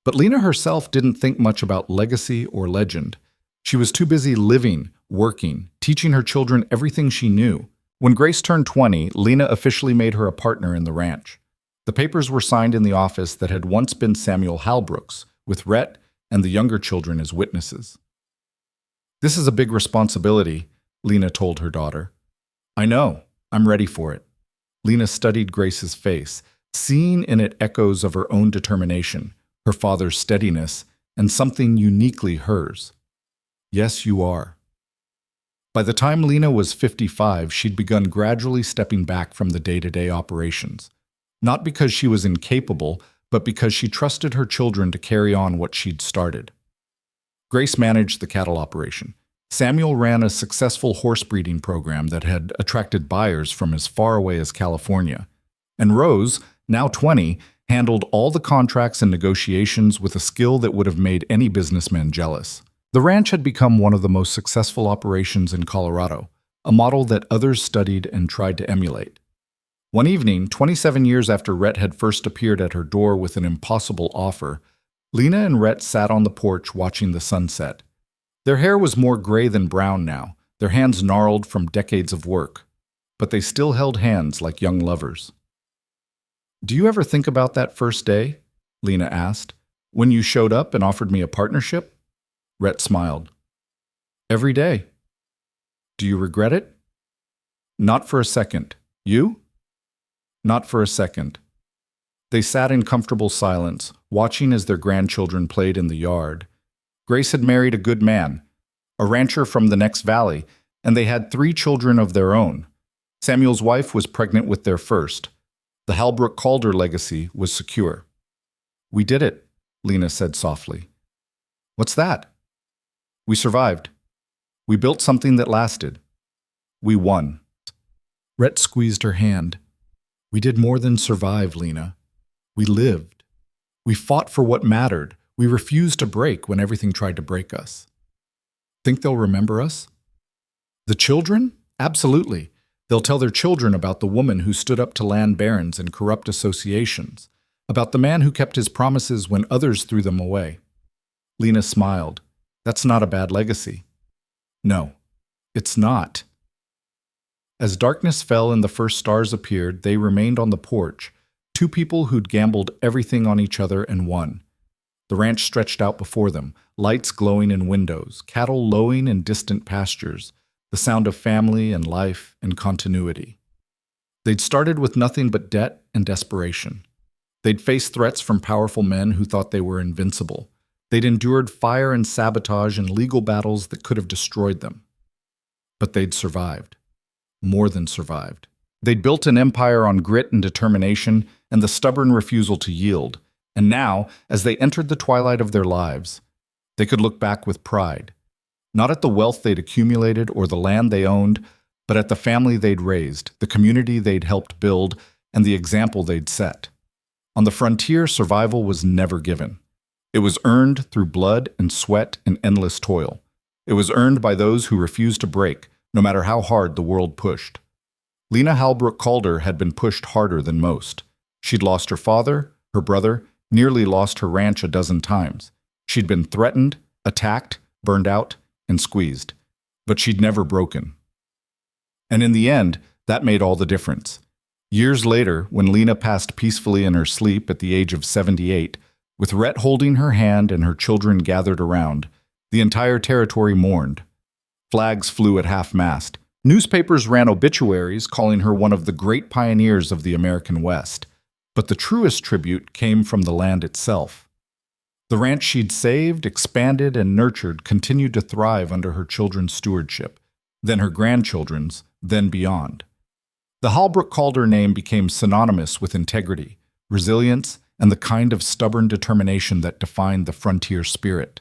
But Lena herself didn't think much about legacy or legend. She was too busy living, working, teaching her children everything she knew. When Grace turned 20, Lena officially made her a partner in the ranch. The papers were signed in the office that had once been Samuel Halbrook's, with Rhett and the younger children as witnesses. This is a big responsibility, Lena told her daughter. I know. I'm ready for it. Lena studied Grace's face, seeing in it echoes of her own determination, her father's steadiness, and something uniquely hers. Yes, you are. By the time Lena was 55, she'd begun gradually stepping back from the day-to-day operations. Not because she was incapable, but because she trusted her children to carry on what she'd started. Grace managed the cattle operation. Samuel ran a successful horse breeding program that had attracted buyers from as far away as California. And Rose, now 20, handled all the contracts and negotiations with a skill that would have made any businessman jealous. The ranch had become one of the most successful operations in Colorado, a model that others studied and tried to emulate. One evening, 27 years after Rhett had first appeared at her door with an impossible offer, Lena and Rhett sat on the porch watching the sunset. Their hair was more gray than brown now, their hands gnarled from decades of work, but they still held hands like young lovers. Do you ever think about that first day? Lena asked. When you showed up and offered me a partnership? Rhett smiled. Every day. Do you regret it? Not for a second. You? Not for a second. They sat in comfortable silence, watching as their grandchildren played in the yard. Grace had married a good man, a rancher from the next valley, and they had 3 children of their own. Samuel's wife was pregnant with their first. The Halbrook Calder legacy was secure. We did it, Lena said softly. What's that? We survived. We built something that lasted. We won. Rhett squeezed her hand. We did more than survive, Lena. We lived. We fought for what mattered. We refused to break when everything tried to break us. Think they'll remember us? The children? Absolutely. They'll tell their children about the woman who stood up to land barons and corrupt associations, about the man who kept his promises when others threw them away. Lena smiled. That's not a bad legacy. No, it's not. As darkness fell and the first stars appeared, they remained on the porch, 2 people who'd gambled everything on each other and won. The ranch stretched out before them, lights glowing in windows, cattle lowing in distant pastures, the sound of family and life and continuity. They'd started with nothing but debt and desperation. They'd faced threats from powerful men who thought they were invincible. They'd endured fire and sabotage and legal battles that could have destroyed them. But they'd survived. More than survived. They'd built an empire on grit and determination and the stubborn refusal to yield. And now, as they entered the twilight of their lives, they could look back with pride, not at the wealth they'd accumulated or the land they owned, but at the family they'd raised, the community they'd helped build, and the example they'd set. On the frontier, survival was never given. It was earned through blood and sweat and endless toil. It was earned by those who refused to break, no matter how hard the world pushed. Lena Halbrook Calder had been pushed harder than most. She'd lost her father, her brother, nearly lost her ranch a dozen times. She'd been threatened, attacked, burned out, and squeezed. But she'd never broken. And in the end, that made all the difference. Years later, when Lena passed peacefully in her sleep at the age of 78, with Rhett holding her hand and her children gathered around, the entire territory mourned. Flags flew at half-mast. Newspapers ran obituaries calling her one of the great pioneers of the American West. But the truest tribute came from the land itself. The ranch she'd saved, expanded, and nurtured continued to thrive under her children's stewardship, then her grandchildren's, then beyond. The Halbrook Calder name became synonymous with integrity, resilience, and the kind of stubborn determination that defined the frontier spirit.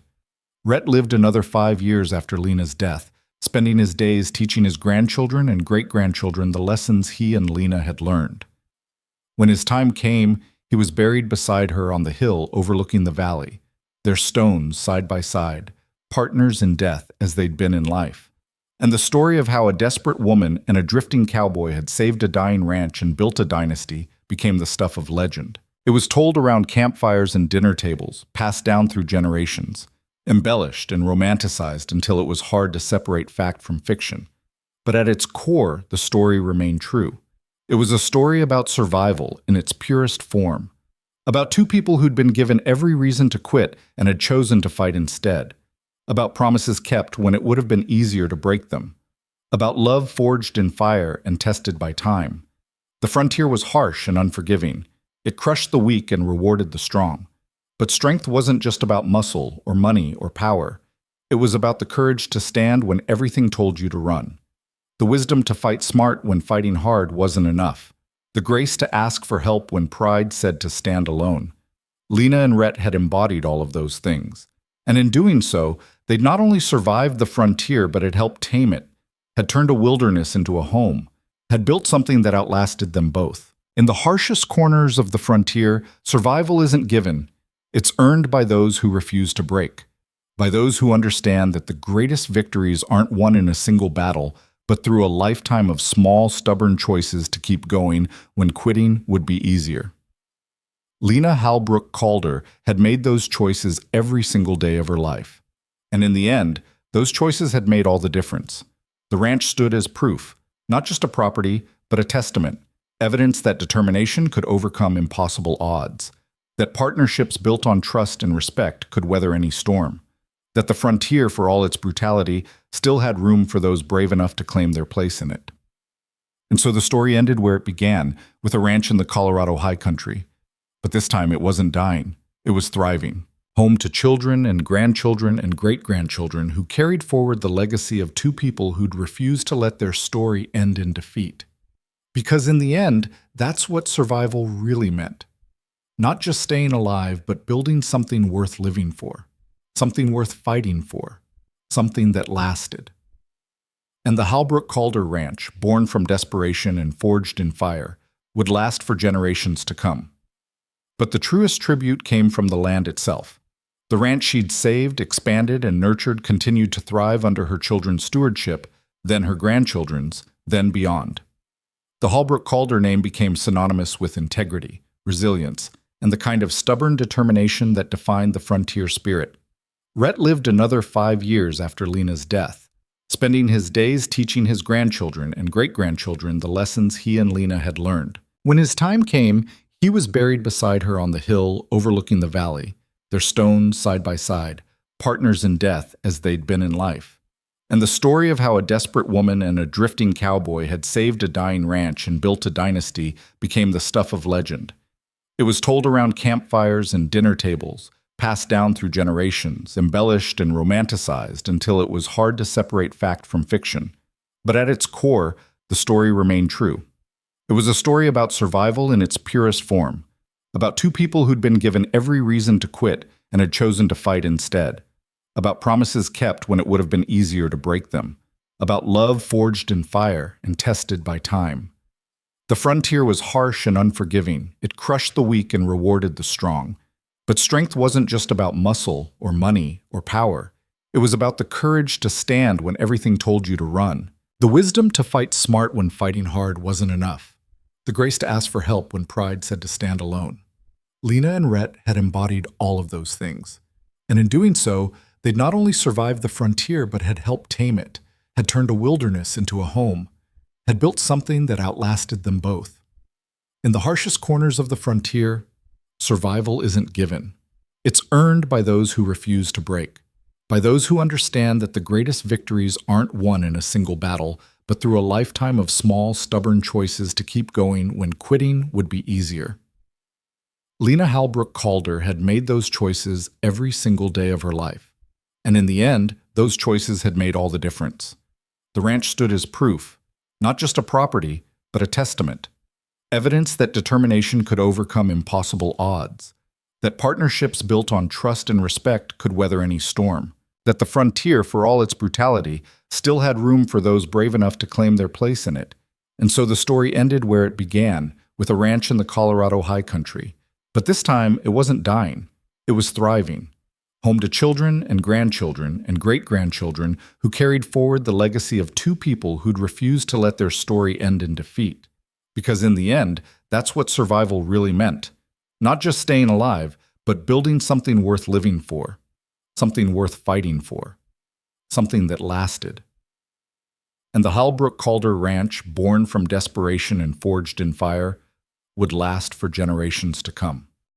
Rhett lived another 5 years after Lena's death, spending his days teaching his grandchildren and great-grandchildren the lessons he and Lena had learned. When his time came, he was buried beside her on the hill overlooking the valley, their stones side by side, partners in death as they'd been in life. And the story of how a desperate woman and a drifting cowboy had saved a dying ranch and built a dynasty became the stuff of legend. It was told around campfires and dinner tables, passed down through generations, embellished and romanticized until it was hard to separate fact from fiction. But at its core, the story remained true. It was a story about survival in its purest form, about two people who'd been given every reason to quit and had chosen to fight instead, about promises kept when it would have been easier to break them, about love forged in fire and tested by time. The frontier was harsh and unforgiving. It crushed the weak and rewarded the strong. But strength wasn't just about muscle or money or power. It was about the courage to stand when everything told you to run. The wisdom to fight smart when fighting hard wasn't enough. The grace to ask for help when pride said to stand alone. Lena and Rhett had embodied all of those things. And in doing so, they'd not only survived the frontier but had helped tame it, had turned a wilderness into a home, had built something that outlasted them both. In the harshest corners of the frontier, survival isn't given. It's earned by those who refuse to break, by those who understand that the greatest victories aren't won in a single battle, but through a lifetime of small, stubborn choices to keep going when quitting would be easier. Lena Halbrook Calder had made those choices every single day of her life. And in the end, those choices had made all the difference. The ranch stood as proof, not just a property, but a testament, evidence that determination could overcome impossible odds, that partnerships built on trust and respect could weather any storm, that the frontier, for all its brutality, still had room for those brave enough to claim their place in it. And so the story ended where it began, with a ranch in the Colorado high country. But this time it wasn't dying, it was thriving, home to children and grandchildren and great-grandchildren who carried forward the legacy of two people who'd refused to let their story end in defeat. Because in the end, that's what survival really meant. Not just staying alive, but building something worth living for, something worth fighting for, something that lasted. And the Halbrook Calder Ranch, born from desperation and forged in fire, would last for generations to come. But the truest tribute came from the land itself. The ranch she'd saved, expanded, and nurtured continued to thrive under her children's stewardship, then her grandchildren's, then beyond. The Halbrook Calder name became synonymous with integrity, resilience, and the kind of stubborn determination that defined the frontier spirit. Rhett lived another 5 years after Lena's death, spending his days teaching his grandchildren and great-grandchildren the lessons he and Lena had learned. When his time came, he was buried beside her on the hill overlooking the valley, their stones side by side, partners in death as they'd been in life. And the story of how a desperate woman and a drifting cowboy had saved a dying ranch and built a dynasty became the stuff of legend. It was told around campfires and dinner tables, passed down through generations, embellished and romanticized until it was hard to separate fact from fiction. But at its core, the story remained true. It was a story about survival in its purest form, about two people who'd been given every reason to quit and had chosen to fight instead, about promises kept when it would have been easier to break them, about love forged in fire and tested by time. The frontier was harsh and unforgiving. It crushed the weak and rewarded the strong. But strength wasn't just about muscle or money or power. It was about the courage to stand when everything told you to run. The wisdom to fight smart when fighting hard wasn't enough. The grace to ask for help when pride said to stand alone. Lena and Rhett had embodied all of those things. And in doing so, they'd not only survived the frontier but had helped tame it, had turned a wilderness into a home, had built something that outlasted them both. In the harshest corners of the frontier, survival isn't given. It's earned by those who refuse to break, by those who understand that the greatest victories aren't won in a single battle, but through a lifetime of small, stubborn choices to keep going when quitting would be easier. Lena Halbrook Calder had made those choices every single day of her life. And in the end, those choices had made all the difference. The ranch stood as proof, not just a property, but a testament. Evidence that determination could overcome impossible odds, that partnerships built on trust and respect could weather any storm, that the frontier, for all its brutality, still had room for those brave enough to claim their place in it. And so the story ended where it began, with a ranch in the Colorado high country. But this time, it wasn't dying. It was thriving. Home to children and grandchildren and great-grandchildren who carried forward the legacy of two people who'd refused to let their story end in defeat. Because in the end, that's what survival really meant. Not just staying alive, but building something worth living for, something worth fighting for, something that lasted. And the Halbrook Calder Ranch, born from desperation and forged in fire, would last for generations to come.